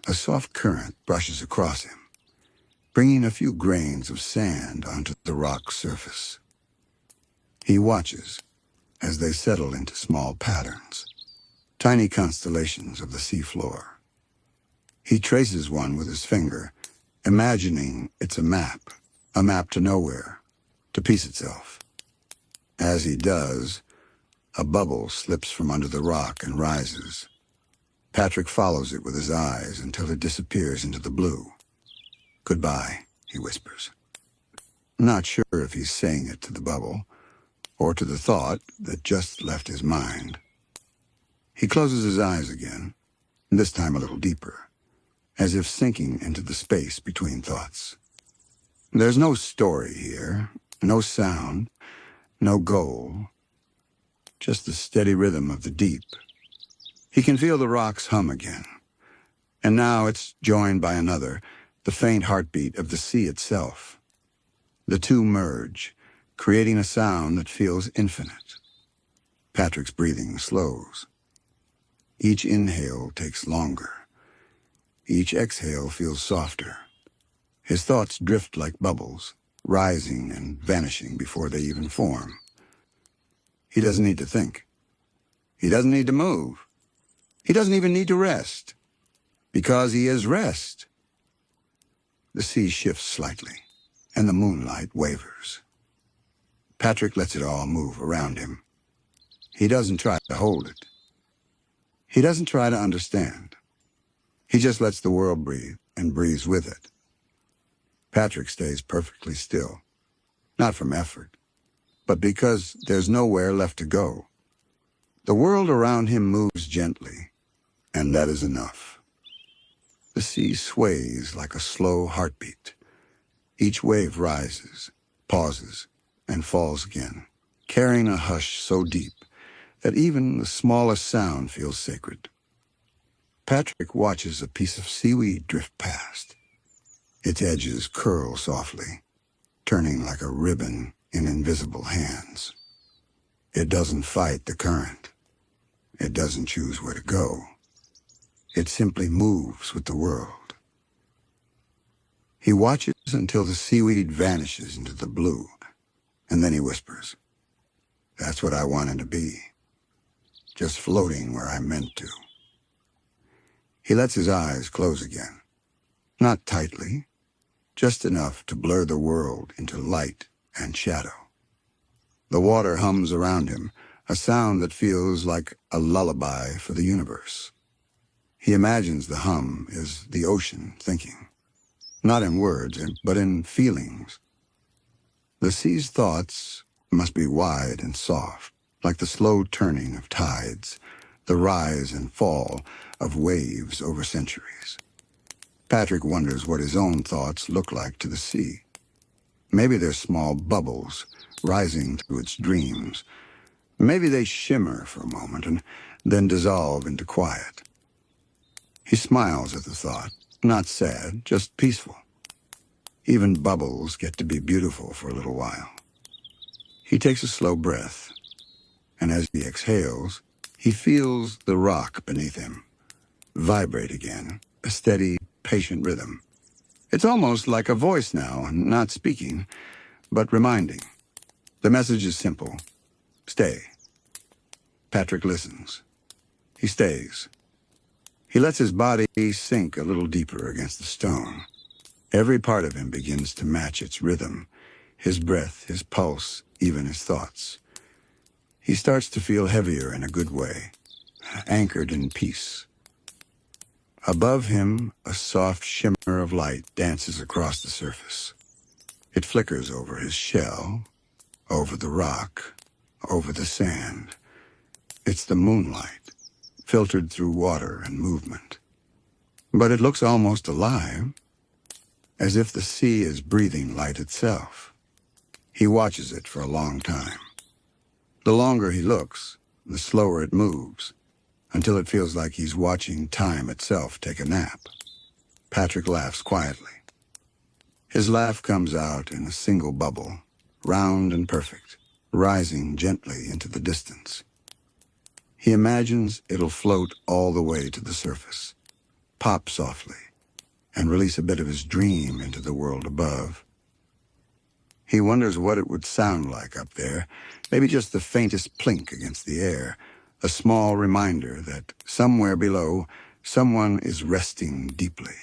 A soft current brushes across him, bringing a few grains of sand onto the rock's surface. He watches as they settle into small patterns, tiny constellations of the seafloor. He traces one with his finger, imagining it's a map to nowhere, to peace itself. As he does, a bubble slips from under the rock and rises. Patrick follows it with his eyes until it disappears into the blue. "Goodbye," he whispers. Not sure if he's saying it to the bubble or to the thought that just left his mind. He closes his eyes again, this time a little deeper, as if sinking into the space between thoughts. There's no story here, no sound, no goal, just the steady rhythm of the deep. He can feel the rocks hum again, and now it's joined by another, the faint heartbeat of the sea itself. The two merge, creating a sound that feels infinite. Patrick's breathing slows. Each inhale takes longer. Each exhale feels softer. His thoughts drift like bubbles, rising and vanishing before they even form. He doesn't need to think. He doesn't need to move. He doesn't even need to rest, because he is rest. The sea shifts slightly, and the moonlight wavers. Patrick lets it all move around him. He doesn't try to hold it. He doesn't try to understand. He just lets the world breathe and breathes with it. Patrick stays perfectly still, not from effort, but because there's nowhere left to go. The world around him moves gently, and that is enough. The sea sways like a slow heartbeat. Each wave rises, pauses, and falls again, carrying a hush so deep that even the smallest sound feels sacred. Patrick watches a piece of seaweed drift past. Its edges curl softly, turning like a ribbon in invisible hands. It doesn't fight the current. It doesn't choose where to go. It simply moves with the world. He watches until the seaweed vanishes into the blue, and then he whispers, "That's what I wanted to be, just floating where I meant to." He lets his eyes close again, not tightly, just enough to blur the world into light and shadow. The water hums around him, a sound that feels like a lullaby for the universe. He imagines the hum is the ocean thinking, not in words, but in feelings. The sea's thoughts must be wide and soft, like the slow turning of tides, the rise and fall of waves over centuries. Patrick wonders what his own thoughts look like to the sea. Maybe they're small bubbles rising through its dreams. Maybe they shimmer for a moment and then dissolve into quiet. He smiles at the thought, not sad, just peaceful. Even bubbles get to be beautiful for a little while. He takes a slow breath, and as he exhales, he feels the rock beneath him vibrate again, a steady, patient rhythm. It's almost like a voice now, not speaking, but reminding. The message is simple. Stay. Patrick listens. He stays. He lets his body sink a little deeper against the stone. Every part of him begins to match its rhythm, his breath, his pulse, even his thoughts. He starts to feel heavier in a good way, anchored in peace. Above him, a soft shimmer of light dances across the surface. It flickers over his shell, over the rock, over the sand. It's the moonlight, filtered through water and movement. But it looks almost alive, as if the sea is breathing light itself. He watches it for a long time. The longer he looks, the slower it moves, until it feels like he's watching time itself take a nap. Patrick laughs quietly. His laugh comes out in a single bubble, round and perfect, rising gently into the distance. He imagines it'll float all the way to the surface, pop softly, and release a bit of his dream into the world above. He wonders what it would sound like up there, maybe just the faintest plink against the air, a small reminder that somewhere below, someone is resting deeply.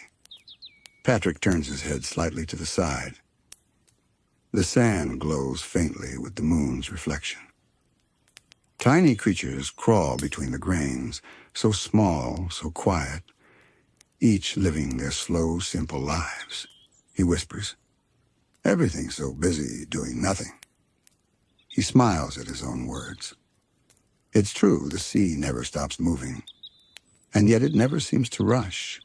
Patrick turns his head slightly to the side. The sand glows faintly with the moon's reflection. Tiny creatures crawl between the grains, so small, so quiet, each living their slow, simple lives. He whispers, "Everything's so busy doing nothing." He smiles at his own words. It's true, the sea never stops moving, and yet it never seems to rush.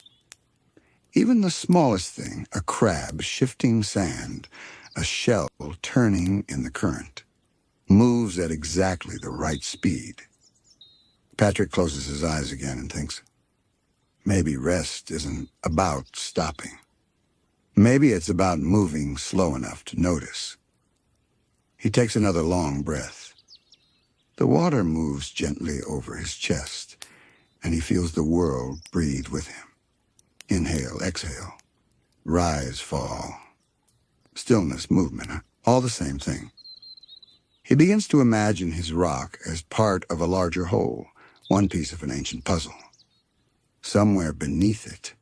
Even the smallest thing, a crab shifting sand, a shell turning in the current, moves at exactly the right speed. Patrick closes his eyes again and thinks, maybe rest isn't about stopping. Maybe it's about moving slow enough to notice. He takes another long breath. The water moves gently over his chest, and he feels the world breathe with him. Inhale, exhale, rise, fall. Stillness, movement, all the same thing. He begins to imagine his rock as part of a larger whole, one piece of an ancient puzzle. Somewhere beneath it,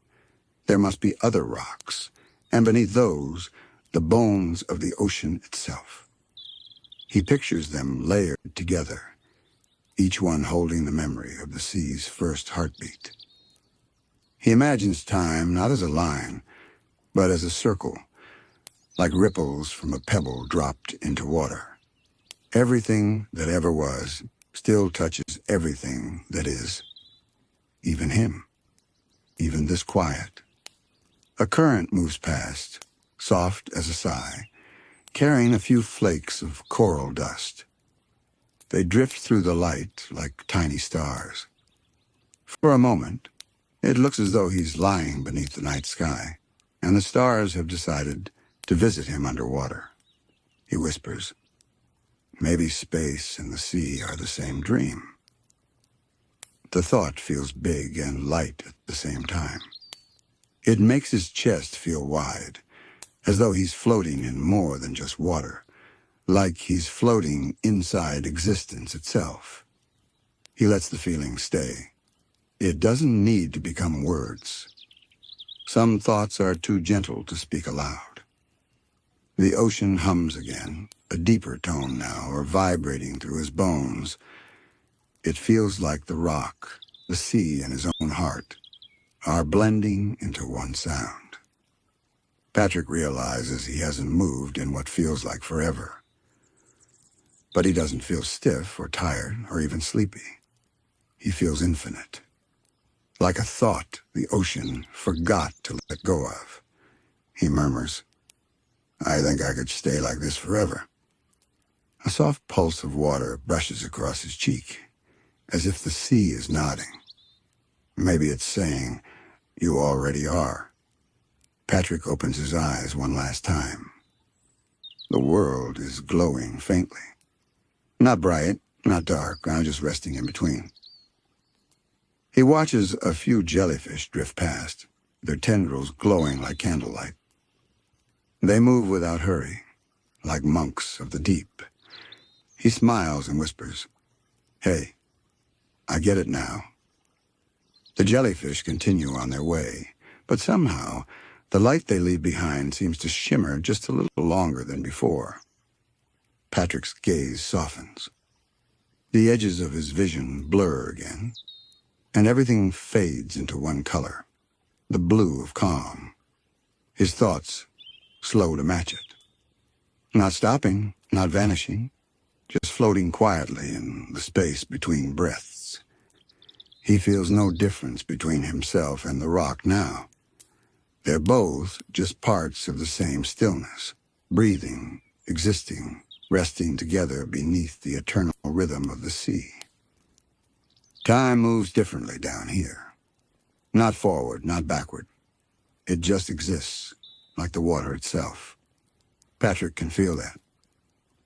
there must be other rocks, and beneath those, the bones of the ocean itself. He pictures them layered together, each one holding the memory of the sea's first heartbeat. He imagines time not as a line, but as a circle, like ripples from a pebble dropped into water. Everything that ever was still touches everything that is, even him, even this quiet. A current moves past, soft as a sigh, carrying a few flakes of coral dust. They drift through the light like tiny stars. For a moment, it looks as though he's lying beneath the night sky, and the stars have decided to visit him underwater. He whispers, maybe space and the sea are the same dream. The thought feels big and light at the same time. It makes his chest feel wide, as though he's floating in more than just water, like he's floating inside existence itself. He lets the feeling stay. It doesn't need to become words. Some thoughts are too gentle to speak aloud. The ocean hums again, a deeper tone now, or vibrating through his bones. It feels like the rock, the sea, and his own heart are blending into one sound. Patrick realizes he hasn't moved in what feels like forever. But he doesn't feel stiff or tired or even sleepy. He feels infinite. Like a thought the ocean forgot to let go of. He murmurs, "I think I could stay like this forever." A soft pulse of water brushes across his cheek, as if the sea is nodding. Maybe it's saying, "You already are." Patrick opens his eyes one last time. The world is glowing faintly. Not bright, not dark, I'm just resting in between. He watches a few jellyfish drift past, their tendrils glowing like candlelight. They move without hurry, like monks of the deep. He smiles and whispers, "Hey, I get it now." The jellyfish continue on their way, but somehow the light they leave behind seems to shimmer just a little longer than before. Patrick's gaze softens. The edges of his vision blur again, and everything fades into one color, the blue of calm. His thoughts slow to match it. Not stopping, not vanishing, just floating quietly in the space between breaths. He feels no difference between himself and the rock now. They're both just parts of the same stillness, breathing, existing, resting together beneath the eternal rhythm of the sea. Time moves differently down here. Not forward, not backward. It just exists, like the water itself. Patrick can feel that.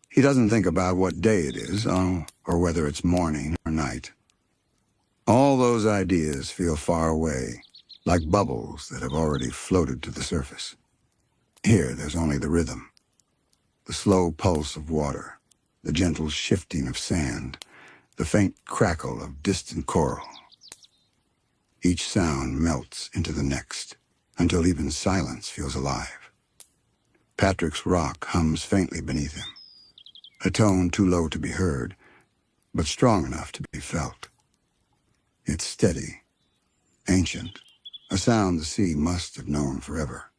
He doesn't think about what day it is, or whether it's morning or night. All those ideas feel far away, like bubbles that have already floated to the surface. Here, there's only the rhythm, the slow pulse of water, the gentle shifting of sand, the faint crackle of distant coral. Each sound melts into the next, until even silence feels alive. Patrick's rock hums faintly beneath him, a tone too low to be heard, but strong enough to be felt. It's steady, ancient, a sound the sea must have known forever.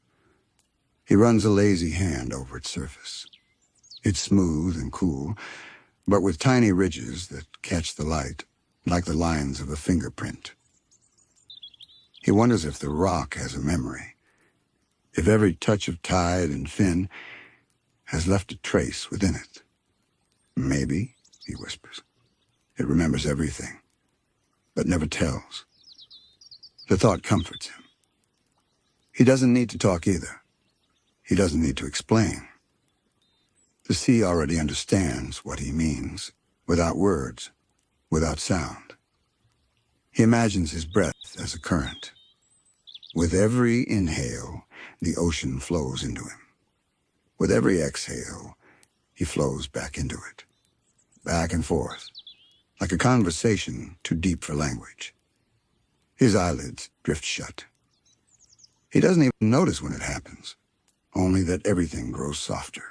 He runs a lazy hand over its surface. It's smooth and cool, but with tiny ridges that catch the light, like the lines of a fingerprint. He wonders if the rock has a memory, if every touch of tide and fin has left a trace within it. Maybe, he whispers, it remembers everything, but never tells. The thought comforts him. He doesn't need to talk either. He doesn't need to explain. The sea already understands what he means, without words, without sound. He imagines his breath as a current. With every inhale, the ocean flows into him. With every exhale, he flows back into it, back and forth, like a conversation too deep for language. His eyelids drift shut. He doesn't even notice when it happens, only that everything grows softer.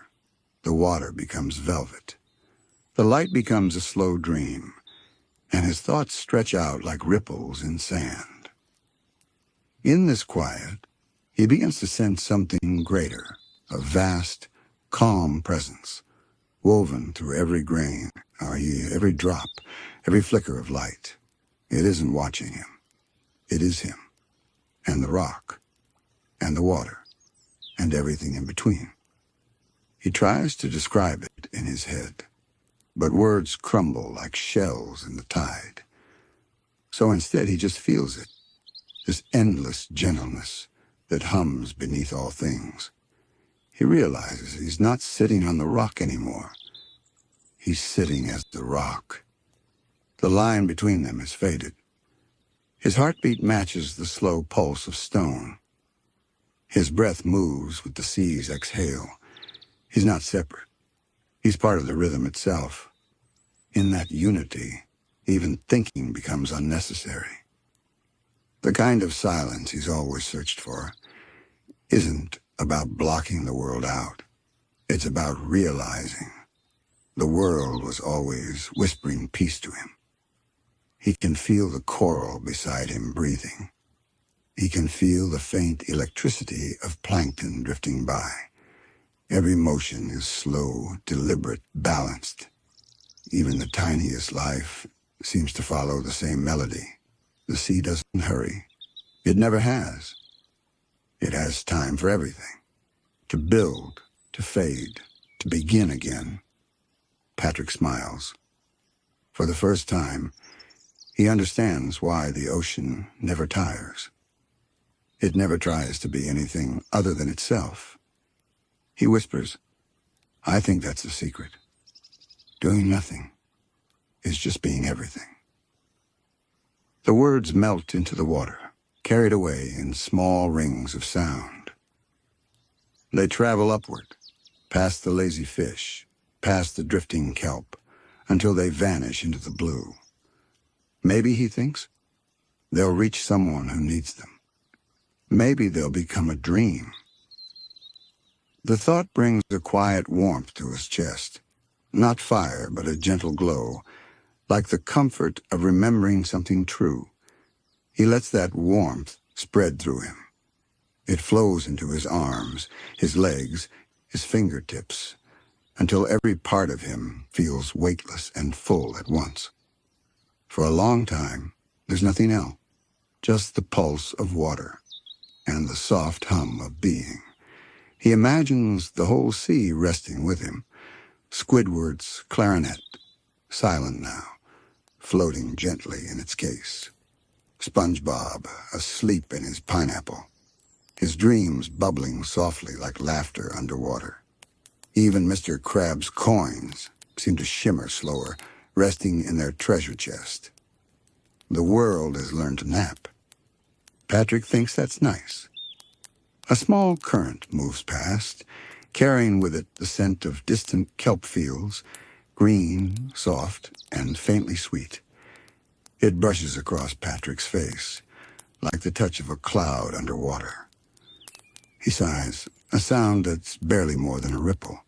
The water becomes velvet. The light becomes a slow dream, and his thoughts stretch out like ripples in sand. In this quiet, he begins to sense something greater, a vast, calm presence, woven through every grain, every drop, every flicker of light. It isn't watching him. It is him, and the rock, and the water, and everything in between. He tries to describe it in his head, but words crumble like shells in the tide. So instead he just feels it, this endless gentleness that hums beneath all things. He realizes he's not sitting on the rock anymore. He's sitting as the rock. The line between them is faded. His heartbeat matches the slow pulse of stone. His breath moves with the sea's exhale. He's not separate. He's part of the rhythm itself. In that unity, even thinking becomes unnecessary. The kind of silence he's always searched for isn't about blocking the world out. It's about realizing the world was always whispering peace to him. He can feel the coral beside him breathing. He can feel the faint electricity of plankton drifting by. Every motion is slow, deliberate, balanced. Even the tiniest life seems to follow the same melody. The sea doesn't hurry. It never has. It has time for everything. To build, to fade, to begin again. Patrick smiles. For the first time, he understands why the ocean never tires. It never tries to be anything other than itself. He whispers, I think that's the secret. Doing nothing is just being everything. The words melt into the water, carried away in small rings of sound. They travel upward, past the lazy fish, past the drifting kelp, until they vanish into the blue. Maybe, he thinks, they'll reach someone who needs them. Maybe they'll become a dream. The thought brings a quiet warmth to his chest. Not fire, but a gentle glow, like the comfort of remembering something true. He lets that warmth spread through him. It flows into his arms, his legs, his fingertips, until every part of him feels weightless and full at once. For a long time, There's nothing else, just the pulse of water and the soft hum of being. He imagines the whole sea resting with him, Squidward's clarinet, silent now, floating gently in its case. SpongeBob, asleep in his pineapple, his dreams bubbling softly like laughter underwater. Even Mr. Crab's coins seem to shimmer slower, resting in their treasure chest. The world has learned to nap. Patrick thinks that's nice. A small current moves past, carrying with it the scent of distant kelp fields, green, soft, and faintly sweet. It brushes across Patrick's face, like the touch of a cloud underwater. He sighs, a sound that's barely more than a ripple.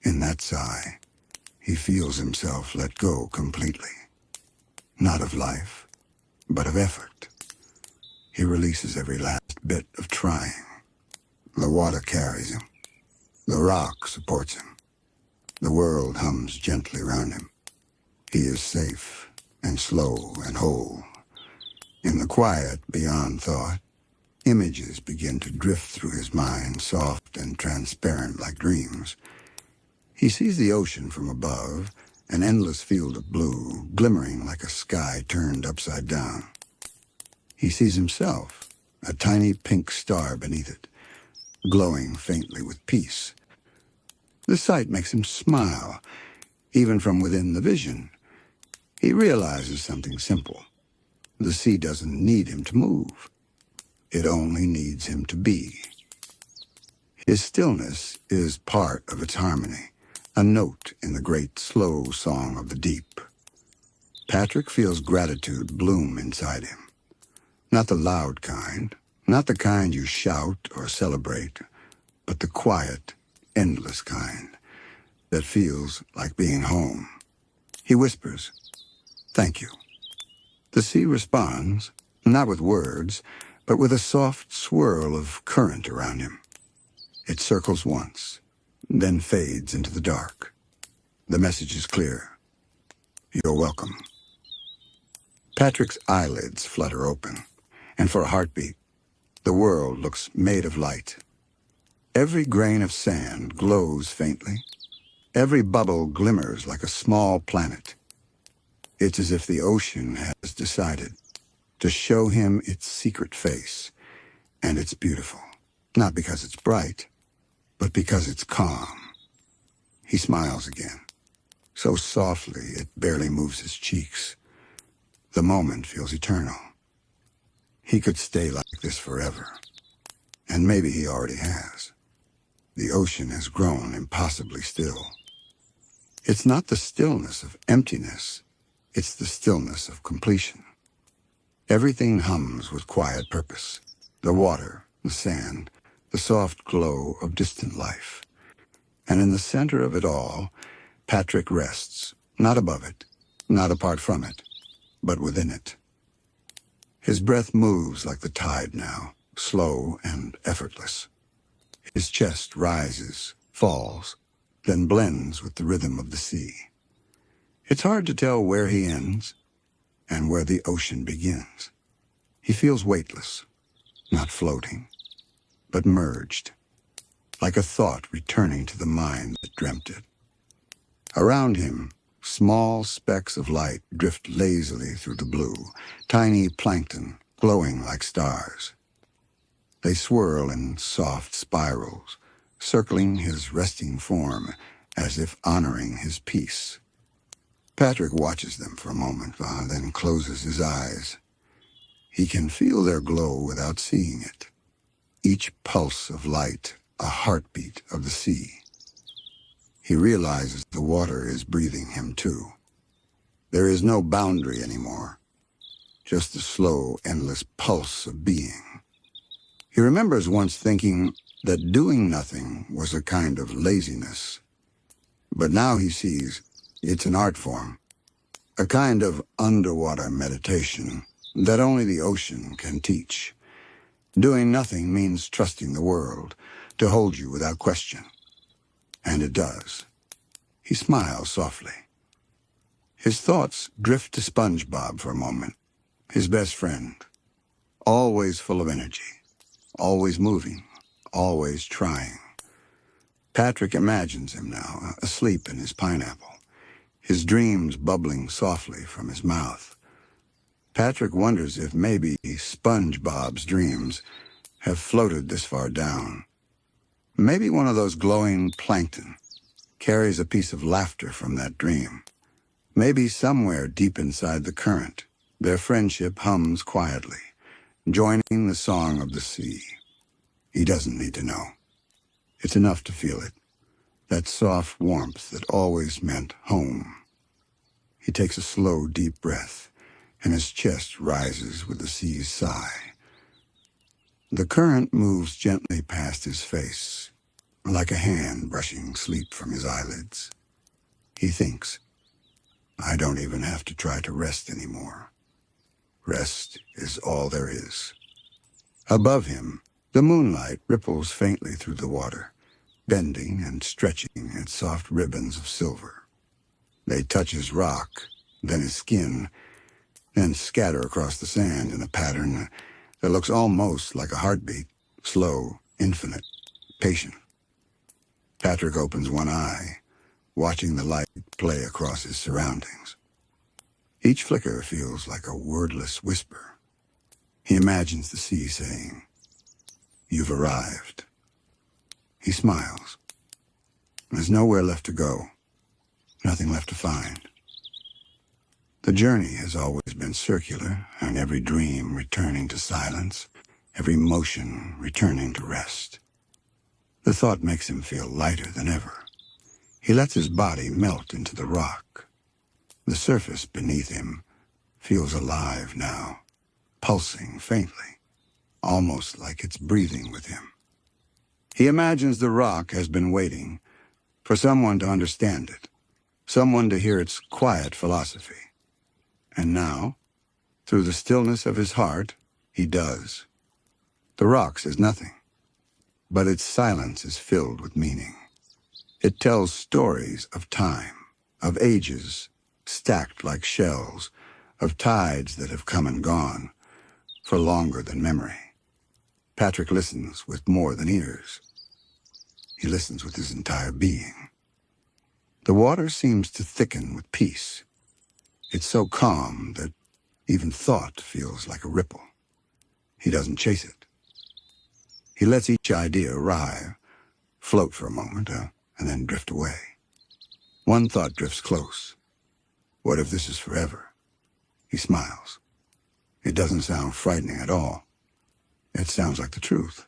In that sigh, he feels himself let go completely. Not of life, but of effort. He releases every last bit of trying. The water carries him. The rock supports him. The world hums gently round him. He is safe and slow and whole. In the quiet beyond thought, images begin to drift through his mind, soft and transparent like dreams. He sees the ocean from above, an endless field of blue, glimmering like a sky turned upside down. He sees himself, a tiny pink star beneath it, glowing faintly with peace. The sight makes him smile, even from within the vision. He realizes something simple. The sea doesn't need him to move. It only needs him to be. His stillness is part of its harmony, a note in the great slow song of the deep. Patrick feels gratitude bloom inside him. Not the loud kind, not the kind you shout or celebrate, but the quiet, endless kind that feels like being home. He whispers, "Thank you." The sea responds, not with words, but with a soft swirl of current around him. It circles once, then fades into the dark. The message is clear. You're welcome. Patrick's eyelids flutter open, and for a heartbeat, the world looks made of light. Every grain of sand glows faintly. Every bubble glimmers like a small planet. It's as if the ocean has decided to show him its secret face, and it's beautiful, not because it's bright, but because it's calm. He smiles again, so softly it barely moves his cheeks. The moment feels eternal. He could stay like this forever, and maybe he already has. The ocean has grown impossibly still. It's not the stillness of emptiness, it's the stillness of completion. Everything hums with quiet purpose. The water, the sand, the soft glow of distant life. And in the center of it all, Patrick rests, not above it, not apart from it, but within it. His breath moves like the tide now, slow and effortless. His chest rises, falls, then blends with the rhythm of the sea. It's hard to tell where he ends and where the ocean begins. He feels weightless, not floating, but merged, like a thought returning to the mind that dreamt it. Around him, small specks of light drift lazily through the blue, tiny plankton glowing like stars. They swirl in soft spirals, circling his resting form as if honoring his peace. Patrick watches them for a moment, then closes his eyes. He can feel their glow without seeing it. Each pulse of light, a heartbeat of the sea. He realizes the water is breathing him too. There is no boundary anymore, just the slow, endless pulse of being. He remembers once thinking that doing nothing was a kind of laziness. But now he sees it's an art form, a kind of underwater meditation that only the ocean can teach. Doing nothing means trusting the world to hold you without question. And it does. He smiles softly. His thoughts drift to SpongeBob for a moment, His best friend, always full of energy, always moving, always trying. Patrick imagines him now, asleep in his pineapple, his dreams bubbling softly from his mouth. Patrick wonders if maybe SpongeBob's dreams have floated this far down. Maybe one of those glowing plankton carries a piece of laughter from that dream. Maybe somewhere deep inside the current, their friendship hums quietly, joining the song of the sea. He doesn't need to know. It's enough to feel it, that soft warmth that always meant home. He takes a slow, deep breath, and his chest rises with the sea's sigh. The current moves gently past his face, like a hand brushing sleep from his eyelids. He thinks, I don't even have to try to rest anymore. Rest is all there is. Above him, the moonlight ripples faintly through the water, bending and stretching its soft ribbons of silver. They touch his rock, then his skin, then scatter across the sand in a pattern that looks almost like a heartbeat, slow, infinite, patient. Patrick opens one eye, watching the light play across his surroundings. Each flicker feels like a wordless whisper. He imagines the sea saying, You've arrived. He smiles. There's nowhere left to go, nothing left to find. The journey has always been circular, and every dream returning to silence, every motion returning to rest. The thought makes him feel lighter than ever. He lets his body melt into the rock. The surface beneath him feels alive now, pulsing faintly, almost like it's breathing with him. He imagines the rock has been waiting for someone to understand it, someone to hear its quiet philosophy. And now, through the stillness of his heart, he does. The rock says nothing, but its silence is filled with meaning. It tells stories of time, of ages stacked like shells, of tides that have come and gone for longer than memory. Patrick listens with more than ears. He listens with his entire being. The water seems to thicken with peace. It's so calm that even thought feels like a ripple. He doesn't chase it. He lets each idea arrive, float for a moment, and then drift away. One thought drifts close. What if this is forever? He smiles. It doesn't sound frightening at all. It sounds like the truth.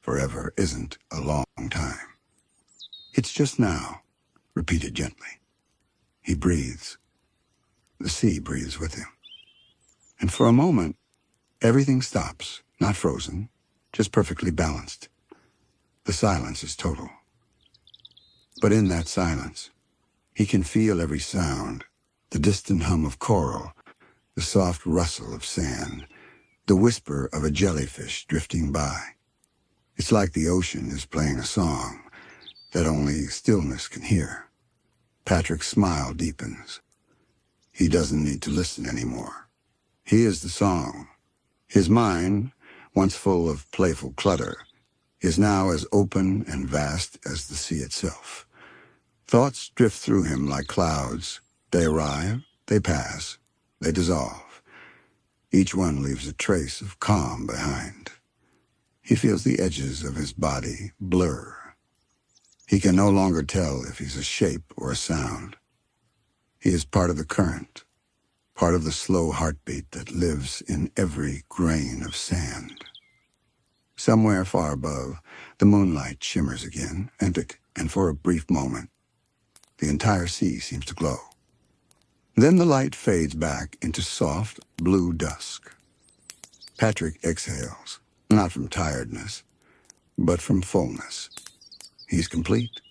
Forever isn't a long time. It's just now, repeated gently. He breathes. The sea breathes with him. And for a moment, everything stops, not frozen, just perfectly balanced. The silence is total. But in that silence, he can feel every sound, the distant hum of coral, the soft rustle of sand, the whisper of a jellyfish drifting by. It's like the ocean is playing a song that only stillness can hear. Patrick's smile deepens. He doesn't need to listen anymore. He is the song. His mind, once full of playful clutter, is now as open and vast as the sea itself. Thoughts drift through him like clouds. They arrive, they pass, they dissolve. Each one leaves a trace of calm behind. He feels the edges of his body blur. He can no longer tell if he's a shape or a sound. He is part of the current, part of the slow heartbeat that lives in every grain of sand. Somewhere far above, the moonlight shimmers again, and for a brief moment, the entire sea seems to glow. Then the light fades back into soft, blue dusk. Patrick exhales, not from tiredness, but from fullness. He's complete.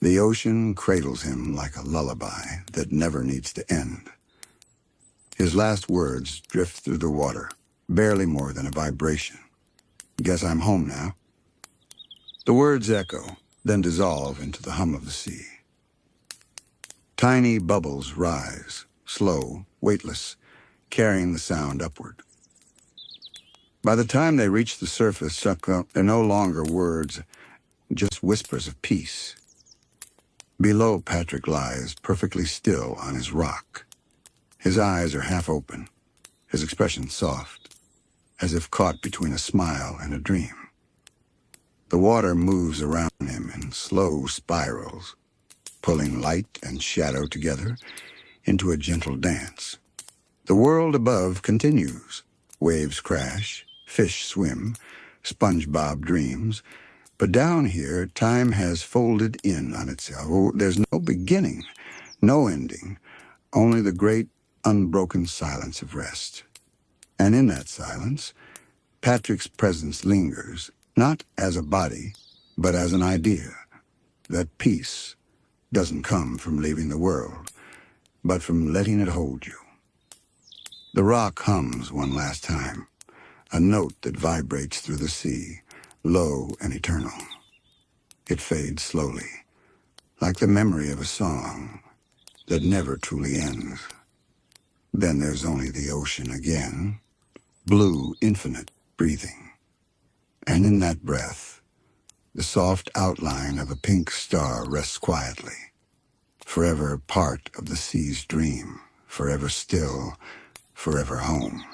The ocean cradles him like a lullaby that never needs to end. His last words drift through the water, barely more than a vibration. Guess I'm home now. The words echo, then dissolve into the hum of the sea. Tiny bubbles rise, slow, weightless, carrying the sound upward. By the time they reach the surface, they're no longer words, just whispers of peace. Below, Patrick lies perfectly still on his rock. His eyes are half open, his expression soft, as if caught between a smile and a dream. The water moves around him in slow spirals, pulling light and shadow together into a gentle dance. The world above continues. Waves crash, fish swim, SpongeBob dreams. But down here, time has folded in on itself. There's no beginning, no ending, only the great, unbroken silence of rest. And in that silence, Patrick's presence lingers, not as a body, but as an idea, that peace doesn't come from leaving the world, but from letting it hold you. The rock hums one last time, a note that vibrates through the sea, low and eternal. It fades slowly, like the memory of a song that never truly ends. Then there's only the ocean again, blue, infinite, breathing. And in that breath, the soft outline of a pink star rests quietly, forever part of the sea's dream, forever still, forever home.